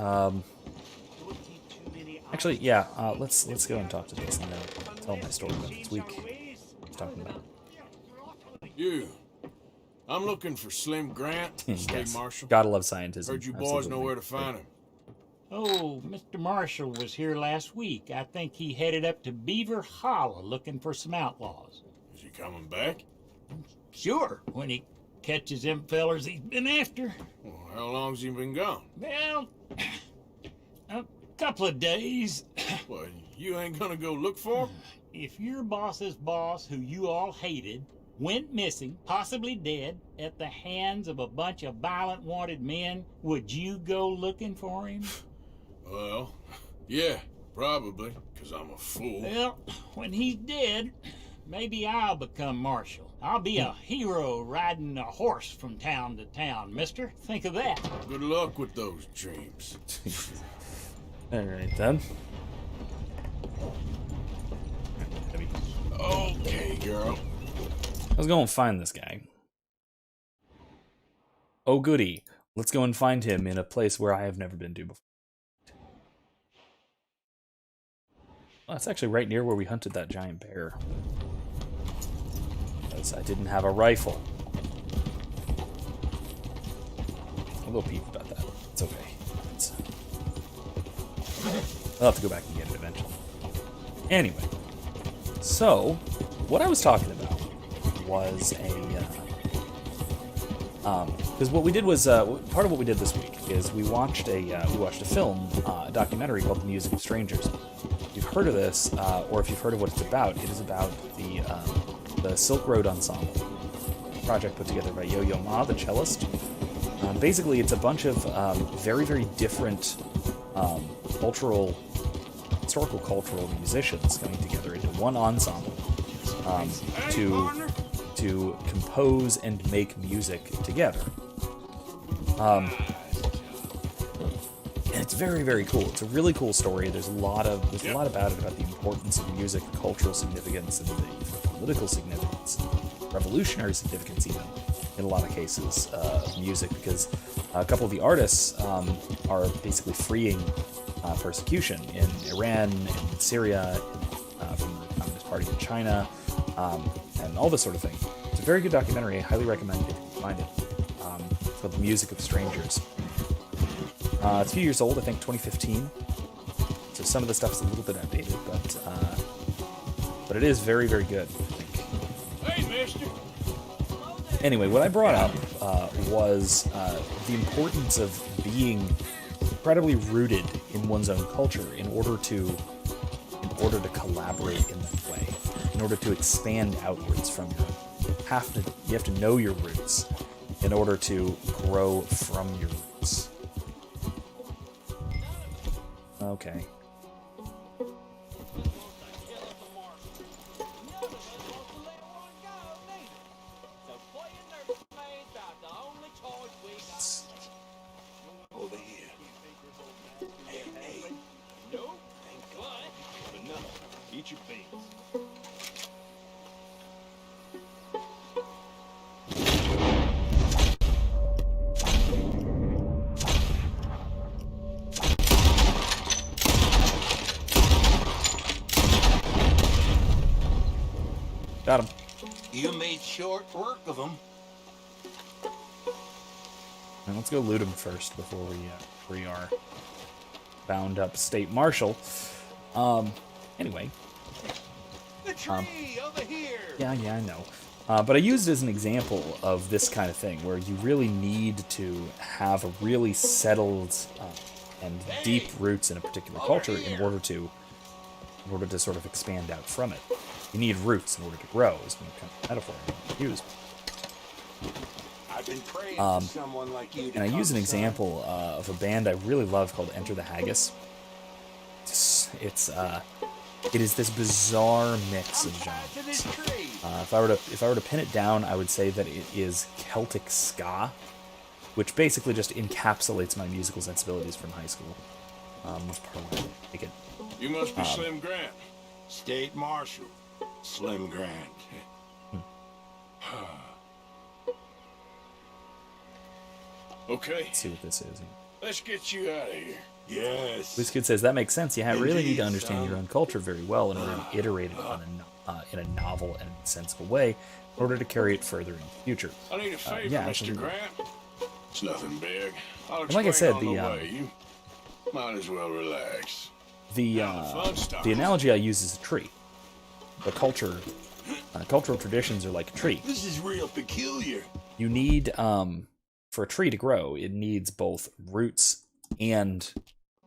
actually, yeah, let's go and talk to this and tell my story about this week. I was talking about. You. I'm looking for Slim Grant, State Yes. Marshal. Gotta love scientism. Heard you boys Absolutely. know where to find him. Oh, Mr. Marshall was here last week. I think he headed up to Beaver Hollow looking for some outlaws. Is he coming back? Sure, when he catches them fellers he's been after. Well, how long's he been gone? Well, a couple of days. What, you ain't gonna go look for him? If your boss's boss, who you all hated, went missing, possibly dead, at the hands of a bunch of violent wanted men, would you go looking for him? Well, yeah, probably, 'cause I'm a fool. Well, when he's dead, maybe I'll become marshal. I'll be a hero riding a horse from town to town, mister. Think of that. Good luck with those dreams. Alright then. Okay, girl. Let's go and find this guy. Oh goody. Let's go and find him in a place where I have never been to before. Well, that's actually right near where we hunted that giant bear. Because I didn't have a rifle. I'm a little peeved about that. It's okay. I'll have to go back and get it eventually. Anyway. So, what I was talking about was because what we did was part of what we did this week is we watched a film, a documentary called "The Music of Strangers." If you've heard of this, or if you've heard of what it's about, it is about the Silk Road Ensemble, a project put together by Yo-Yo Ma, the cellist. Basically, it's a bunch of very, very different historical cultural musicians coming together into one ensemble to compose and make music together. And it's very, very cool. It's a really cool story. There's a lot about it, about the importance of music, the cultural significance, and the political significance, revolutionary significance even, in a lot of cases, of music, because a couple of the artists are basically freeing persecution in Iran, in Syria, from the Communist Party in China, and all this sort of thing. It's a very good documentary. I highly recommend it if you can find it. It's called The Music of Strangers. It's a few years old, I think 2015. So some of the stuff's a little bit outdated, but it is very, very good, I think. Hey, mister! Anyway, what I brought up was the importance of being incredibly rooted in one's own culture in order to collaborate in that way, in order to expand outwards from your you have to know your roots in order to grow from your roots. Okay. Over here. Hey. No. Thank God. But no. Eat your beans. Got him. You made short work of them. And let's go loot him first before we are bound up state marshal. Anyway. The tree over here. Yeah, I know. But I used it as an example of this kind of thing, where you really need to have a really settled and deep roots in a particular culture in order to sort of expand out from it. You need roots in order to grow, is kind of metaphor I use. I've been praying for someone like you to And I use an come, example of a band I really love called Enter the Haggis. It's it is this bizarre mix of genres. If I were to pin it down, I would say that it is Celtic ska, which basically just encapsulates my musical sensibilities from high school. That's probably make it. You must be Slim Grant, State Marshal. Slim Grant. Okay. Let's see what this is. Let's get you out of here. Yes. This kid says that makes sense. You really need to Indeed, understand son. your own culture very well in order to iterate it in a novel and sensible way, in order to carry it further in the future. I need a favor, yeah, Mr. absolutely. Grant. It's nothing big. I'll And like I said, explain the on way. You might as well relax. the analogy I use is a tree. The cultural traditions are like a tree. This is real peculiar. You need for a tree to grow, it needs both roots and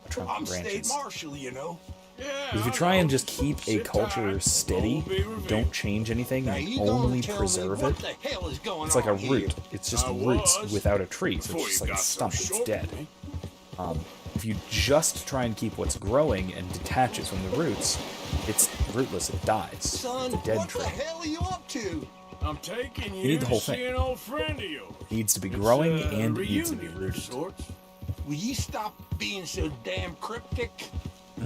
a trunk I'm and State branches. Marshal, you know. Yeah. If you try and just keep a culture steady, don't change anything, and only preserve it, it's like a root. It's just roots without a tree, so it's just like a stump. It's dead. If you just try and keep what's growing and detach it from the roots, it's rootless. It dies. Son, it's a dead what tree. the hell are you up to? I'm taking You need the whole to see thing. an old friend of yours. It needs to be growing It's a and it needs to be reunion of rooted. sorts. Will you stop being so damn cryptic?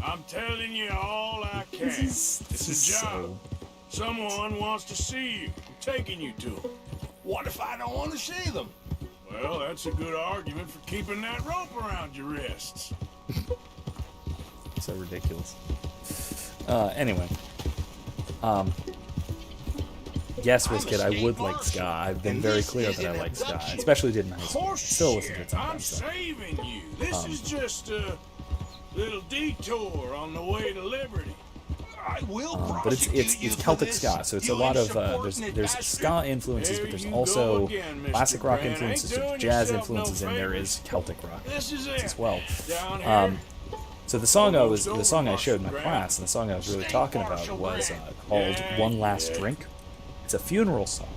I'm telling you all I can. This It's is a job. so... Someone wants to see you. I'm taking you to them. What if I don't want to see them? Well, that's a good argument for keeping that rope around your wrists. So ridiculous. Anyway. Yes, Wizkid, I would like ska. I've been very clear that I like ska. I especially did in high school. I still listen to it I'm sometimes. though. saving you. This is just a little detour on the way to liberty. I will But it's Celtic ska, so it's a lot of there's ska influences, but there's also classic rock influences, there's jazz influences, and there is Celtic rock influences as well. So the song I showed in my class, and the song I was really talking about was called "One Last Drink." It's a funeral song,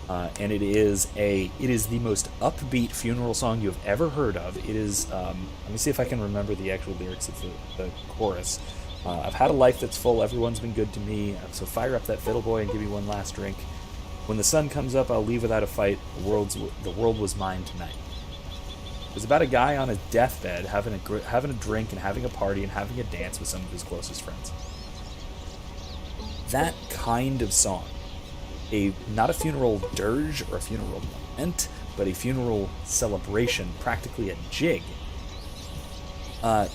and it is the most upbeat funeral song you have ever heard of. It is. Let me see if I can remember the actual lyrics of the chorus. I've had a life that's full. Everyone's been good to me. So fire up that fiddle, boy, and give me one last drink. When the sun comes up, I'll leave without a fight. The world was mine tonight. It was about a guy on his deathbed having a drink and having a party and having a dance with some of his closest friends. That kind of song, not a funeral dirge or a funeral lament, but a funeral celebration, practically a jig,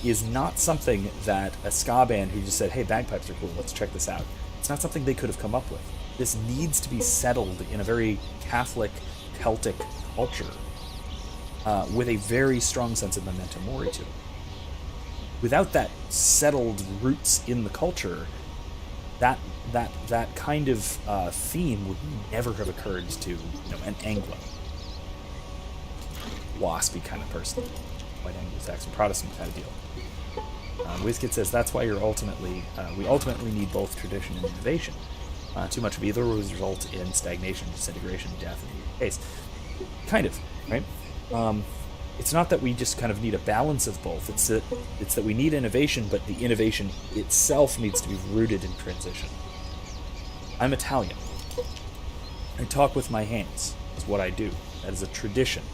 is not something that a ska band who just said, hey, bagpipes are cool, let's check this out. It's not something they could have come up with. This needs to be settled in a very Catholic, Celtic culture, with a very strong sense of memento mori to it. Without that settled roots in the culture, that kind of theme would never have occurred to an Anglo, waspy kind of person, white Anglo-Saxon Protestant kind of deal. Wizkid says that's why we ultimately need both tradition and innovation. Too much of either will result in stagnation, disintegration, death in either case. Kind of, right? It's not that we just kind of need a balance of both. It's that we need innovation, but the innovation itself needs to be rooted in transition. I'm Italian. I talk with my hands. Is what I do. That is a tradition.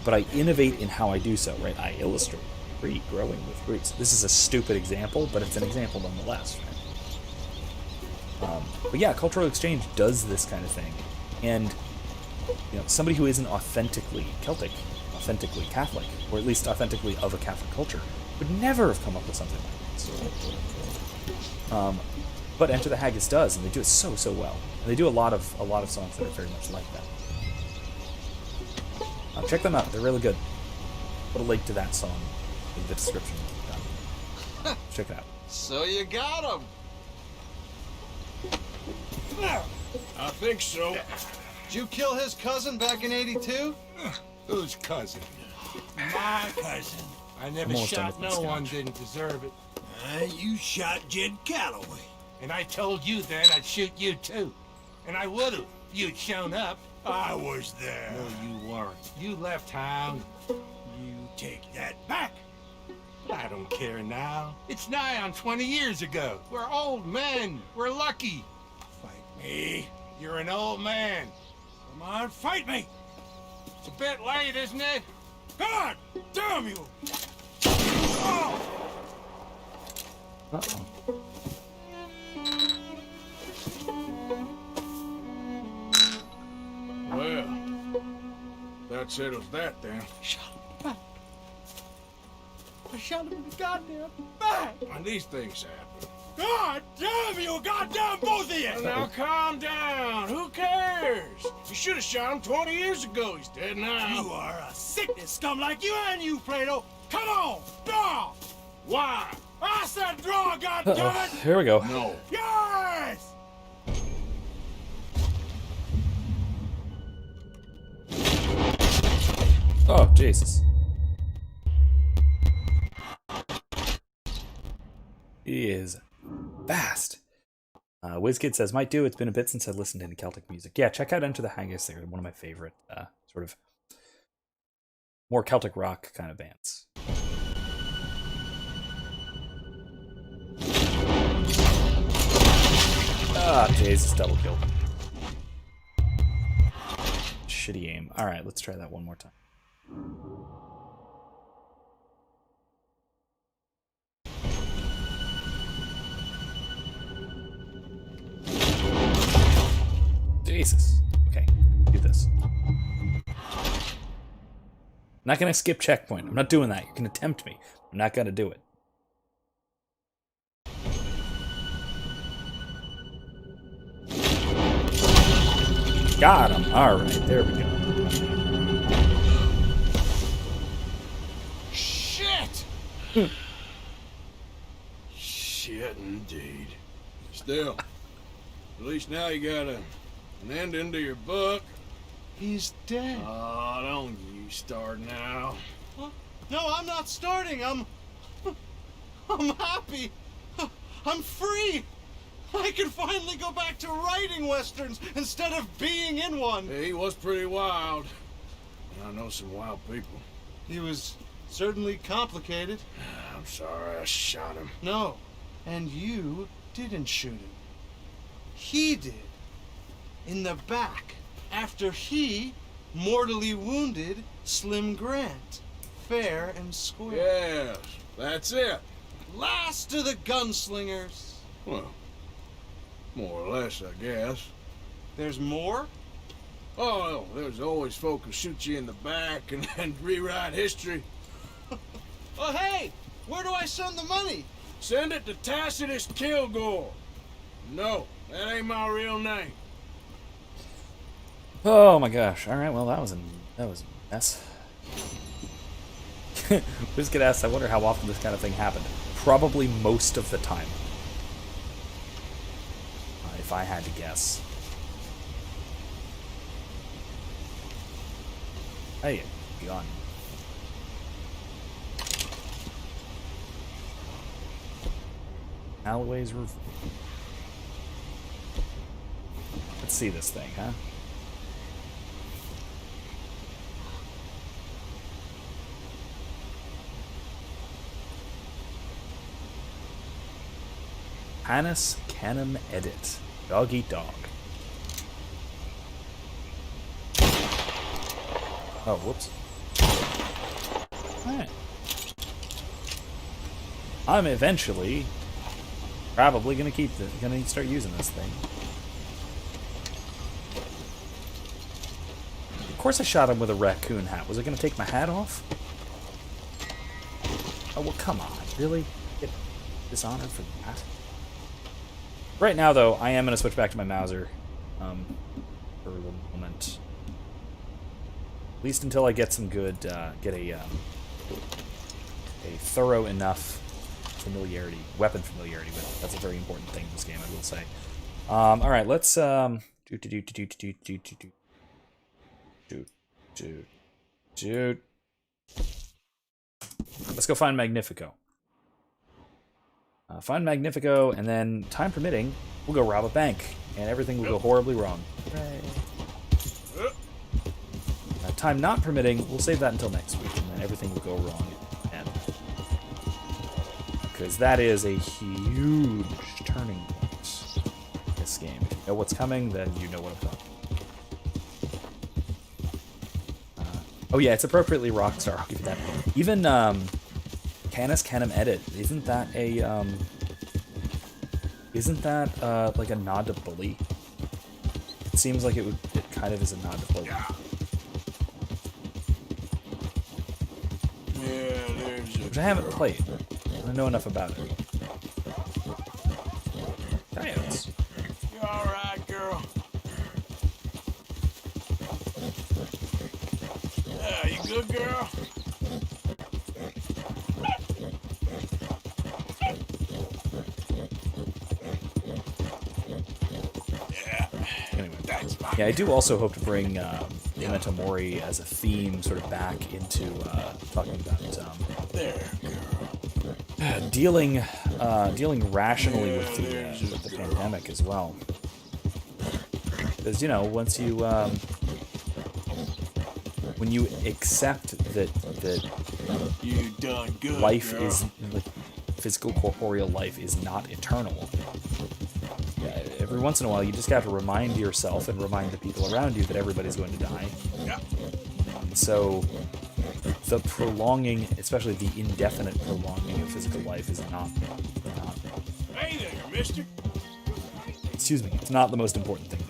But I innovate in how I do so, right? I illustrate tree growing with roots. This is a stupid example, but it's an example nonetheless, right? But yeah, cultural exchange does this kind of thing. And somebody who isn't authentically Celtic, authentically Catholic, or at least authentically of a Catholic culture, would never have come up with something like this. But Enter the Haggis does, and they do it so well. And they do a lot of songs that are very much like that. Check them out; they're really good. Put a link to that song in the description. Check it out. So you got him. I think so. Did you kill his cousin back in '82? Whose cousin? My cousin. I never shot no one didn't deserve it. You shot Jed Calloway. And I told you then I'd shoot you too. And I would've. You'd shown up. I was there. No, you weren't. You left town. You take that back. I don't care now. It's nigh on 20 years ago. We're old men. We're lucky. Fight me. You're an old man. Come on, fight me. It's a bit late, isn't it? God damn you! Oh! Uh-oh. Well, that settles that then. Shut up. I shot him in the goddamn back. When these things happen. God damn you! Goddamn both of you! Now calm down. Who cares? You should have shot him 20 years ago. He's dead now. You are a sickness scum like you and you, Plato. Come on, draw. Why? I said draw, goddammit! Here we go. No. Yes! Oh, Jesus. He is fast. WizKid says, might do. It's been a bit since I listened to any Celtic music. Yeah, check out Enter the Haggis. They're one of my favorite sort of more Celtic rock kind of bands. Ah, Jesus, double kill. Shitty aim. Alright, let's try that one more time. Jesus. Okay, do this. I'm not gonna skip checkpoint. I'm not doing that. You can attempt me. I'm not gonna do it. Got him. Alright, there we go. Shit! Shit indeed. Still, at least now you got an ending to your book. He's dead. Oh, don't you start now. What? No, I'm not starting. I'm happy. I'm free. I can finally go back to writing westerns instead of being in one. Hey, he was pretty wild. I know some wild people. He was certainly complicated. I'm sorry I shot him. No, and you didn't shoot him. He did. In the back, after he mortally wounded Slim Grant. Fair and square. Yes, that's it. Last of the gunslingers. Well, more or less, I guess. There's more? Oh, there's always folk who shoot you in the back and rewrite history. Oh, hey! Where do I send the money? Send it to Tacitus Kilgore. No, that ain't my real name. Oh my gosh. Alright, well that was a mess. WizKid asks, I wonder how often this kind of thing happened. Probably most of the time. If I had to guess. Hey, gun. Alloway's roof. Let's see this thing, huh? Hannes Canem Edit. Dog eat dog. Oh, whoops. Alright. I'm eventually probably gonna start using this thing. Of course I shot him with a raccoon hat. Was it gonna take my hat off? Oh well, come on. Really? Get dishonored for that? Right now, though, I am going to switch back to my Mauser for the moment. At least until I get some good, get a thorough enough weapon familiarity with it. That's a very important thing in this game, I will say. All right, let's let's go find Magnifico. Find Magnifico, and then, time permitting, we'll go rob a bank, and everything will go horribly wrong. Time not permitting, we'll save that until next week, and then everything will go wrong. And because that is a huge turning point in this game. If you know what's coming, then you know what I'm talking about. Oh yeah, it's appropriately Rockstar, I'll give you that. Even Canis Canem Edit, isn't that like a nod to Bully? It seems like it kind of is a nod to Bully. Which I haven't played. I don't know enough about it. Coyotes. You alright, girl? Yeah, you good, girl? Yeah, I do also hope to bring Memento Mori as a theme sort of back into talking about dealing rationally with the pandemic as well. Because, you know, once you when you accept that you done good, life girl. is like, physical corporeal life is not eternal. Every once in a while, you just have to remind yourself and remind the people around you that everybody's going to die. Yeah. So, the prolonging, especially the indefinite prolonging of physical life, is not. Hey there, mister. Excuse me. It's not the most important thing.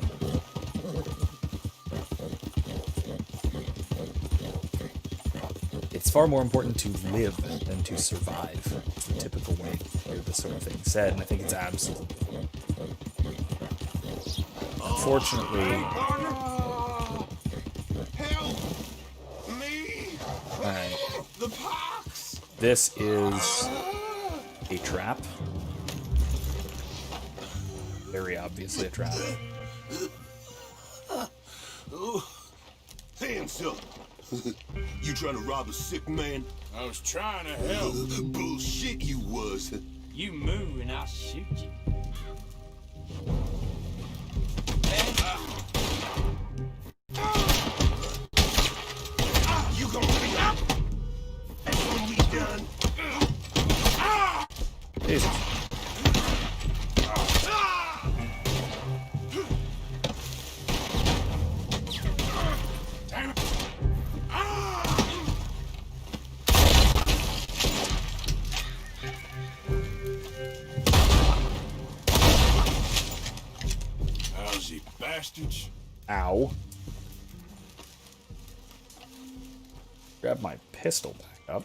It's far more important to live than to survive. It's the typical way to hear this sort of thing said, and I think it's absolutely. Unfortunately, Help me! alright, The pox! this is a trap. Very obviously a trap. Hands up! You trying to rob a sick man? I was trying to help. Bullshit you was. You move and I'll shoot you. You gonna be up? And when we done? Jesus. Damn it. Lousy bastards. Ow. Grab my pistol back up.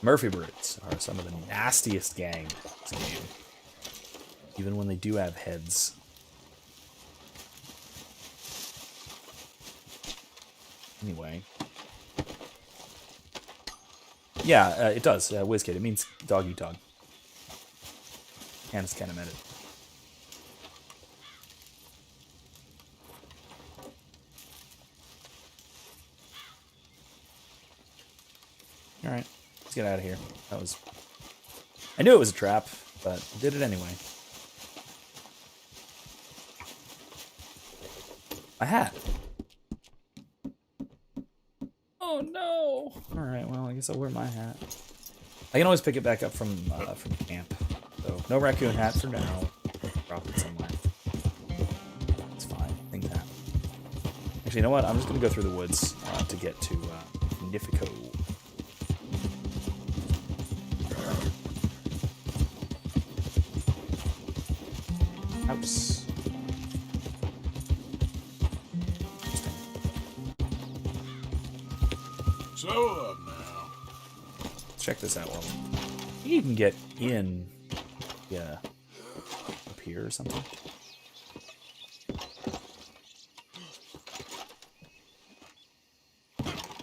Murphy Brutes are some of the nastiest gang in this game. Even when they do have heads. Anyway. Yeah, it does. WizKid. It means dog eat dog. Canis Canem Edit. Alright, let's get out of here. That was... I knew it was a trap, but I did it anyway. My hat. Oh no! Alright, well, I guess I'll wear my hat. I can always pick it back up from camp. So, no raccoon hat for now. Drop it somewhere. It's fine. Things happen. Actually, you know what? I'm just going to go through the woods to get to Nifico. House. Slow up now. Let's check this out. Well, you can get in, yeah, up here or something.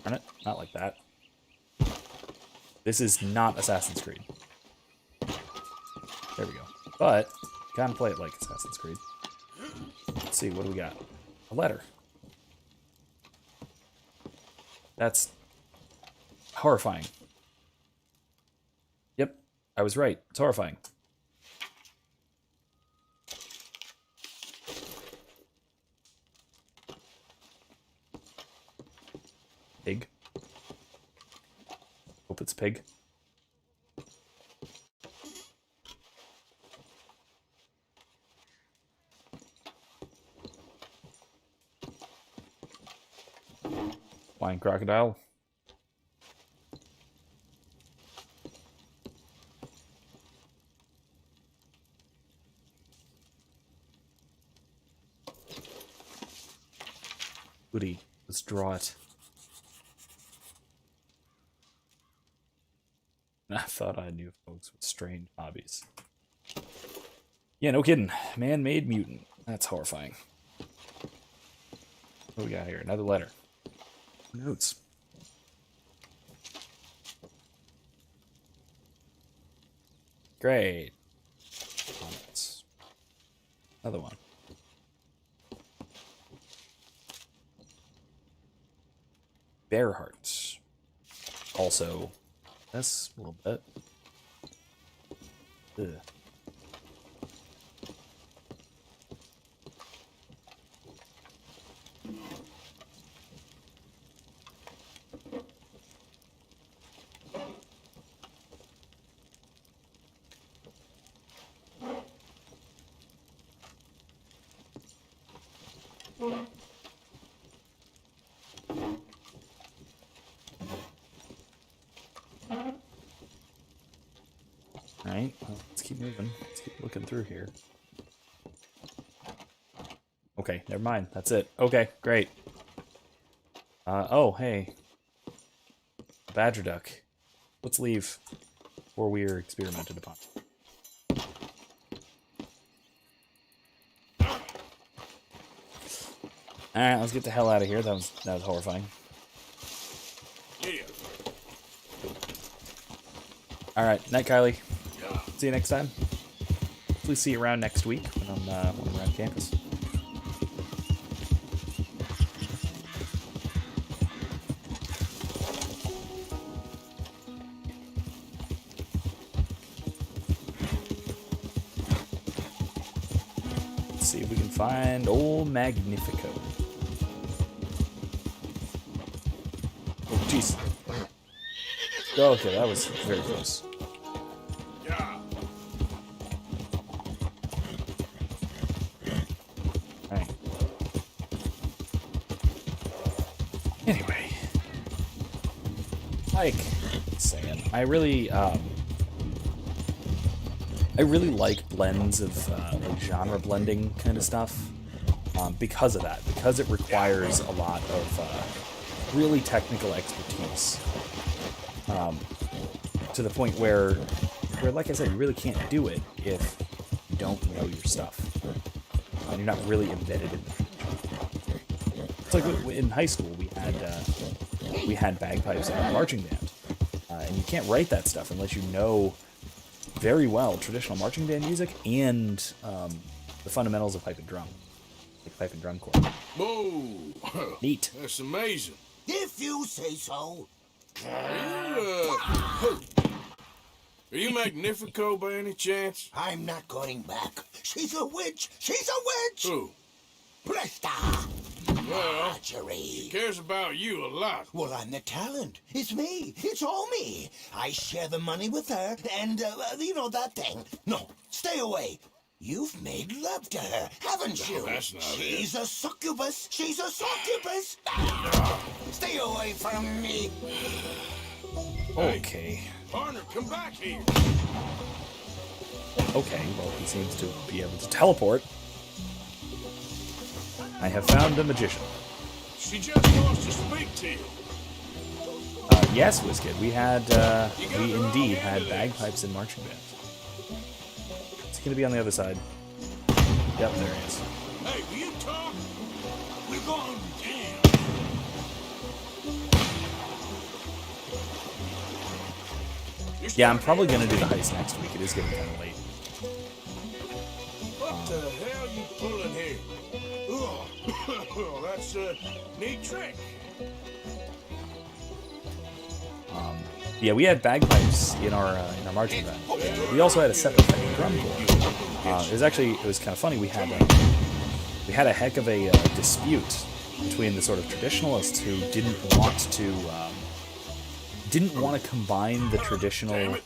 Darn it, not like that. This is not Assassin's Creed. There we go. But you kind of play it like Assassin's Creed. Let's see, what do we got? A letter. That's horrifying. Yep, I was right. It's horrifying. Pig. Hope it's pig. Flying crocodile. Goody, let's draw it. I thought I knew folks with strange hobbies. Yeah, no kidding. Man-made mutant. That's horrifying. What we got here? Another letter. Notes. Great. Comments. Another one. Bear hearts. Also, that's a little bit. Ugh. Alright, well, let's keep moving. Let's keep looking through here. Okay, never mind. That's it. Okay, great. Oh, hey. Badger duck. Let's leave before we are experimented upon. Alright, let's get the hell out of here. That was horrifying. Yeah. Alright, night, Kylie. See you next time. Please see you around next week when I'm around campus. Let's see if we can find old Magnifico. Oh, jeez. Oh, okay, that was very close. Anyway, like saying, I really like blends of like genre blending kind of stuff because of that, because it requires a lot of really technical expertise to the point where, like I said, you really can't do it if you don't know your stuff and you're not really embedded in it. It's like in high school we had bagpipes in our marching band, and you can't write that stuff unless you know very well traditional marching band music and the fundamentals of pipe and drum, like pipe and drum corps. Whoa! Neat. That's amazing. If you say so. Are you Magnifico by any chance? I'm not going back. She's a witch. She's a witch. Who? Presta. Well, Marjorie. she cares about you a lot. Well, I'm the talent. It's me. It's all me. I share the money with her, and, you know, that thing. No, stay away. You've made love to her, haven't you? That's not She's a succubus. She's a succubus. Stay away from me. Okay. Hey, partner, come back here. Okay, well, he seems to be able to teleport. I have found a magician. She just wants to speak to you. Yes, Wizkid, we indeed had bagpipes in marching band. Is he going to be on the other side? Yep, there he is. Hey, will you talk? We're going down. Yeah, I'm probably going to do the heist next week. It is getting kind of late. What the hell you pulling here? Oh, that's a neat trick. Yeah, we had bagpipes in our marching band. We also had a separate fucking drum corps. It was kind of funny. We had a heck of a dispute between the sort of traditionalists who didn't want to combine the traditional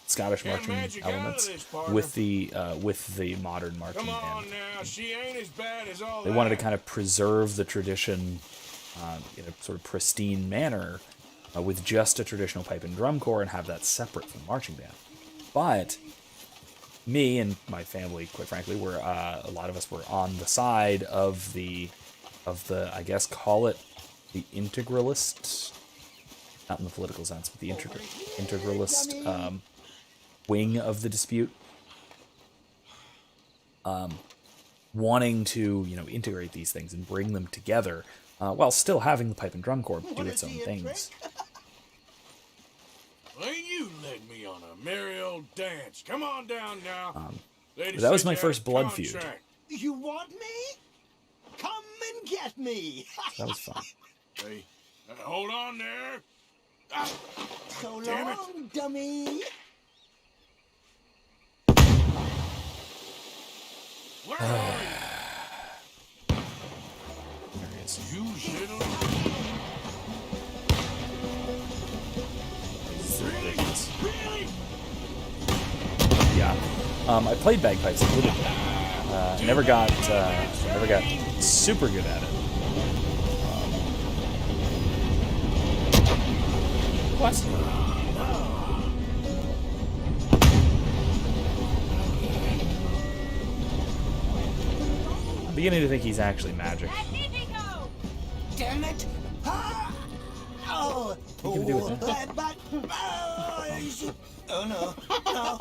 Scottish marching elements with the modern marching band. She ain't as bad as all They wanted to kind of preserve the tradition in a sort of pristine manner with just a traditional pipe and drum corps and have that separate from the marching band. But me and my family, quite frankly, were a lot of us were on the side of the I guess call it the integralist, not in the political sense, but the integralist wing of the dispute, wanting to integrate these things and bring them together while still having the pipe and drum corps do its own things. Ain't you led me on a merry old dance? Come on down now. That was my first blood feud. You want me? Come and get me. That was fun. Hey, hold on there. So damn it. long, dummy. Where are you? There he is. You little... Really? Yeah. I played bagpipes a little bit. Never got super good at it. What? I'm beginning to think he's actually magic. Damn it! Ah! Oh! What can we do with that? Oh no! No!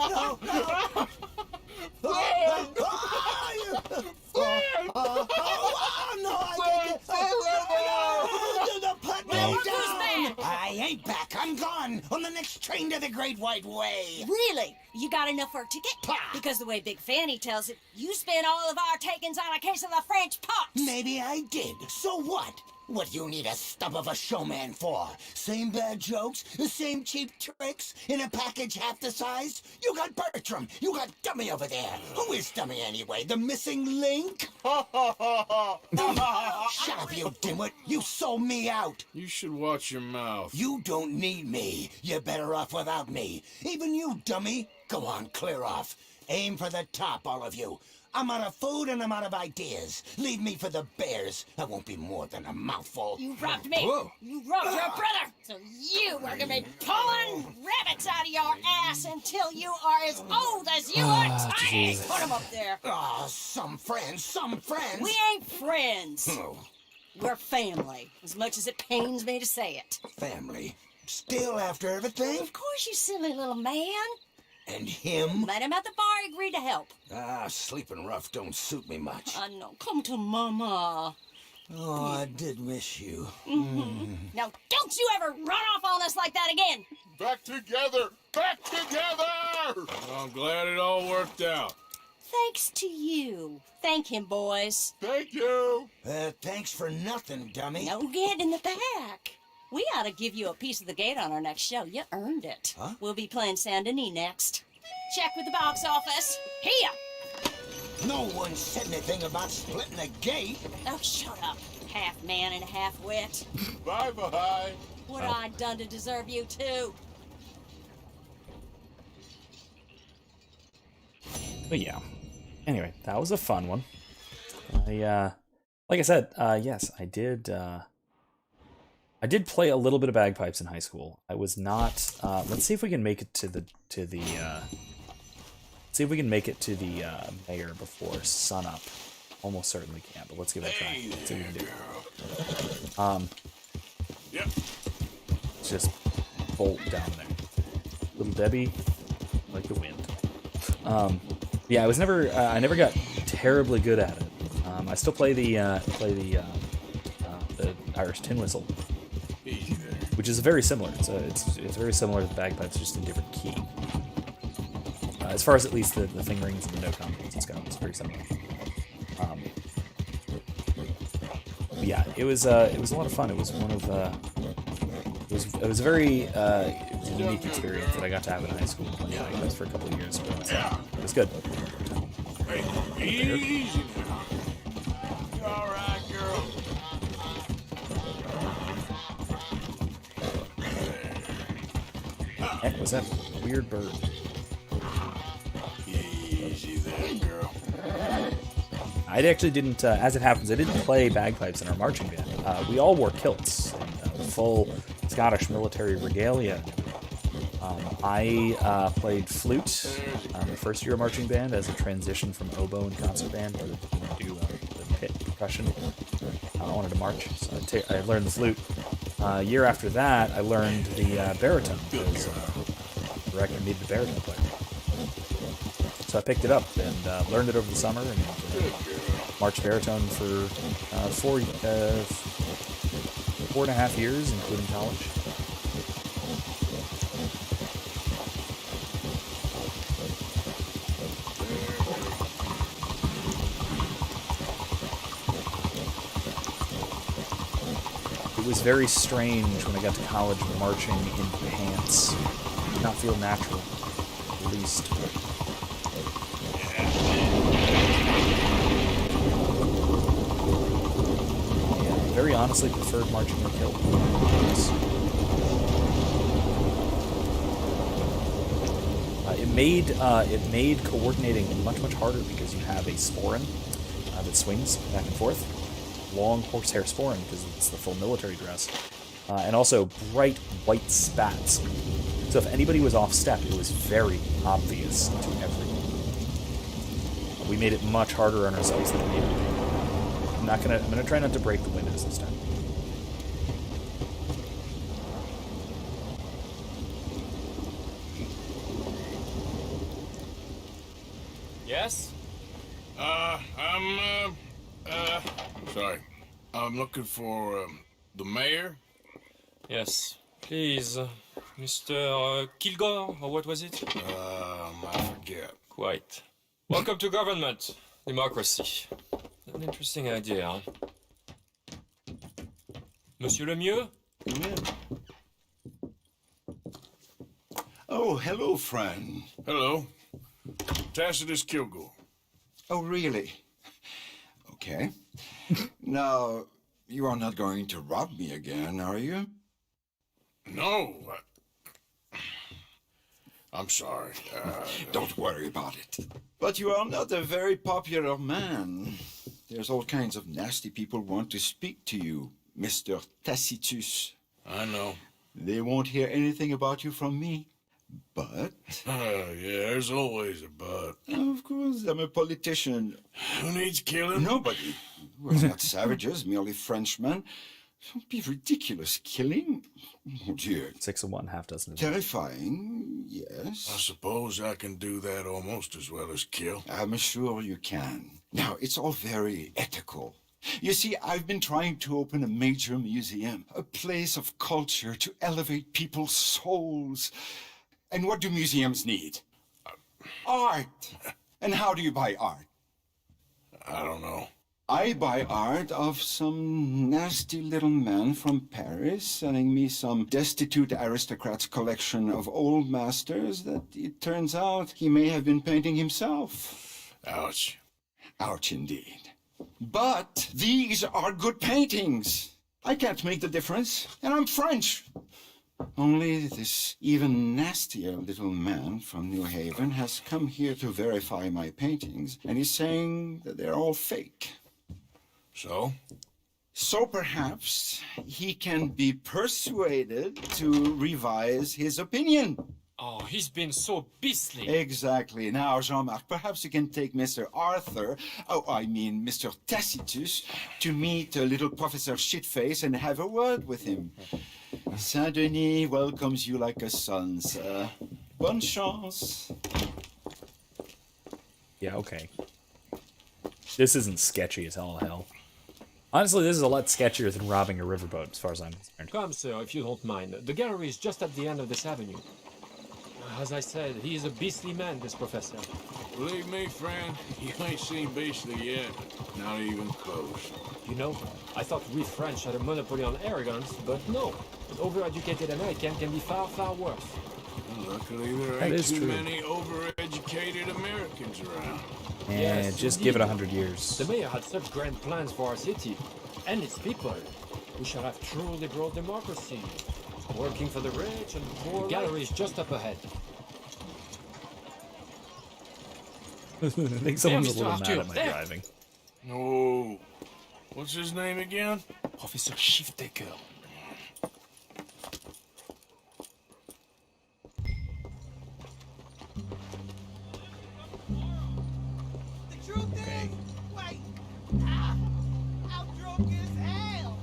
I ain't back. I'm gone on the next train to the Great White Way. Really? You got enough for a ticket? Because the way Big Fanny tells it, you spent all of our takings on a case of the French pox. Maybe I did. So what? What do you need a stump of a showman for? Same bad jokes, the same cheap tricks, in a package half the size? You got Bertram, you got Dummy over there. Who is Dummy anyway? The missing link? Shut up, you dimwit. You sold me out. You should watch your mouth. You don't need me. You're better off without me. Even you, Dummy. Go on, clear off. Aim for the top, all of you. I'm out of food and I'm out of ideas. Leave me for the bears. I won't be more than a mouthful. You robbed me. Whoa. You robbed your brother. So you are gonna be pulling rabbits out of your ass until you are as old as you are tiny. Put them up there. Ah, some friends. We ain't friends. Oh, We're family, as much as it pains me to say it. family. Still after everything? Of course, you silly little man. And him? Met him at the bar, agreed to help. Ah, sleeping rough don't suit me much. I know. Come to Mama. Oh, I did miss you. Now, don't you ever run off on us like that again. Back together! Back together! I'm glad it all worked out. Thanks to you. Thank him, boys. Thank you! Thanks for nothing, Dummy. No get in the back. We ought to give you a piece of the gate on our next show. You earned it. Huh? We'll be playing San Denis next. Check with the box office. Here! No one said anything about splitting the gate. Oh, shut up. Half man and half wit. Bye-bye. What I done to deserve you, too? But yeah. Anyway, that was a fun one. Like I said, yes, I did play a little bit of bagpipes in high school. I was not. Let's see if we can make it to the mayor before sunup. Almost certainly can, but let's give it a try. Let's see what we can do. Yep. Let's just bolt down there. Little Debbie, like the wind. Yeah, I never got terribly good at it. I still play the Irish tin whistle, which is very similar. It's very similar to the bagpipes, just in different key. As far as at least the fingerings and the note combinations go, it's very similar. But yeah, it was a lot of fun. It was one of it was a very unique experience that I got to have in high school. Yeah, it was for a couple of years, but it was good. Hey, easy now. You all right, girl? Heck was that weird bird? Easy there, girl. I actually didn't, as it happens, I didn't play bagpipes in our marching band. We all wore kilts and full Scottish military regalia. I played flute the first year of marching band as a transition from oboe and concert band to do the pit percussion. I wanted to march, so I learned the flute. A year after that, I learned the baritone because the director needed a baritone player. So I picked it up and learned it over the summer and marched baritone for 4.5 years, including college. It was very strange when I got to college marching in pants. It did not feel natural, at least. I very honestly preferred marching in a kilt. It made coordinating much harder because you have a sporran that swings back and forth. Long horsehair sporran because it's the full military dress, and also bright white spats. So if anybody was off step, it was very obvious to everyone. We made it much harder on ourselves than we needed to. I'm gonna try not to break the windows this time. Yes? Sorry. I'm looking for, the mayor? Yes. Please, Mr. Kilgore, or what was it? I forget. Quite. Welcome to government. Democracy. An interesting idea, huh? Monsieur Lemieux? Come in. Oh, hello, friend. Hello. Tacitus Kilgore. Oh, really? Okay. Now, you are not going to rob me again, are you? No. I'm sorry. Don't worry about it. But you are not a very popular man. There's all kinds of nasty people want to speak to you, Mr. Tacitus. I know. They won't hear anything about you from me. But... yeah, there's always a but. Of course, I'm a politician. Who needs killing? Nobody. We're not savages, merely Frenchmen. Don't be ridiculous. Killing? Oh, dear. 6 of 1, half dozen of Terrifying, yes. I suppose I can do that almost as well as kill. I'm sure you can. Now, it's all very ethical. You see, I've been trying to open a major museum, a place of culture to elevate people's souls. And what do museums need? Art. And how do you buy art? I don't know. I buy art of some nasty little man from Paris selling me some destitute aristocrat's collection of old masters that it turns out he may have been painting himself. Ouch. Ouch indeed. But these are good paintings. I can't make the difference, and I'm French. Only this even nastier little man from New Haven has come here to verify my paintings, and he's saying that they're all fake. So? So perhaps he can be persuaded to revise his opinion. Oh, he's been so beastly. Exactly. Now, Jean-Marc, perhaps you can take Mr. Arthur, Mr. Tacitus, to meet little Professor Shitface and have a word with him. Saint Denis welcomes you like a son, sir. Bonne chance. Yeah, okay. This isn't sketchy as all hell. Honestly, this is a lot sketchier than robbing a riverboat, as far as I'm concerned. Come, sir, if you don't mind. The gallery is just at the end of this avenue. As I said, he is a beastly man, this professor. Believe me, friend, you ain't seen beastly yet. Not even close. You know, I thought we French had a monopoly on arrogance, but no. An overeducated American can be far, far worse. Well, Luckily, there That ain't is too true. many overeducated Americans around. And Yes, just give it indeed. 100 years. The mayor had such grand plans for our city and its people. We shall have true liberal democracy, working for the rich and the poor. The gallery is just up ahead. I think someone's a Mr. little mad Arthur, at my there. driving. Oh, what's his name again? Professor Shiftaker. The truth is, wait, I'm drunk as hell.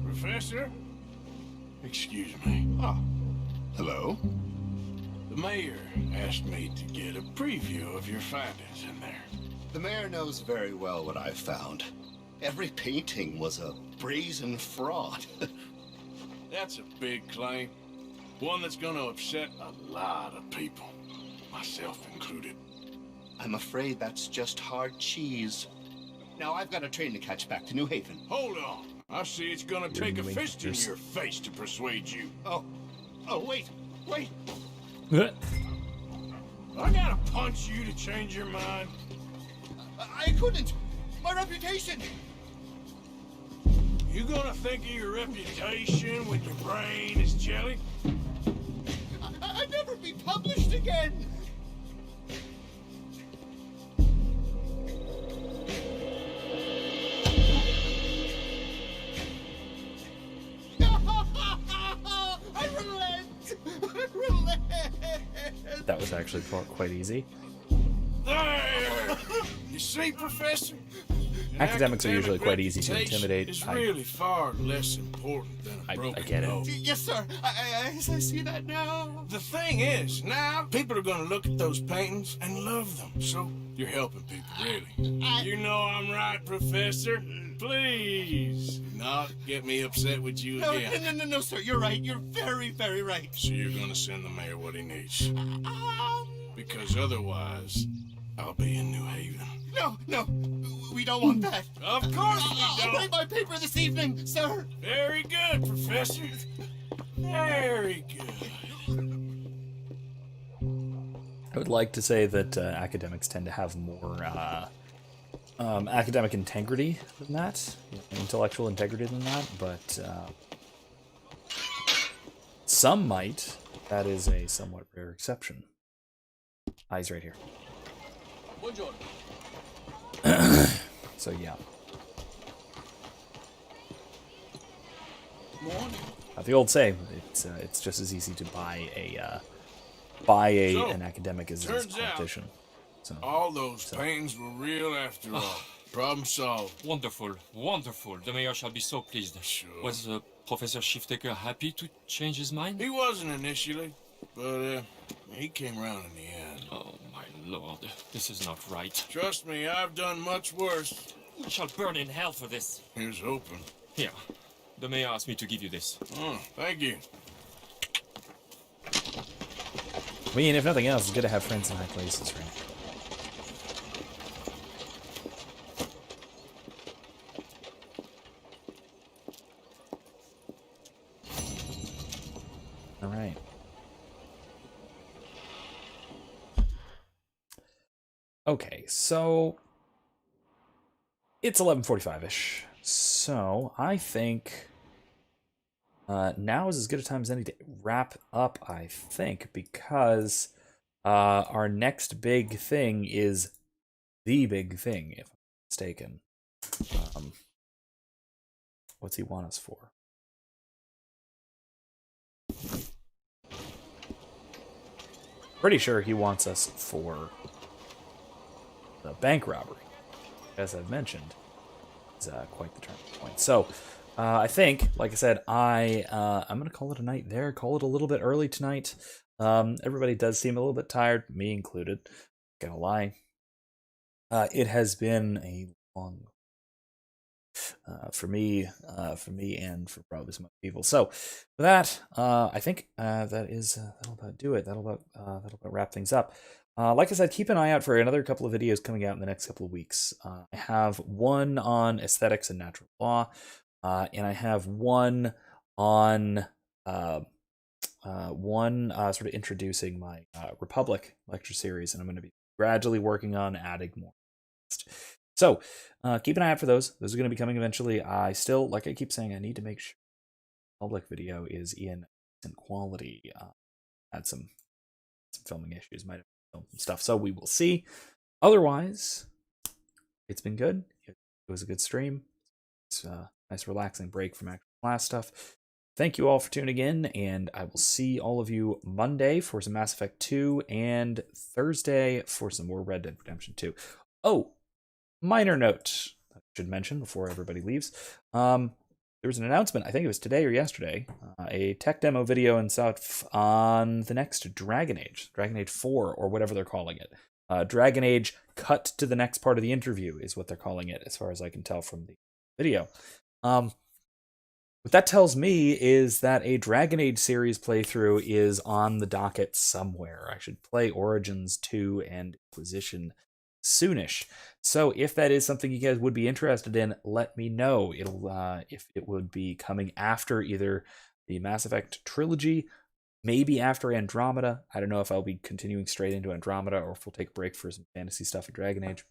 Professor? Excuse me. Ah, hello. The mayor asked me to get a preview of your findings in there. The mayor knows very well what I found. Every painting was a brazen fraud. That's a big claim. One that's gonna upset a lot of people, myself included. I'm afraid that's just hard cheese. Now I've got a train to catch back to New Haven. Hold on. I see it's gonna take a New fist in Haven. your face to persuade you. Oh, wait. I gotta punch you to change your mind. I couldn't. My reputation. You gonna think of your reputation when your brain is jelly? I'd never be published again. I relent. I relent. That was actually quite easy. There! You see, Professor? An Academics are usually quite academic easy to reputation intimidate. Is I- really far less important than a broken get it. nose. Yes, sir. I see that now. The thing is, now people are gonna look at those paintings and love them. So you're helping people, really. You know I'm right, Professor. Please, not get me upset with you again. No, sir. You're right. You're very, very right. So you're gonna send the mayor what he needs. Because otherwise, I'll be in New Haven. No. We don't want that. Of course we I'll don't. write my paper this evening, sir. Very good, Professor. Very good. I would like to say that academics tend to have more academic integrity than that, intellectual integrity than that, but some might. That is a somewhat rare exception. He's right here. So yeah. The old saying, it's just as easy to buy So, an academic as a turns out, politician. So all those paintings were real after all. Problem solved. Wonderful, wonderful. The mayor shall be so pleased. Sure. Was Professor Shiftaker happy to change his mind? He wasn't initially, but he came around in the end. Oh, my lord. This is not right. Trust me, I've done much worse. We shall burn in hell for this. Here's hoping. Here. The mayor asked me to give you this. Oh, thank you. I mean, if nothing else, it's good to have friends in high places, right? All right. Okay, so it's 11:45-ish. So I think now is as good a time as any to wrap up, I think, because our next big thing is the big thing, if I'm not mistaken. What's he want us for? Pretty sure he wants us for the bank robbery, as I've mentioned. Is quite the turning point. So, I think, like I said, I'm gonna call it a night there. Call it a little bit early tonight. Everybody does seem a little bit tired, me included. Not gonna lie. It has been a long for me and for probably some other people. So with that, I think that'll about do it. That'll about wrap things up. Like I said, keep an eye out for another couple of videos coming out in the next couple of weeks. I have one on aesthetics and natural law, and I have one on sort of introducing my Republic lecture series, and I'm going to be gradually working on adding more. So keep an eye out for those. Those are going to be coming eventually. I still, like I keep saying, I need to make sure the public video is in decent quality. Had some filming issues, might have filmed some stuff, so we will see. Otherwise, it's been good. It was a good stream. It's a nice relaxing break from actual class stuff. Thank you all for tuning in, and I will see all of you Monday for some Mass Effect 2 and Thursday for some more Red Dead Redemption 2. Oh, minor note I should mention before everybody leaves. There was an announcement, I think it was today or yesterday, a tech demo video and stuff on the next Dragon Age 4, or whatever they're calling it. Dragon Age cut to the next part of the interview is what they're calling it, as far as I can tell from the video. What that tells me is that a Dragon Age series playthrough is on the docket somewhere. I should play Origins 2 and Inquisition soonish. So if that is something you guys would be interested in, let me know. It'll if it would be coming after either the Mass Effect trilogy, maybe after Andromeda. I don't know if I'll be continuing straight into Andromeda or if we'll take a break for some fantasy stuff in Dragon Age.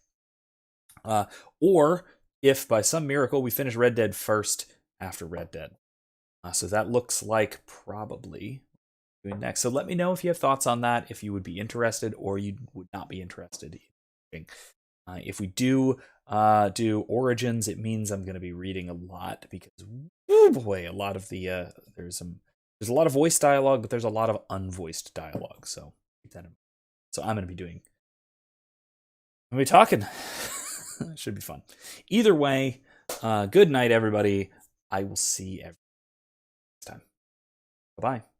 Or if by some miracle we finish Red Dead first after Red Dead. So that looks like probably doing next. So let me know if you have thoughts on that, if you would be interested or you would not be interested. If we do Origins, it means I'm going to be reading a lot because, oh boy, a lot of the there's a lot of voice dialogue, but there's a lot of unvoiced dialogue. So keep that in mind. So I'm going to be talking. Should be fun. Either way, good night, everybody. I will see you next time. Bye-bye.